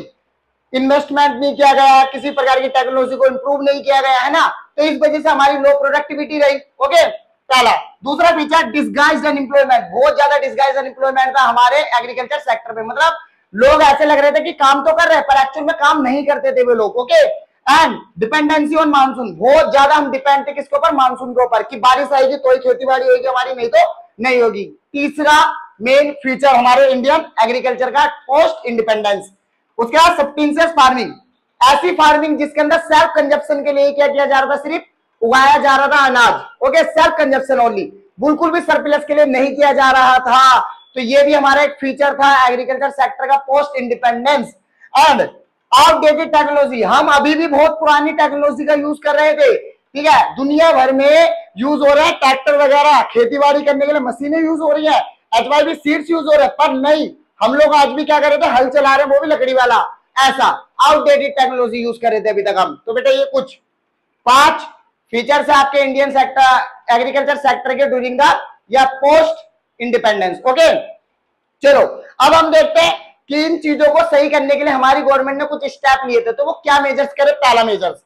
इन्वेस्टमेंट नहीं किया गया, किसी प्रकार की टेक्नोलॉजी को इंप्रूव नहीं किया गया, है ना, तो इस वजह से हमारी लो प्रोडक्टिविटी रही, ओके, पहला। दूसरा फीचर डिस्गाइज्ड अनएम्प्लॉयमेंट, बहुत ज्यादा डिस्गाइज्ड अनएम्प्लॉयमेंट था हमारे एग्रीकल्चर सेक्टर में, मतलब लोग ऐसे लग रहे थे कि काम तो कर रहे हैं पर एक्चुअल में काम नहीं करते थे वे लोग, okay. And dependency on monsoon, बहुत ज्यादा हम डिपेंड थे किसके ऊपर? मानसून के ऊपर, कि बारिश आएगी तो ही खेती बाड़ी होगी हमारी, नहीं तो नहीं होगी। तीसरा मेन फीचर हमारे इंडियन एग्रीकल्चर का पोस्ट इंडिपेंडेंस। उसके बाद सब्सटेंशियस फार्मिंग, ऐसी फार्मिंग जिसके अंदर सेल्फ कंजप्शन के लिए क्या किया जा रहा था, सिर्फ उगाया जा रहा था अनाज, ओके, सेल्फ कंजप्शन ओनली, बिल्कुल भी सरप्लस के लिए नहीं किया जा रहा था। तो ये भी हमारा एक फीचर था एग्रीकल्चर सेक्टर का post independence. And outdated technology, हम अभी भी बहुत पुरानी टेक्नोलॉजी का यूज कर रहे थे, ठीक है। दुनिया भर में यूज हो रहा है ट्रैक्टर वगैरह, खेती बाड़ी करने के लिए मशीनें यूज हो रही है, HYV सीड्स यूज हो रहे हैं, पर नहीं, हम लोग आज भी क्या कर रहे थे, हल चला रहे हैं, वो भी लकड़ी वाला, ऐसा आउटडेटेड टेक्नोलॉजी यूज कर रहे थे अभी तक हम। तो बेटा ये कुछ 5 फीचर्स है आपके इंडियन सेक्टर एग्रीकल्चर सेक्टर के ड्यूरिंग द या पोस्ट इंडिपेंडेंस, ओके। चलो अब हम देखते हैं कि इन चीजों को सही करने के लिए हमारी गवर्नमेंट ने कुछ स्टेप लिए थे, तो वो क्या मेजर्स करे? पहला मेजर्स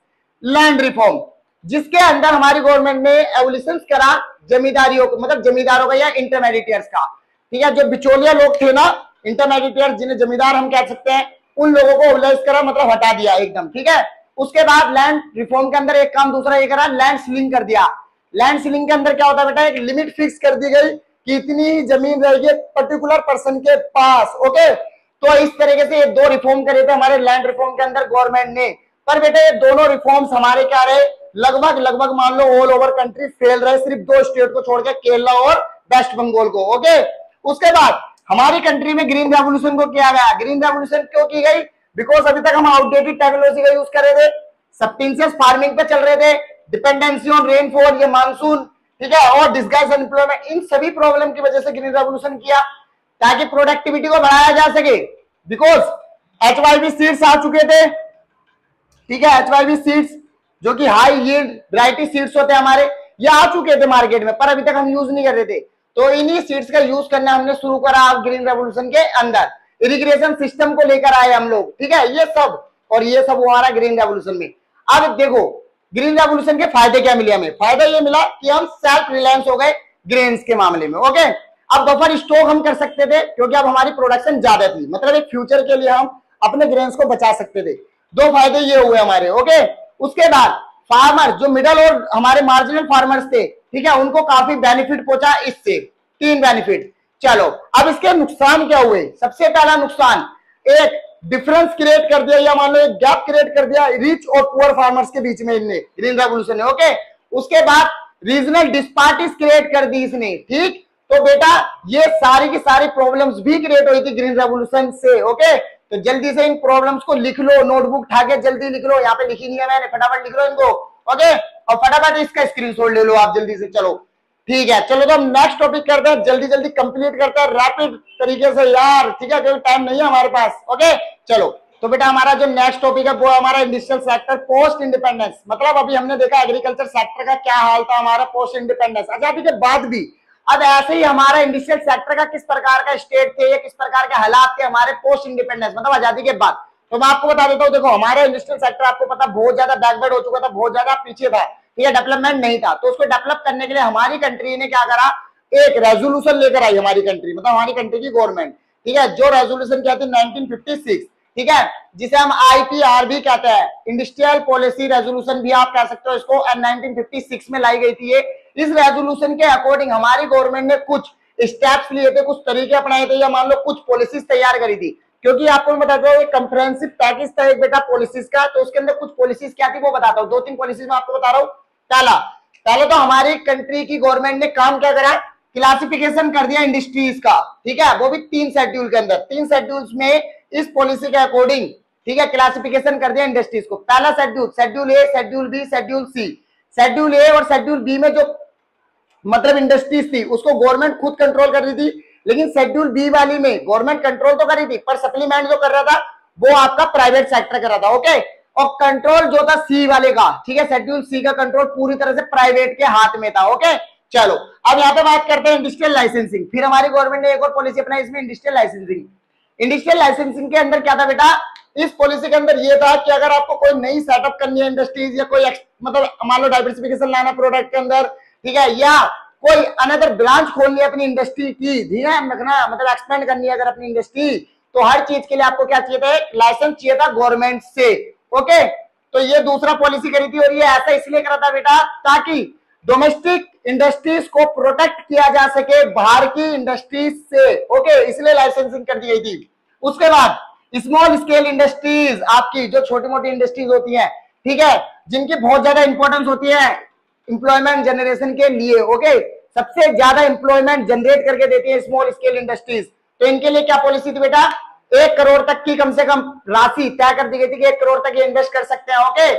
लैंड रिफॉर्म, जिसके अंदर हमारी गवर्नमेंट ने एवोल्यूशन करा जमींदारियों को, मतलब जमींदारों का या इंटरमीडिएट्स का, ठीक है, जो बिचौलिया लोग थे ना, इंटरमीडिएट जिन्हें जमींदार हम कह सकते हैं, उन लोगों को एवोल्यूशन करा, मतलब हटा दिया एकदम, ठीक है। उसके बाद लैंड रिफॉर्म के अंदर एक काम दूसरा ये करा, लैंड सीलिंग कर दिया। लैंड सीलिंग के अंदर क्या होता है बेटा, एक लिमिट फिक्स कर दी गई कि इतनी ही जमीन रहेगी पर्टिकुलर पर्सन के पास, ओके। तो इस तरीके से ये 2 रिफॉर्म करे थे हमारे लैंड रिफॉर्म के अंदर गवर्नमेंट ने। पर बेटा ये दोनों रिफॉर्म्स हमारे क्या रहे, लगभग मान लो ऑल ओवर कंट्री फेल रहे, सिर्फ 2 स्टेट को छोड़ के, केरला और वेस्ट बंगाल को, ओके। उसके बाद हमारी कंट्री में ग्रीन रेवोल्यूशन को किया गया। ग्रीन रेवोल्यूशन क्यों की गई? बिकॉज अभी तक हम आउटडेटेड टेक्नोलॉजी का यूज कर रहे थे, सब्सटेंशियस फार्मिंग पे चल रहे थे, डिपेंडेंसी ऑन रेनफॉल, ये मानसून, ठीक है, और डिसगाइज अनएम्प्लॉयमेंट, इन सभी प्रॉब्लम की वजह से ग्रीन रेवोल्यूशन किया ताकि प्रोडक्टिविटी को बढ़ाया जा सके। बिकॉज HYV सीड्स आ चुके थे, ठीक है, HYV सीड्स जो कि हाई यील्ड वैरायटी सीड्स होते हैं हमारे, ये आ चुके थे मार्केट में, पर अभी तक हम यूज नहीं कर रहे थे। तो इन्हीं सीड्स का यूज करना हमने शुरू करा ग्रीन रेवोल्यूशन के अंदर। इरिगेशन सिस्टम को लेकर आए हम लोग, ठीक है, ये सब, और ये सब हुआ रहा ग्रीन रेवोल्यूशन में। अब देखो ग्रीन रेवोल्यूशन के फायदे क्या मिले हमें? फायदा ये मिला कि हम सेल्फ रिलायंस हो गए ग्रेन्स के मामले में। ओके, अब बफर स्टॉक हम कर सकते थे क्योंकि अब हमारी प्रोडक्शन ज्यादा थी, मतलब एक फ्यूचर के लिए हम अपने ग्रेन्स को बचा सकते थे। दो फायदे ये हुए हमारे। ओके, उसके बाद फार्मर जो मिडल और हमारे मार्जिनल फार्मर्स थे, ठीक है, उनको काफी बेनिफिट पहुंचा इससे, 3 बेनिफिट। चलो अब इसके नुकसान क्या हुए? सबसे पहला नुकसान, एक डिफरेंस क्रिएट कर दिया, या मान लो एक गैप क्रिएट कर दिया रिच और पुअर फार्मर्स के बीच में इनने, ग्रीन रेवोल्यूशन ने। ओके, उसके बाद रीजनल डिस्पार्टिस क्रिएट कर दी इसने, ठीक। तो बेटा ये सारी की सारी प्रॉब्लम्स भी क्रिएट हुई थी ग्रीन रेवोल्यूशन से। ओके, तो जल्दी से इन प्रॉब्लम्स को लिख लो, नोटबुक उठा के जल्दी लिख लो, यहाँ पे लिखी नहीं है मैंने, फटाफट लिख लो इनको। ओके, और फटाफट इसका स्क्रीनशॉट ले लो आप जल्दी से। चलो ठीक है, चलो तो हम नेक्स्ट टॉपिक करते हैं, जल्दी जल्दी कंप्लीट करते हैं रैपिड तरीके से यार, ठीक है, क्योंकि टाइम नहीं है हमारे पास। ओके चलो, तो बेटा हमारा जो नेक्स्ट टॉपिक है वो हमारा इंडस्ट्रियल सेक्टर पोस्ट इंडिपेंडेंस। मतलब अभी हमने देखा एग्रीकल्चर सेक्टर का क्या हाल था हमारा पोस्ट इंडिपेंडेंस, आजादी के बाद भी। अब ऐसे ही हमारा इंडस्ट्रियल सेक्टर का किस प्रकार का स्टेट थे, या किस प्रकार के हालात थे हमारे पोस्ट इंडिपेंडेंस, मतलब आजादी के बाद। तो मैं आपको बता देता हूँ, देखो हमारा इंडस्ट्रियल सेक्टर आपको पता बहुत ज्यादा बैकवर्ड हो चुका था, बहुत ज्यादा पीछे था, ठीक है, डेवलपमेंट नहीं था। तो उसको डेवलप करने के लिए हमारी कंट्री ने क्या करा, एक रेजोल्यूशन लेकर आई हमारी कंट्री, मतलब हमारी कंट्री की गवर्नमेंट, ठीक है, जो रेजोल्यूशन क्या थी 1956, ठीक है, जिसे हम IPR भी कहते हैं, इंडस्ट्रियल पॉलिसी रेजोल्यूशन भी आप कह सकते हो इसको, 1956 में लाई गई थी ये। इस रेजोल्यूशन के अकॉर्डिंग हमारी गवर्नमेंट ने कुछ स्टेप्स लिए थे, कुछ तरीके अपनाए थे, या मान लो कुछ पॉलिसीज तैयार करी थी। क्योंकि आपको मैं बताता हूँ एक कंप्रेहेंसिव पैकेज था एक बेटा पॉलिसीज का, तो उसके अंदर कुछ पॉलिसीज क्या थी वो बताता हूँ, 2-3 पॉलिसीज मैं आपको बता रहा हूँ। पहले तो हमारी कंट्री की गवर्नमेंट ने काम क्या करा, क्लासिफिकेशन कर दिया इंडस्ट्रीज का, ठीक है, वो भी 3 शेड्यूल के अंदर। 3 शेड्यूल्स में इस पॉलिसी के अकॉर्डिंग, ठीक है, क्लासिफिकेशन कर दिया इंडस्ट्रीज को। पहला schedule, schedule A, schedule B, schedule C. Schedule A और शेड्यूल बी में जो मतलब इंडस्ट्रीज थी उसको गवर्नमेंट खुद कंट्रोल कर रही थी, लेकिन शेड्यूल बी वाली में गवर्नमेंट कंट्रोल तो कर रही थी, पर सप्लीमेंट जो कर रहा था वो आपका प्राइवेट सेक्टर कर रहा था। ओके, और कंट्रोल जो था सी वाले का, ठीक है, शेड्यूल सी का कंट्रोल पूरी तरह से प्राइवेट के हाथ में था। ओके चलो, अब यहाँ पे बात करते हैं इंडस्ट्रियल लाइसेंसिंग। फिर हमारी गवर्नमेंट ने एक और पॉलिसी अपनाई इसमें, इंडस्ट्रियल लाइसेंसिंग। इंडस्ट्रियल लाइसेंसिंग के अंदर क्या था बेटा, इस पॉलिसी के अंदर ये था कि अगर आपको कोई नई सेटअप करनी है इंडस्ट्रीज, या कोई मतलब मान लो डाइवर्सिफिकेशन लाना प्रोडक्ट के अंदर, ठीक है, या कोई अनदर ब्रांच खोलनी है अपनी इंडस्ट्री की, ध्यान रखना, मतलब एक्सपेंड करनी है अगर अपनी इंडस्ट्री, तो हर चीज के लिए आपको क्या चाहिए था, लाइसेंस चाहिए था गवर्नमेंट से। ओके, तो ये दूसरा पॉलिसी करी थी, और ये ऐसा इसलिए करा था बेटा ताकि डोमेस्टिक इंडस्ट्रीज को प्रोटेक्ट किया जा सके बाहर की इंडस्ट्रीज से। ओके, इसलिए लाइसेंसिंग कर दी गई थी। उसके बाद स्मॉल स्केल इंडस्ट्रीज, आपकी जो छोटी मोटी इंडस्ट्रीज होती है, ठीक है, जिनकी बहुत ज्यादा इंपॉर्टेंस होती है एम्प्लॉयमेंट जनरेशन के लिए। ओके, सबसे ज्यादा एम्प्लॉयमेंट जनरेट करके देती है स्मॉल स्केल इंडस्ट्रीज। तो इनके लिए क्या पॉलिसी थी बेटा, 1 करोड़ तक की कम से कम राशि तय कर दी गई थी कि 1 करोड़ तक ये इन्वेस्ट कर सकते हैं। ओके,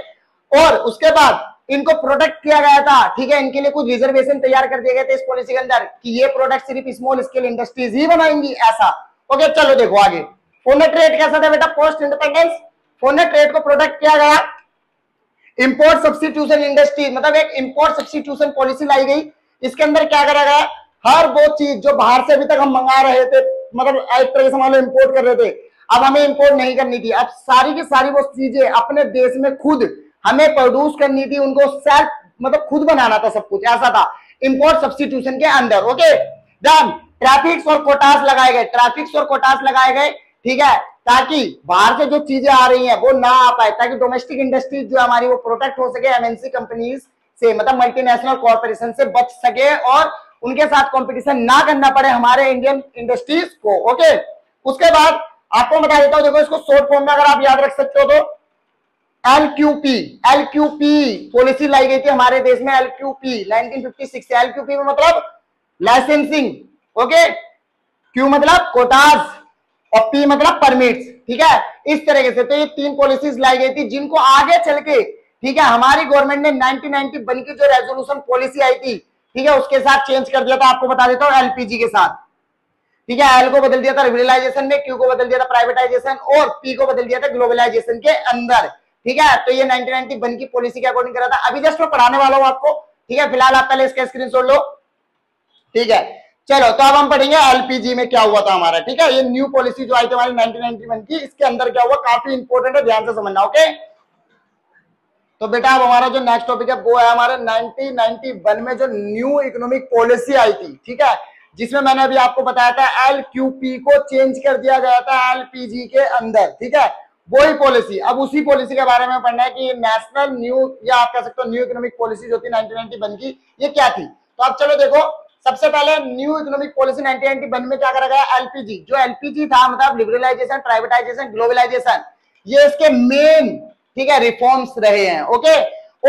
और उसके बाद इनको प्रोटेक्ट किया गया था, ठीक है, इनके लिए कुछ रिजर्वेशन तैयार कर दिए गए थे इस पॉलिसी के अंदर कि ये प्रोडक्ट सिर्फ स्मॉल स्केल इंडस्ट्रीज ही बनाएंगी, ऐसा। ओके चलो देखो आगे, फॉरेन ट्रेड कैसा था बेटा पोस्ट इंडिपेंडेंस। फॉरेन ट्रेड को प्रोटेक्ट किया गया, इंपोर्ट सब्स्टिट्यूशन इंडस्ट्री, मतलब एक इंपोर्ट सब्स्टिट्यूशन पॉलिसी लाई गई। इसके अंदर क्या करा गया, हर वो चीज जो बाहर से अभी तक हम मंगा रहे थे, मतलब एक तरह से मान लो इंपोर्ट कर रहे थे, अब हमें इंपोर्ट नहीं करनी थी, अब सारी की सारी वो चीजें अपने देश में खुद हमें प्रोड्यूस करनी थी, उनको सेल्फ मतलब खुद बनाना था सब कुछ, ऐसा था इंपोर्ट सब्स्टिट्यूशन के अंदर। ओके, देन ट्रैफिक्स और कोटास लगाए गए, ट्रैफिक्स और कोटास लगाए गए, ठीक है, ताकि बाहर से जो चीजें आ रही हैं वो ना आ पाए, ताकि डोमेस्टिक इंडस्ट्रीज जो हमारी वो प्रोटेक्ट हो सके MNC कंपनीज से, मतलब मल्टीनेशनल कॉर्पोरेशन से बच सके और उनके साथ कंपटीशन ना करना पड़े हमारे इंडियन इंडस्ट्रीज को। ओके, उसके बाद आपको बता देता हूं, देखो इसको शॉर्ट फॉर्म में अगर आप याद रख सकते हो तो LQP पॉलिसी लाई गई थी हमारे देश में, LQP 1956 से। LQP में मतलब लाइसेंसिंग, ओके, क्यू मतलब कोटाज और पी मतलब परमिट्स, ठीक है। इस तरीके से तो ये 3 पॉलिसीज लाई गई थी जिनको आगे चल के, ठीक है, हमारी गवर्नमेंट ने 1991 की जो रेजोल्यूशन पॉलिसी आई थी, ठीक है, उसके साथ चेंज कर दिया था। आपको बता देता हूं एलपीजी के साथ, ठीक है। एल को बदल दिया था लिबरलाइजेशन में, क्यू को बदल दिया था प्राइवेटाइजेशन और पी को बदल दिया था ग्लोबलाइजेशन के अंदर, ठीक है। तो ये 1991 की पॉलिसी के अकॉर्डिंग करा था। अभी जस्ट मैं पढ़ाने वाला हूं आपको, ठीक है। फिलहाल आप पहले इसका स्क्रीनशॉट लो, ठीक है। चलो तो अब हम पढ़ेंगे एलपीजी में क्या हुआ था हमारा, ठीक है। ये न्यू पॉलिसी जो आई थी हमारी 1991 की, इसके अंदर क्या हुआ, काफी इंपॉर्टेंट है, ध्यान से समझना, ओके। तो बेटा अब हमारा जो नेक्स्ट टॉपिक है वो है हमारे 1991 में जो न्यू इकोनॉमिक पॉलिसी आई थी, ठीक है, जिसमें मैंने अभी आपको बताया था एलक्यूपी को चेंज कर दिया गया था एलपीजी के अंदर, ठीक है। वही पॉलिसी, अब उसी पॉलिसी के बारे में पढ़ना है कि नेशनल न्यू, या आप कह सकते हो न्यू इकोनॉमिक पॉलिसी जो थी 1991 की, ये क्या थी। तो अब चलो देखो, सबसे पहले न्यू इकोनॉमिक पॉलिसी 1991 में क्या करा गया, एलपीजी। जो एलपीजी था मतलब लिबरलाइजेशन, प्राइवेटाइजेशन, ग्लोबलाइजेशन, ये इसके मेन, ठीक है, रिफॉर्म्स रहे हैं, ओके।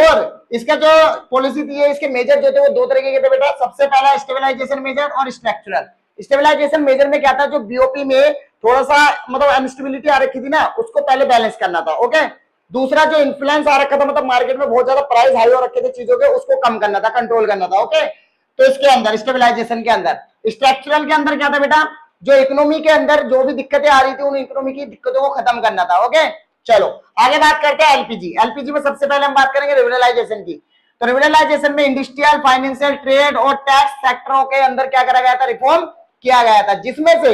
और इसका जो पॉलिसी थी, इसके मेजर जो थे वो 2 तरीके के थे बेटा। सबसे पहला स्टेबलाइजेशन मेजर और स्ट्रक्चरल। स्टेबलाइजेशन मेजर में क्या था, जो बीओपी में थोड़ा सा मतलब अनस्टेबिलिटी आ रखी थी ना, उसको पहले बैलेंस करना था, ओके। दूसरा जो इन्फ्लुएंस आ रखा था, मतलब मार्केट में बहुत ज्यादा प्राइस हाई हो रखे थे चीजों के, उसको कम करना था, कंट्रोल करना था, ओके। तो इसके अंदर स्टेबलाइजेशन के अंदर, स्ट्रक्चरल के अंदर क्या था बेटा, जो इकोनॉमी के अंदर जो भी दिक्कतें आ रही थी उन इकोनॉमी की दिक्कतों को खत्म करना था, ओके। चलो आगे बात करते हैं एलपीजी। एलपीजी में सबसे पहले हम बात करेंगे लिबरलाइजेशन की। तो लिबरलाइजेशन में इंडस्ट्रियल, फाइनेंशियल, ट्रेड और टैक्स सेक्टरों के अंदर क्या करा गया था, रिफॉर्म किया गया था, जिसमें से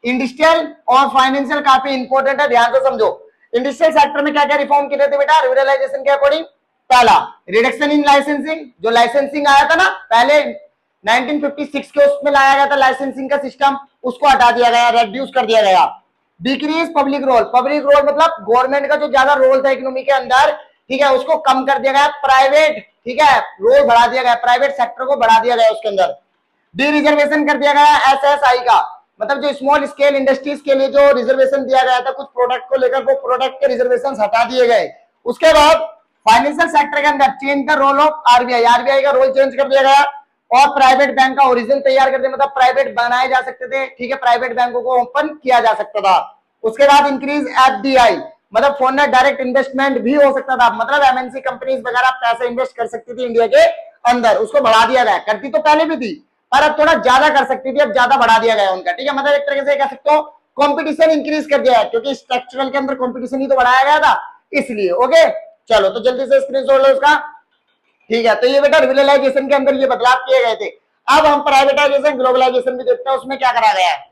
इंडस्ट्रियल और फाइनेंशियल काफी इंपॉर्टेंट है, ध्यान से समझो। इंडस्ट्रियल सेक्टर में क्या क्या रिफॉर्म किए थे बेटा लिबरलाइजेशन के अकॉर्डिंग। पहला रिडक्शन इन लाइसेंसिंग, जो लाइसेंसिंग आया था ना पहले 1956 के उसमें लाया गया था लाइसेंसिंग का सिस्टम, उसको हटा दिया गया, रेड्यूस कर दिया गया। Decrease public role, public role मतलब गवर्नमेंट का जो ज्यादा रोल था इकोनॉमी के अंदर, ठीक है, उसको कम कर दिया गया। प्राइवेट, ठीक है, रोल बढ़ा दिया गया, प्राइवेट सेक्टर को बढ़ा दिया गया उसके अंदर। डी रिजर्वेशन कर दिया गया एसएसआई का, मतलब जो स्मॉल स्केल इंडस्ट्रीज के लिए जो रिजर्वेशन दिया गया था कुछ प्रोडक्ट को लेकर, वो प्रोडक्ट के रिजर्वेशन हटा दिए गए। उसके बाद फाइनेंशियल सेक्टर के अंदर change the role of RBI, RBI का रोल चेंज कर दिया गया और प्राइवेट बैंक का ओरिजिन तैयार कर दिया, मतलब प्राइवेट बनाए जा सकते थे, ठीक है, प्राइवेट बैंकों को ओपन किया जा सकता था। उसके बाद इंक्रीज एफडीआई, मतलब फॉरेन डायरेक्ट इन्वेस्टमेंट भी हो सकता था, मतलब एमएनसी कंपनीज वगैरह पैसा इन्वेस्ट कर सकती थी इंडिया के अंदर, उसको बढ़ा दिया गया। करती तो पहले भी थी पर अब थोड़ा ज्यादा कर सकती थी, अब ज्यादा बढ़ा दिया गया उनका, ठीक है। मतलब एक तरीके से कह सकते हो कंपटीशन इंक्रीज कर दिया है, क्योंकि स्ट्रक्चरल के अंदर कंपटीशन ही तो बढ़ाया गया था, इसलिए, ओके। चलो तो जल्दी से स्क्रीनशॉट लो इसका, ठीक है। तो ये बेटा लिबरलाइजेशन के अंदर ये बदलाव किए गए थे। अब हम प्राइवेटाइजेशन, ग्लोबलाइजेशन भी देखते हैं उसमें क्या करा गया है।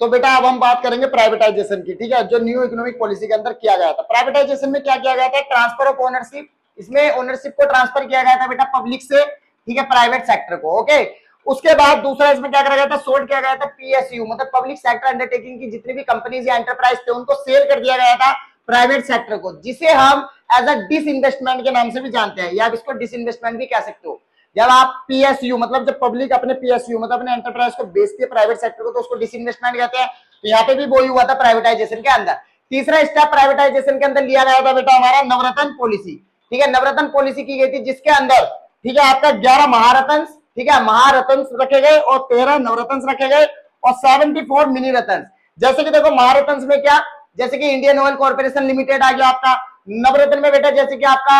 तो बेटा अब हम बात करेंगे प्राइवेटाइजेशन की, ठीक है, जो न्यू इकोनॉमिक पॉलिसी के अंदर किया गया था। प्राइवेटाइजेशन में क्या किया गया था, ट्रांसफर ऑफ ओनरशिप, इसमें ओनरशिप को ट्रांसफर किया गया था बेटा पब्लिक से, ठीक है, प्राइवेट सेक्टर को, ओके। उसके बाद दूसरा इसमें क्या करा गया था, सोल्ड किया गया था पीएसयू, मतलब पब्लिक सेक्टर अंडरटेकिंग की जितनी भी कंपनीज या एंटरप्राइज थे उनको सेल कर दिया गया था प्राइवेट सेक्टर को, जिसे हम एज अ डिसइन्वेस्टमेंट के नाम से भी जानते हैं, या आप इसको डिसइन्वेस्टमेंट भी कह सकते हो। जब आप पीएसयू मतलब जब पब्लिक अपने पीएसयू मतलब अपने एंटरप्राइज को बेचती है प्राइवेट सेक्टर को, तो उसको डिसइन्वेस्टमेंट कहते हैं। तो यहाँ पे भी वही हुआ था प्राइवेटाइजेशन के अंदर। तीसरा स्टेप प्राइवेटाइजेशन के अंदर लिया गया था बेटा हमारा नवरत्न पॉलिसी, ठीक है, नवरत्न पॉलिसी की गई थी, जिसके अंदर, ठीक है, आपका 11 महारत्न, ठीक है, महारत्न रखे गए और 13 नवरत्न रखे गए और 74 मिनी रत्न। जैसे कि देखो महारत्न में क्या, जैसे कि इंडियन ऑयल कॉर्पोरेशन लिमिटेड आ गया आपका। नवरत्न में बेटा जैसे कि आपका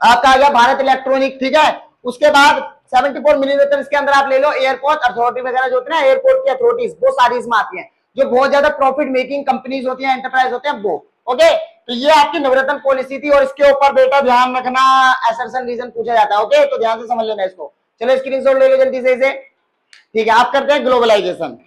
आ गया भारत इलेक्ट्रॉनिक, ठीक है। उसके बाद 74 मिली रत्न के अंदर आप ले लो एयरपोर्ट अथॉरिटी वगैरह जो होती है ना, एयरपोर्ट की अथॉरिटीज, वो सारी इसमें आती हैं, जो बहुत ज्यादा प्रॉफिट मेकिंग कंपनीज होती हैं, एंटरप्राइज होते हैं वो, ओके। तो ये आपकी नवरत्न पॉलिसी थी और इसके ऊपर बेटा ध्यान रखना असर्शन रीजन पूछा जाता है, ओके। तो ध्यान से समझ लेना इसको। चलो स्क्रीनशॉट ले लो जल्दी से इसे, ठीक है। आप करते हैं ग्लोबलाइजेशन।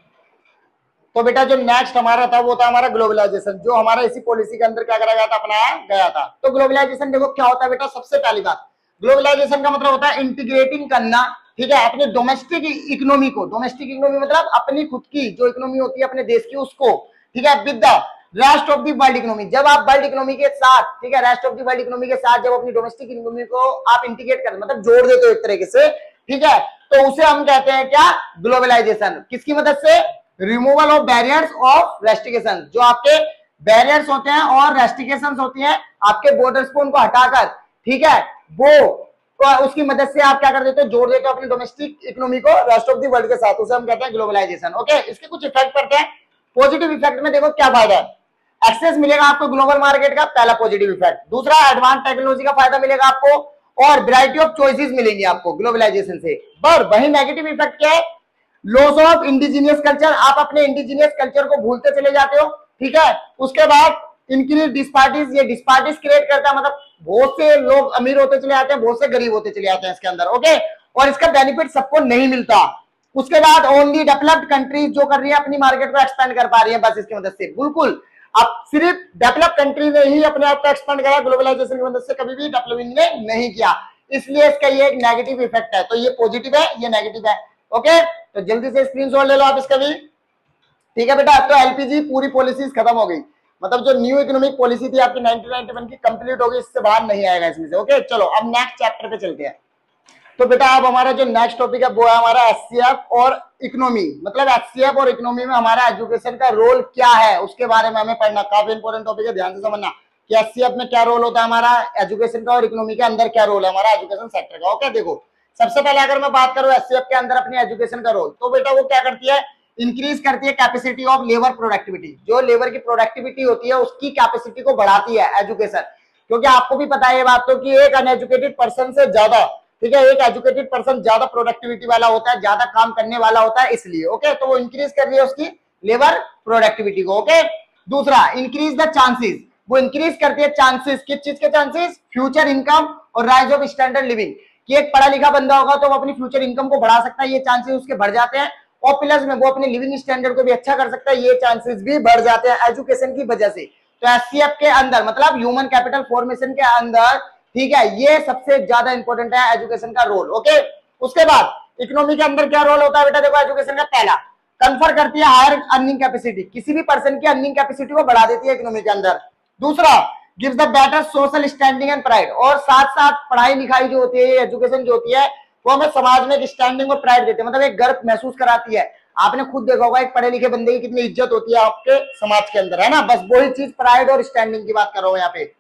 तो बेटा जो नेक्स्ट हमारा था वो था हमारा ग्लोबलाइजेशन, जो हमारा इसी पॉलिसी के अंदर क्या करा गया था, अपनाया गया था। तो ग्लोबलाइजेशन देखो क्या होता है बेटा, सबसे पहली बात ग्लोबलाइजेशन का मतलब होता है इंटीग्रेटिंग करना, ठीक है, अपने डोमेस्टिक इकोनॉमी को, डोमेस्टिक इकोनॉमी मतलब अपनी खुद की जो इकोनॉमी होती है अपने देश की उसको, ठीक है, with the rest of the world economy. जब आप वर्ल्ड इकोनॉमी के साथ, ठीक है, rest of the world economy के साथ जब अपनी डोमेस्टिक इकोनॉमी को आप इंटीग्रेट कर मतलब जोड़ देते हो एक तरीके से, ठीक है, तो उसे हम कहते हैं क्या, ग्लोबलाइजेशन। किसकी मदद से, removal of barriers of restriction, जो आपके बैरियर्स होते हैं और रेस्ट्रिक्शंस होती हैं आपके बॉर्डर्स को, उनको हटाकर, ठीक है, वो तो उसकी मदद से आप क्या कर देते हो, जोड़ देते हो अपनी डोमेस्टिक इकोनॉमी को रेस्ट ऑफ द वर्ल्ड के साथ, उसे हम कहते हैं ग्लोबलाइजेशन। ओके, इसके कुछ इफेक्ट पड़ते हैं। पॉजिटिव इफेक्ट में देखो क्या फायदा है, एक्सेस मिलेगा आपको ग्लोबल मार्केट का, पहला पॉजिटिव इफेक्ट। दूसरा, एडवांस टेक्नोलॉजी का फायदा मिलेगा आपको और वैरायटी ऑफ चॉइसेस मिलेंगी आपको ग्लोबलाइजेशन से। पर वही नेगेटिव इफेक्ट क्या है, लॉस ऑफ इंडिजीनियस कल्चर, आप अपने इंडिजीनियस कल्चर को भूलते चले जाते हो, ठीक है। उसके बाद इंक्रीज डिस्पार्टीज, ये डिस्पार्टीज क्रिएट करता है, मतलब बहुत से लोग अमीर होते चले जाते हैं, बहुत से गरीब होते चले जाते हैं इसके अंदर। ओके, और इसका बेनिफिट सबको नहीं मिलता। उसके बाद ओनली डेवलप्ड कंट्रीज जो कर रही है अपनी मार्केट को एक्सपेंड कर पा रही है बस इसकी मदद से। बिल्कुल, अब सिर्फ डेवलप कंट्री ने ही अपने आप को एक्सपेंड करा, ग्लोबलाइजेशन की मदद से कभी भी डेवलपिंग ने नहीं किया, इसलिए इसका ये एक नेगेटिव इफेक्ट है। तो ये पॉजिटिव है, ये नेगेटिव है। ओके, तो जल्दी से स्क्रीनशॉट ले लो आप इसका भी, ठीक है बेटा। तो एलपीजी पूरी पॉलिसीज खत्म हो गई, मतलब जो न्यू इकोनॉमिक पॉलिसी थी आपकी 1991 की कंप्लीट हो गई, इससे बाहर नहीं आएगा इसमें से। ओके, चलो अब नेक्स्ट चैप्टर पे चलते हैं। तो बेटा अब हमारा जो नेक्स्ट टॉपिक है वो है हमारा एचसीएफ और इकोनॉमी, मतलब एचसीएफ और इकोनॉमी में हमारा एजुकेशन का रोल क्या है उसके बारे में हमें पढ़ना, काफी इंपॉर्टेंट टॉपिक है, ध्यान से समझना कि एचसीएफ में क्या रोल होता है हमारा एजुकेशन का और इकोनॉमी के अंदर क्या रोल है हमारा एजुकेशन सेक्टर का। ओके, देखो सबसे पहले अगर मैं बात करूं एचसीएफ के अंदर अपनी एजुकेशन का रोल, तो बेटा वो क्या करती है, इंक्रीज करती है कैपेसिटी ऑफ लेबर प्रोडक्टिविटी, जो लेबर की प्रोडक्टिविटी होती है उसकी कैपेसिटी को बढ़ाती है एजुकेशन। क्योंकि आपको भी पता है ये बात तो कि एक अनएजुकेटेड पर्सन से ज्यादा, ठीक है, एक एजुकेटेड पर्सन ज्यादा प्रोडक्टिविटी वाला होता है, ज्यादा काम करने वाला होता है, इसलिए। ओके, तो वो इंक्रीज कर रही है उसकी लेबर प्रोडक्टिविटी को। ओके, दूसरा इंक्रीज द चांसेस, वो इंक्रीज करती है चांसेस, किस चीज के चांसेस, फ्यूचर इनकम और राइज ऑफ स्टैंडर्ड लिविंग, कि एक पढ़ा लिखा बंदा होगा तो वो अपनी फ्यूचर इनकम को बढ़ा सकता है, ये चांसेस उसके बढ़ जाते हैं, और प्लस में वो अपनी लिविंग स्टैंडर्ड को भी अच्छा कर सकता है, ये चांसेस भी बढ़ जाते हैं एजुकेशन की वजह से। तो एचसीएफ के अंदर मतलब ह्यूमन कैपिटल फॉर्मेशन के अंदर, ठीक है, ये सबसे ज्यादा इंपॉर्टेंट है एजुकेशन का रोल। ओके, उसके बाद इकोनॉमी के अंदर क्या रोल होता है बेटा, देखो एजुकेशन का पहला, कन्फर करती है हायर अर्निंग कैपेसिटी, किसी भी पर्सन की अर्निंग कैपेसिटी को बढ़ा देती है इकोनॉमी के अंदर। दूसरा, gives the better social standing and pride, और साथ साथ पढ़ाई लिखाई जो होती है, एजुकेशन जो होती है, वो हमें समाज में एक स्टैंडिंग और प्राइड देती है, मतलब एक गर्व महसूस कराती है। आपने खुद देखा होगा एक पढ़े लिखे बंदे की कितनी इज्जत होती है आपके समाज के अंदर, है ना, बस वही चीज प्राइड और स्टैंडिंग की बात कर रहा हूं यहाँ पे।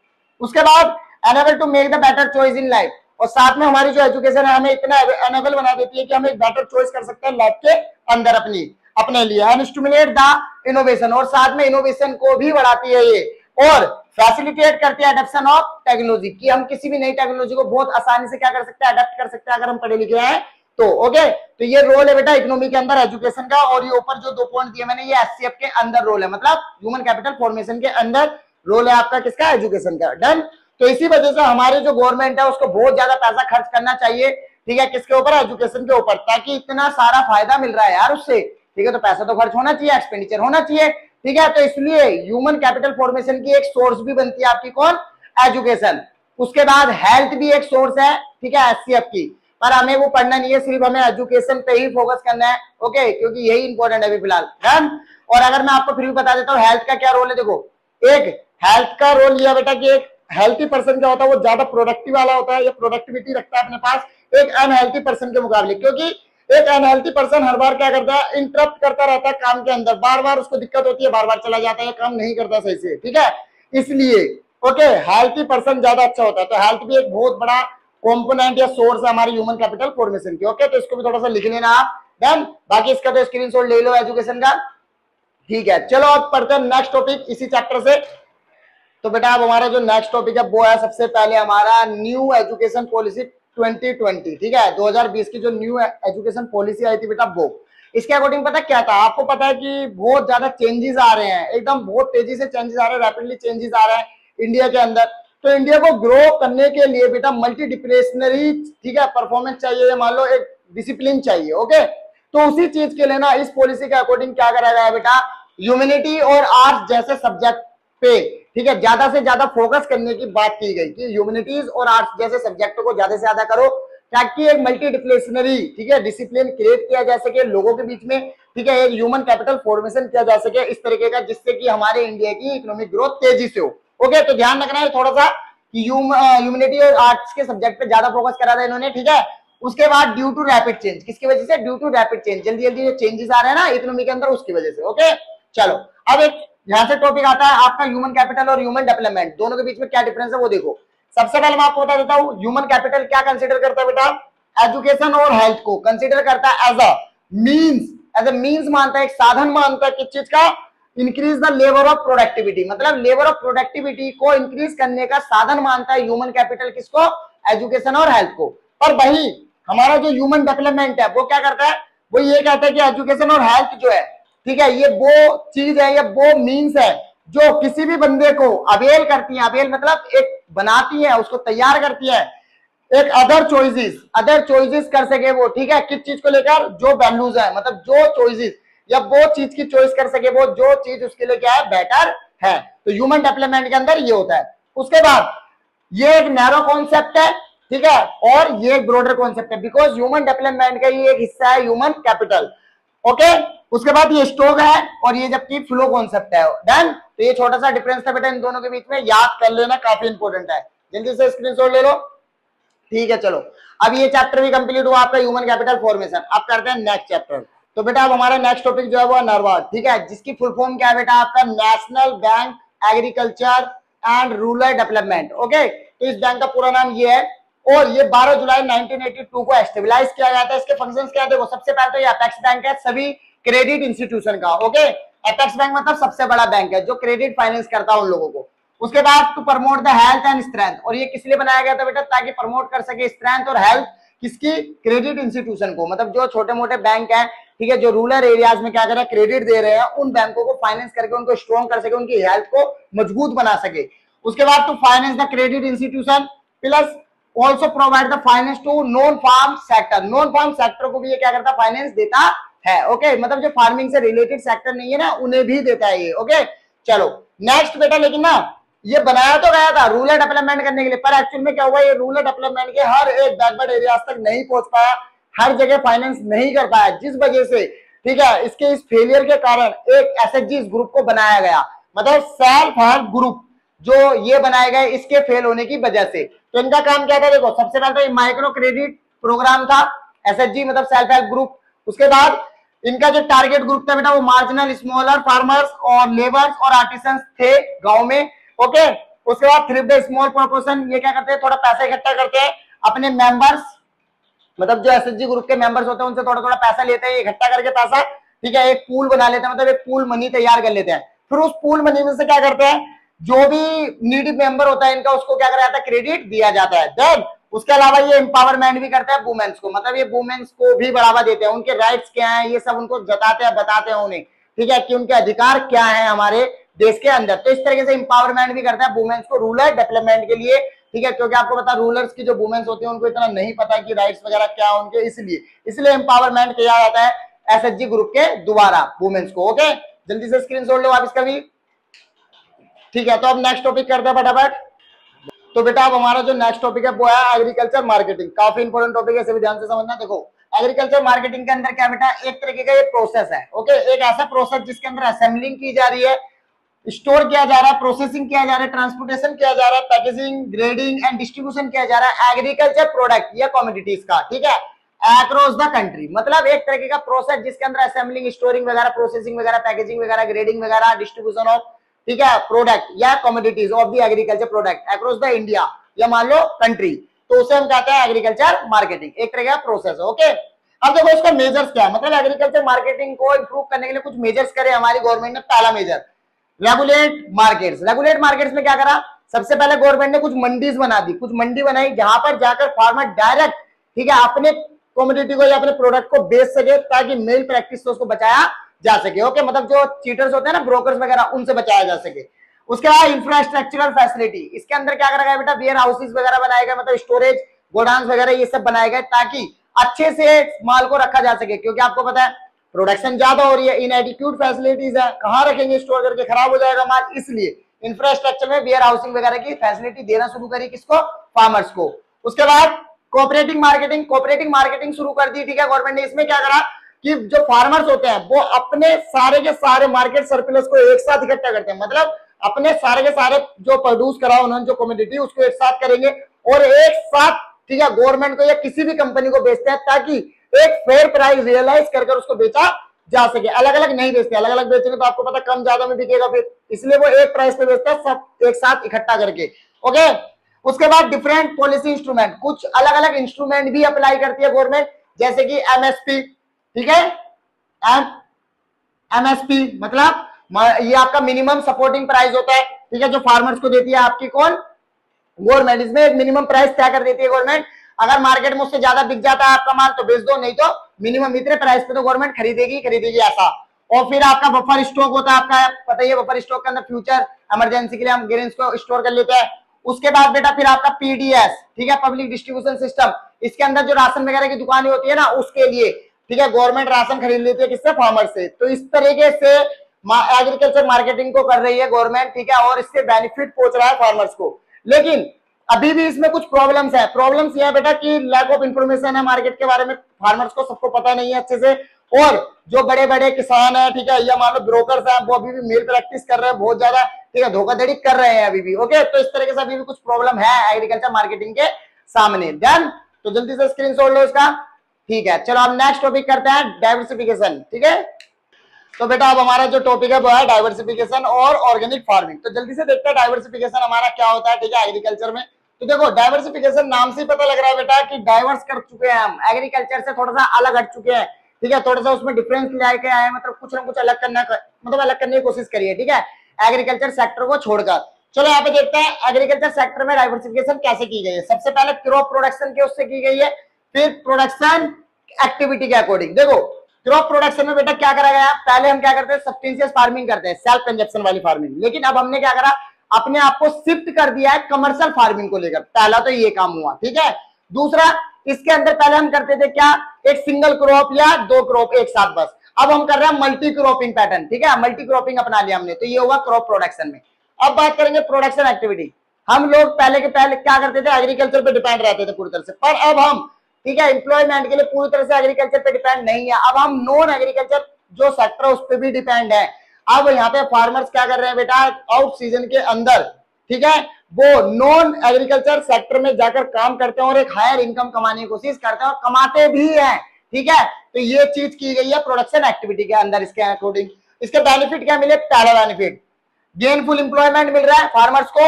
उसके बाद enable to make the better choice in life, और साथ में हमारी जो एजुकेशन है हमें इतना एनेबल बना देती है कि हम एक बेटर चॉइस कर सकते हैं लाइफ के अंदर अपने लिए, एंड स्टिमुलेट द इनोवेशन, और साथ में इनोवेशन को भी बढ़ाती है ये, और फैसिलिटेट करती है एडॉप्शन ऑफ टेक्नोलॉजी, कि हम किसी भी नई टेक्नोलॉजी को बहुत आसानी से क्या कर सकते हैं, अडॉप्ट कर सकते हैं अगर हम पढ़े लिखे हैं तो। ओके, तो ये रोल है बेटा इकोनॉमी के अंदर एजुकेशन का, और ये ऊपर जो 2 पॉइंट दिए मैंने, ये एचसीएफ के अंदर रोल है, मतलब ह्यूमन कैपिटल फॉर्मेशन के अंदर रोल है आपका किसका, एजुकेशन का। डन। तो इसी वजह से हमारे जो गवर्नमेंट है उसको बहुत ज्यादा पैसा खर्च करना चाहिए, ठीक है, किसके ऊपर, एजुकेशन के ऊपर, ताकि इतना सारा फायदा मिल रहा है यार उससे, ठीक है, तो पैसा तो खर्च होना चाहिए, एक्सपेंडिचर होना चाहिए, ठीक है। तो इसलिए ह्यूमन कैपिटल फॉर्मेशन की एक सोर्स भी बनती है आपकी कौन, एजुकेशन। उसके बाद हेल्थ भी एक सोर्स है, ठीक है, एचसीएफ की, पर हमें वो पढ़ना नहीं है, सिर्फ हमें एजुकेशन पे ही फोकस करना है। ओके, क्योंकि यही इंपॉर्टेंट है अभी फिलहाल। डन। और अगर मैं आपको फिर भी बता देता हूँ हेल्थ का क्या रोल है, देखो एक हेल्थ का रोल यह बेटा कि एक हेल्थी पर्सन क्या होता है, वो ज्यादा प्रोडक्टिव वाला होता है, ये प्रोडक्टिविटी रखता है अपने पास एक अनहेल्थी पर्सन के मुकाबले, क्योंकि एक अनहेल्थी पर्सन हर बार क्या करता है, इंटरप्ट करता रहता है काम के अंदर, बार बार उसको दिक्कत होती है, बार बार चला जाता है, काम नहीं करता सही से, ठीक है, इसलिए। ओके, हेल्थी पर्सन ज्यादा अच्छा होता है, तो हेल्थ भी एक बहुत बड़ा कंपोनेंट या सोर्स है हमारी ह्यूमन कैपिटल फॉर्मेशन की। ओके, तो इसको भी थोड़ा सा लिख लेना आप। डन। बाकी इसका तो स्क्रीनशॉट ले लो एजुकेशन का, ठीक है। चलो अब पढ़ते हैं नेक्स्ट टॉपिक इसी चैप्टर से। तो बेटा अब हमारा जो नेक्स्ट टॉपिक है वो है सबसे पहले हमारा न्यू एजुकेशन पॉलिसी 2020, ठीक है, 2020 की जो न्यू एजुकेशन पॉलिसी आई थी बेटा, वो इसके अकॉर्डिंग पता क्या था आपको, पता है कि बहुत ज्यादा चेंजेस आ रहे हैं, एकदम बहुत तेजी से चेंजेस आ रहे हैं, रैपिडली चेंजेस आ रहे हैं इंडिया के अंदर। तो इंडिया को ग्रो करने के लिए बेटा मल्टी डिसिप्लिनरी, ठीक है, परफॉर्मेंस चाहिए, मान लो एक डिसिप्लिन चाहिए। ओके, तो उसी चीज के लिए ना इस पॉलिसी के अकॉर्डिंग क्या करा गया है बेटा, ह्यूमैनिटी और आर्ट्स जैसे सब्जेक्ट पे, ठीक है, ज्यादा से ज्यादा फोकस करने की बात की गई कि ह्यूमैनिटीज और आर्ट्स जैसे सब्जेक्टों को ज्यादा से ज्यादा करो, ताकि एक मल्टी डिसिप्लिनरी, ठीक है, डिसिप्लिन क्रिएट किया जा सके लोगों के बीच में, ठीक है, एक ह्यूमन कैपिटल फॉर्मेशन किया जा सके इस तरीके का, जिससे कि हमारे इंडिया की इकोनॉमिक ग्रोथ तेजी से हो। ओके, तो ध्यान रखना है थोड़ा सा कि ह्यूमैनिटी और आर्ट्स के सब्जेक्ट पे ज्यादा फोकस करा था इन्होंने, ठीक है। उसके बाद ड्यू टू रैपिड चेंज, किसकी वजह से, ड्यू टू रैपिड चेंज, जल्दी जल्दी जो चेंजेस आ रहे हैं ना इकोनॉमी के अंदर, उसकी वजह से। ओके, चलो अब एक यहां से टॉपिक आता है आपका ह्यूमन कैपिटल और ह्यूमन डेवलपमेंट, दोनों के बीच में क्या डिफरेंस है वो देखो। सबसे पहले मैं आपको बता देता हूं ह्यूमन कैपिटल क्या कंसीडर करता है बेटा, एजुकेशन और हेल्थ को कंसीडर करता है एज अ मीन्स मानता है, एक साधन मानता है किस चीज का, increase the level of productivity, मतलब लेवल ऑफ प्रोडक्टिविटी को इंक्रीज करने का साधन मानता है ह्यूमन कैपिटल किसको, एजुकेशन और हेल्थ को। और वही हमारा जो ह्यूमन डेवलपमेंट है वो क्या करता है, वो ये कहता है कि एजुकेशन और हेल्थ जो है, ठीक है, ये वो चीज है, ये वो मीन्स है जो किसी भी बंदे को अवेल करती है, अवेल मतलब एक बनाती है, उसको तैयार करती है एक अदर चॉइसेस कर सके वो, ठीक है, किस चीज को लेकर, जो वैल्यूज है, मतलब जो चॉइसेस या वो चीज की चॉइस कर सके, वो जो चीज उसके लिए क्या है, बेटर है। तो ह्यूमन डेवलपमेंट के अंदर ये होता है। उसके बाद ये एक नैरो कॉन्सेप्ट है, ठीक है, और ये एक ब्रॉडर कॉन्सेप्ट है, बिकॉज ह्यूमन डेवलपमेंट का ये एक हिस्सा है ह्यूमन कैपिटल। ओके, उसके बाद ये स्टॉक है और ये जबकि फ्लो कॉन्सेप्ट है। डन, तो ये छोटा सा डिफरेंस था बेटा इन दोनों के बीच में, याद कर लेना, काफी इंपॉर्टेंट है, जल्दी से स्क्रीनशॉट ले लो। ठीक है, चलो अब ये चैप्टर भी कंप्लीट हुआ आपका ह्यूमन कैपिटल फॉर्मेशन। अब करते हैं नेक्स्ट चैप्टर। तो बेटा अब हमारा नेक्स्ट टॉपिक जो है वो नरवा, ठीक है, जिसकी फुल फॉर्म क्या है बेटा आपका, national bank agriculture and rural development. Okay, तो इस बैंक का पूरा नाम ये है और ये 12 जुलाई 1982 को एस्टेबलाइज किया गया था। इसके फंक्शंस क्या थे, वो सबसे पहले तो ये अपेक्स बैंक है सभी क्रेडिट इंस्टीट्यूशन का। ओके, अपेक्स बैंक मतलब सबसे बड़ा बैंक है जो क्रेडिट फाइनेंस करता है उन लोगों को। उसके बाद to promote the health and strength, और ये किस लिए बनाया गया था बेटा, ताकि प्रमोट कर सके स्ट्रेंथ और हेल्थ किसकी, क्रेडिट इंस्टीट्यूशन को, मतलब जो छोटे मोटे बैंक हैं, ठीक है, जो रूरल एरियाज में क्या कर रहे हैं, क्रेडिट दे रहे हैं, उन बैंकों को फाइनेंस करके उनको स्ट्रॉन्ग कर सके, उनकी हेल्थ को मजबूत बना सके। उसके बाद to finance the credit institution plus also provide the finance to non farm sector, non farm sector को भी ये क्या करता है, फाइनेंस देता है। ओके, मतलब जो फार्मिंग से रिलेटेड सेक्टर नहीं है ना, उन्हें भी देता है ये। ओके, चलो नेक्स्ट बेटा, लेकिन ना ये बनाया तो गया था रूरल डेवलपमेंट करने के लिए, पर एक्चुअल में क्या हुआ, ये रूरल डेवलपमेंट के हर एक बैकवर्ड एरियाज तक नहीं पहुंच पाया, हर जगह फाइनेंस नहीं कर पाया, जिस वजह से, ठीक है, इसके इस फेलियर के कारण एक एसएचजी ग्रुप को बनाया गया, मतलब सेल्फ हेल्प ग्रुप जो ये बनाए गए इसके फेल होने की वजह से। तो इनका काम क्या था, देखो सबसे पहले तो माइक्रो क्रेडिट प्रोग्राम था, एसएचजी मतलब सेल्फ हेल्प ग्रुप। उसके बाद इनका जो टारगेट ग्रुप था बेटा वो मार्जिनल स्मॉलर फार्मर्स और लेबर्स और आर्टिसंस थे गांव में। ओके, उसके बाद थ्रिफ्ट स्मॉल प्रोपोर्शन, ये क्या करते हैं, थोड़ा पैसा इकट्ठा करते हैं अपने मेंबर्स, मतलब जो एसएचजी ग्रुप के मेंबर्स होते हैं उनसे थोड़ा थोड़ा पैसा लेते हैं, इकट्ठा करके पैसा, ठीक है, एक पूल बना लेते हैं, मतलब एक पूल मनी तैयार कर लेते हैं। फिर उस पूल मनी में से क्या करते हैं, जो भी नीडी मेंबर होता है इनका, उसको क्या करा जाता है, क्रेडिट दिया जाता है। देन उसके अलावा ये एम्पावरमेंट भी करता है वुमेन्स को, मतलब ये वुमेन्स को भी बढ़ावा देते हैं, उनके राइट्स क्या हैं ये सब उनको जताते हैं, बताते हैं उन्हें, ठीक है, कि उनके अधिकार क्या है हमारे देश के अंदर। तो इस तरीके से एम्पावरमेंट भी करता है वुमेन्स को रूरल डेवलपमेंट के लिए, ठीक है, क्योंकि आपको पता रूलर्स की जो वुमेन्स होती है उनको इतना नहीं पता कि राइट्स वगैरह क्या है उनके, इसलिए एम्पावरमेंट किया जाता है एसएचजी ग्रुप के द्वारा वुमेन्स को। ओके, जल्दी से स्क्रीनशॉट लो आप इसका भी। ठीक है, तो अब नेक्स्ट टॉपिक करते हैं फटाफट। तो बेटा अब हमारा जो नेक्स्ट टॉपिक है वो है एग्रीकल्चर मार्केटिंग, काफी इंपॉर्टेंट टॉपिक है, इसे ध्यान से समझना। देखो एग्रीकल्चर मार्केटिंग के अंदर क्या बेटा, एक तरीके का ये प्रोसेस है। ओके, एक ऐसा प्रोसेस जिसके अंदर असेंबलिंग की जा रही है, स्टोर किया जा रहा है, प्रोसेसिंग किया जा रहा है, ट्रांसपोर्टेशन किया जा रहा है, पैकेजिंग, ग्रेडिंग एंड डिस्ट्रीब्यूशन किया जा रहा है एग्रीकल्चर प्रोडक्ट या कमोडिटीज का, ठीक है, अक्रॉस द कंट्री। मतलब एक तरीके का प्रोसेस जिसके अंदर असेंबलिंग, स्टोरिंग वगैरह, प्रोसेसिंग वगैरह, पैकेजिंग वगैरह, ग्रेडिंग वगैरह, डिस्ट्रीब्यूशन ऑफ, ठीक है, प्रोडक्ट या commodities of the agriculture product across the India या मान लो कंट्री, तो उसे हम कहते हैं एग्रीकल्चर मार्केटिंग, एक तरह का प्रोसेस है। ओके, अब देखो इसका मेजर्स क्या है, मतलब एग्रीकल्चर मार्केटिंग को इंप्रूव करने के लिए कुछ मेजर्स करे हमारी गवर्नमेंट ने। पहला major regulate markets. Regulate markets में क्या करा, सबसे पहले गवर्नमेंट ने कुछ मंडीज बना दी, कुछ मंडी बनाई जहां पर जाकर फार्मर डायरेक्ट, ठीक है, अपने कमोडिटी को या अपने प्रोडक्ट को बेच सके, ताकि मेल प्रैक्टिस से उसको बचाया जा सके। ओके, मतलब जो चीटर्स होते हैं ना, ब्रोकर्स वगैरह, उनसे बचाया जा सके। उसके बाद इंफ्रास्ट्रक्चरल फैसिलिटी, इसके अंदर क्या करा गया बेटा, वेयर हाउसेस वगैरह बनाए गए, मतलब स्टोरेज गोडाउन वगैरह ये सब बनाए गए, ताकि अच्छे से माल को रखा जा सके, क्योंकि आपको पता है प्रोडक्शन ज्यादा हो रही है, इनएडिक्यूट फैसिलिटीज है, कहां रखेंगे स्टोर करके, खराब हो जाएगा माल, इसलिए इंफ्रास्ट्रक्चर में वेयर हाउसिंग वगैरह की फैसिलिटी देना शुरू करी, किसको, फार्मर्स को। उसके बाद कोऑपरेटिव मार्केटिंग शुरू कर दी, ठीक है, गवर्नमेंट ने। इसमें क्या करा कि जो फार्मर्स होते हैं वो अपने सारे के सारे मार्केट सरप्लस को एक साथ इकट्ठा करते हैं, मतलब अपने सारे के सारे जो प्रोड्यूस करा उन्होंने, जो कमोडिटी, उसको एक साथ करेंगे और एक साथ, ठीक है, गवर्नमेंट को या किसी भी कंपनी को बेचते हैं, ताकि एक फेयर प्राइस रियलाइज कर उसको बेचा जा सके। अलग अलग नहीं बेचते, अलग अलग बेचेंगे तो आपको पता कम ज्यादा में बिकेगा फिर, इसलिए वो एक प्राइस पे बेचते हैं, सब एक साथ इकट्ठा करके। ओके, उसके बाद डिफरेंट पॉलिसी इंस्ट्रूमेंट, कुछ अलग अलग इंस्ट्रूमेंट भी अप्लाई करती है गवर्नमेंट, जैसे कि एमएसपी, ठीक है, एमएसपी मतलब ये आपका मिनिमम सपोर्टिंग प्राइस होता है, ठीक है, जो फार्मर्स को देती है आपकी कौन, गवर्नमेंट। इसमें एक मिनिमम प्राइस तय कर देती है गवर्नमेंट, अगर मार्केट में उससे ज्यादा बिक जाता है आपका माल तो बेच दो, नहीं तो मिनिमम इतने प्राइस पे तो गवर्नमेंट खरीदेगी ऐसा। और फिर आपका बफर स्टॉक होता है, आपका पता ही है, बफर स्टॉक के अंदर फ्यूचर इमरजेंसी के लिए हम ग्रेन्स को स्टोर कर लेते हैं। उसके बाद बेटा फिर आपका पीडीएस, ठीक है, पब्लिक डिस्ट्रीब्यूशन सिस्टम, इसके अंदर जो राशन वगैरह की दुकानें होती है ना उसके लिए, ठीक है, गवर्नमेंट राशन खरीद लेती है किससे, फार्मर से। तो इस तरीके से एग्रीकल्चर मार्केटिंग को कर रही है गवर्नमेंट, ठीक है, और इससे बेनिफिट पहुंच रहा है फार्मर्स को। लेकिन अभी भी इसमें कुछ प्रॉब्लम्स है। प्रॉब्लम्स ये है बेटा कि लैक ऑफ इंफॉर्मेशन है मार्केट के बारे में, फार्मर्स को सबको पता नहीं है अच्छे से, और जो बड़े बड़े किसान है, ठीक है, या मान लो ब्रोकर्स है, वो अभी भी मेल प्रैक्टिस कर रहे हैं बहुत ज्यादा, ठीक है, धोखाधड़ी कर रहे हैं अभी भी। ओके, तो इस तरीके से अभी भी कुछ प्रॉब्लम है एग्रीकल्चर मार्केटिंग के सामने। डन, तो जल्दी से स्क्रीनशॉट लो इसका, ठीक है। चलो अब नेक्स्ट टॉपिक करते हैं, डाइवर्सिफिकेशन, ठीक है। तो बेटा अब हमारा जो टॉपिक है वो है डाइवर्सिफिकेशन और ऑर्गेनिक फार्मिंग। तो जल्दी से देखते हैं डाइवर्सिफिकेशन हमारा क्या होता है, ठीक है, एग्रीकल्चर में। तो देखो डाइवर्सिफिकेशन नाम से पता लग रहा है बेटा कि डाइवर्स कर चुके हैं हम, एग्रीकल्चर से थोड़ा सा अलग हट चुके हैं, ठीक है, थोड़ा सा उसमें डिफरेंस लेके आए, मतलब कुछ ना कुछ अलग करना, मतलब अलग करने की कोशिश करिए, ठीक है, एग्रीकल्चर सेक्टर को छोड़कर। चलो यहाँ पे देखते हैं एग्रीकल्चर सेक्टर में डाइवर्सिफिकेशन कैसे की गई है। सबसे पहले क्रॉप प्रोडक्शन के उससे की गई है, फिर प्रोडक्शन एक्टिविटी के अकॉर्डिंग। देखो क्रॉप प्रोडक्शन में बेटा क्या करा गया, पहले हम क्या करते हैं, सब्सटेंशियस फार्मिंग करते हैं, सेल्फ कंजप्शन वाली फार्मिंग, लेकिन अब हमने क्या करा, अपने आप को शिफ्ट कर दिया है कमर्शियल फार्मिंग को लेकर। पहला तो ये काम हुआ, ठीक है। दूसरा, इसके अंदर पहले हम करते थे क्या, एक सिंगल क्रॉप या दो क्रॉप एक साथ बस, अब हम कर रहे हैं मल्टी क्रॉपिंग पैटर्न, ठीक है, मल्टी क्रॉपिंग अपना लिया हमने, तो ये हुआ क्रॉप प्रोडक्शन में। अब बात करेंगे प्रोडक्शन एक्टिविटी। हम लोग पहले क्या करते थे, एग्रीकल्चर पे डिपेंड रहते थे पूरी तरह से, पर अब हम, ठीक है, एम्प्लॉयमेंट के लिए पूरी तरह से एग्रीकल्चर पे डिपेंड नहीं है, अब हम नॉन एग्रीकल्चर जो सेक्टर है उस पर भी डिपेंड है। अब यहाँ पे फार्मर्स क्या कर रहे हैं बेटा, आउट सीजन के अंदर, ठीक है, वो नॉन एग्रीकल्चर सेक्टर में जाकर काम करते हैं और एक हायर इनकम कमाने की कोशिश करते हैं और कमाते भी हैं, ठीक है। तो ये चीज की गई है प्रोडक्शन एक्टिविटी के अंदर। इसके अकॉर्डिंग इसके बेनिफिट क्या मिले, पहला बेनिफिट गेनफुल एम्प्लॉयमेंट मिल रहा है फार्मर्स को,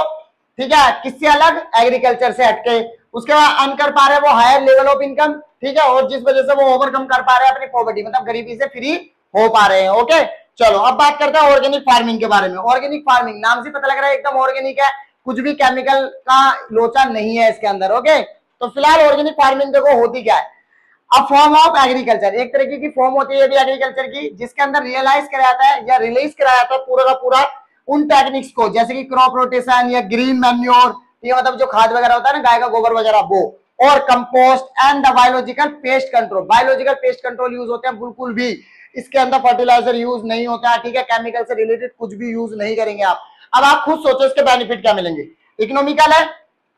ठीक है, किससे अलग, एग्रीकल्चर से हटके। उसके बाद अर्न कर पा रहे हैं वो हायर लेवल ऑफ इनकम, ठीक है, और जिस वजह से वो ओवरकम कर पा रहे हैं अपनी पॉवर्टी, मतलब गरीबी से फ्री हो पा रहे हैं। ओके, चलो अब बात करते हैं ऑर्गेनिक फार्मिंग के बारे में। ऑर्गेनिक फार्मिंग नाम से पता लग रहा है एकदम ऑर्गेनिक है, कुछ भी केमिकल का लोचा नहीं है इसके अंदर। ओके, तो फिलहाल ऑर्गेनिक फार्मिंग देखो होती क्या है, अब फॉर्म ऑफ एग्रीकल्चर, एक तरीके की फॉर्म होती है एग्रीकल्चर की, जिसके अंदर रियलाइज कराया जाता है या रिलीज कराया जाता है पूरा का पूरा उन टेक्निक्स को, जैसे कि क्रॉप रोटेशन या ग्रीन मैन्योर, ये मतलब जो खाद वगैरह होता है ना, गाय का गोबर वगैरह, वो, और compost and the biological pest control. Biological pest control use होते हैं, बिल्कुल भी इसके अंदर फर्टिलाइजर यूज नहीं होता है, ठीक है, केमिकल से रिलेटेड कुछ भी यूज नहीं करेंगे आप। अब आप खुद सोचो इसके बेनिफिट क्या मिलेंगे। इकोनॉमिकल है,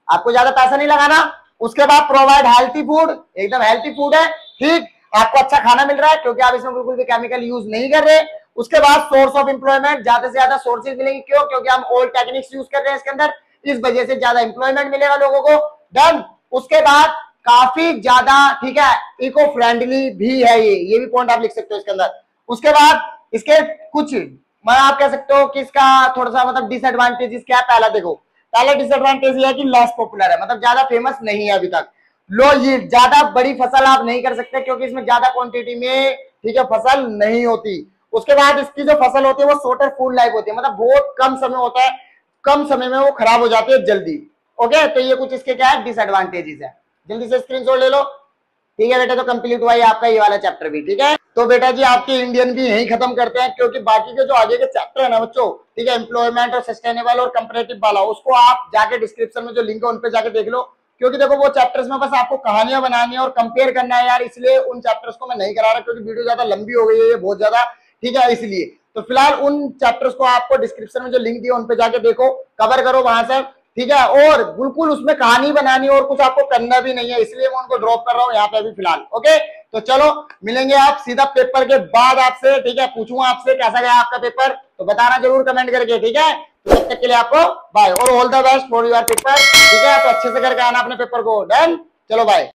आपको ज्यादा पैसा नहीं लगाना। उसके बाद प्रोवाइड हेल्थी फूड, एकदम हेल्थी फूड है, ठीक, आपको अच्छा खाना मिल रहा है क्योंकि आप इसमें बिल्कुल भी केमिकल यूज नहीं कर रहे। उसके बाद सोर्स ऑफ एम्प्लॉयमेंट, ज्यादा से ज्यादा सोर्सेज मिलेंगे, क्यों, क्योंकि हम ओल्ड टेक्निक्स यूज कर रहे हैं इसके अंदर, इस वजह से ज्यादा एम्प्लॉयमेंट मिलेगा लोगों को। डन। उसके बाद काफी ज्यादा, ठीक है, इको फ्रेंडली भी है, ये भी पॉइंट आप लिख सकते हो इसके अंदर। उसके बाद इसके कुछ, मैं आप कह सकते हो कि इसका थोड़ा सा मतलब डिसएडवांटेजेस क्या है। पहला देखो, पहला डिसएडवांटेज ये है कि लेस पॉपुलर है, मतलब ज्यादा फेमस नहीं है अभी तक। लो ये ज्यादा बड़ी फसल आप नहीं कर सकते क्योंकि इसमें ज्यादा क्वांटिटी में, ठीक है, फसल नहीं होती। उसके बाद इसकी जो फसल होती है वो शॉर्टर फूड लाइफ होती है, मतलब बहुत कम समय होता है, कम समय में वो खराब हो जाती है जल्दी। ओके, तो ये कुछ इसके क्या है, डिसएडवांटेजेस है। जल्दी से स्क्रीनशॉट ले लो, ठीक है बेटा। तो कंप्लीट हुआ ये आपका ये वाला चैप्टर भी, ठीक है। तो बेटा जी आपके इंडियन भी यही खत्म करते हैं, क्योंकि बाकी के जो आगे के चैप्टर है ना बच्चों, ठीक है, एम्प्लॉयमेंट और सस्टेनेबल और कंपैरेटिव वाला, उसको आप जाके डिस्क्रिप्शन में जो लिंक है उन पे जाके देख लो, क्योंकि देखो वो चैप्टर्स में बस आपको कहानियां बनानी है और कंपेयर करना है यार, इसलिए उन चैप्टर्स को मैं नहीं करा रहा क्योंकि वीडियो ज्यादा लंबी हो गई है ये बहुत ज्यादा, ठीक है, इसलिए। तो फिलहाल उन चैप्टर्स को आपको डिस्क्रिप्शन में जो लिंक दिया उन पे जाके देखो, कवर करो वहां से, ठीक है, और बिल्कुल उसमें कहानी बनानी और कुछ आपको करना भी नहीं है, इसलिए मैं उनको ड्रॉप कर रहा हूँ यहाँ पे अभी फिलहाल। ओके, तो चलो मिलेंगे आप सीधा पेपर के बाद आपसे, ठीक है, पूछूंगा आपसे कैसा गया आपका पेपर, तो बताना जरूर कमेंट करके, ठीक है। तब तक के लिए आपको बाय और all the best for your paper, ठीक है। तो अच्छे से करके आना अपने पेपर को। डन, चलो बाय।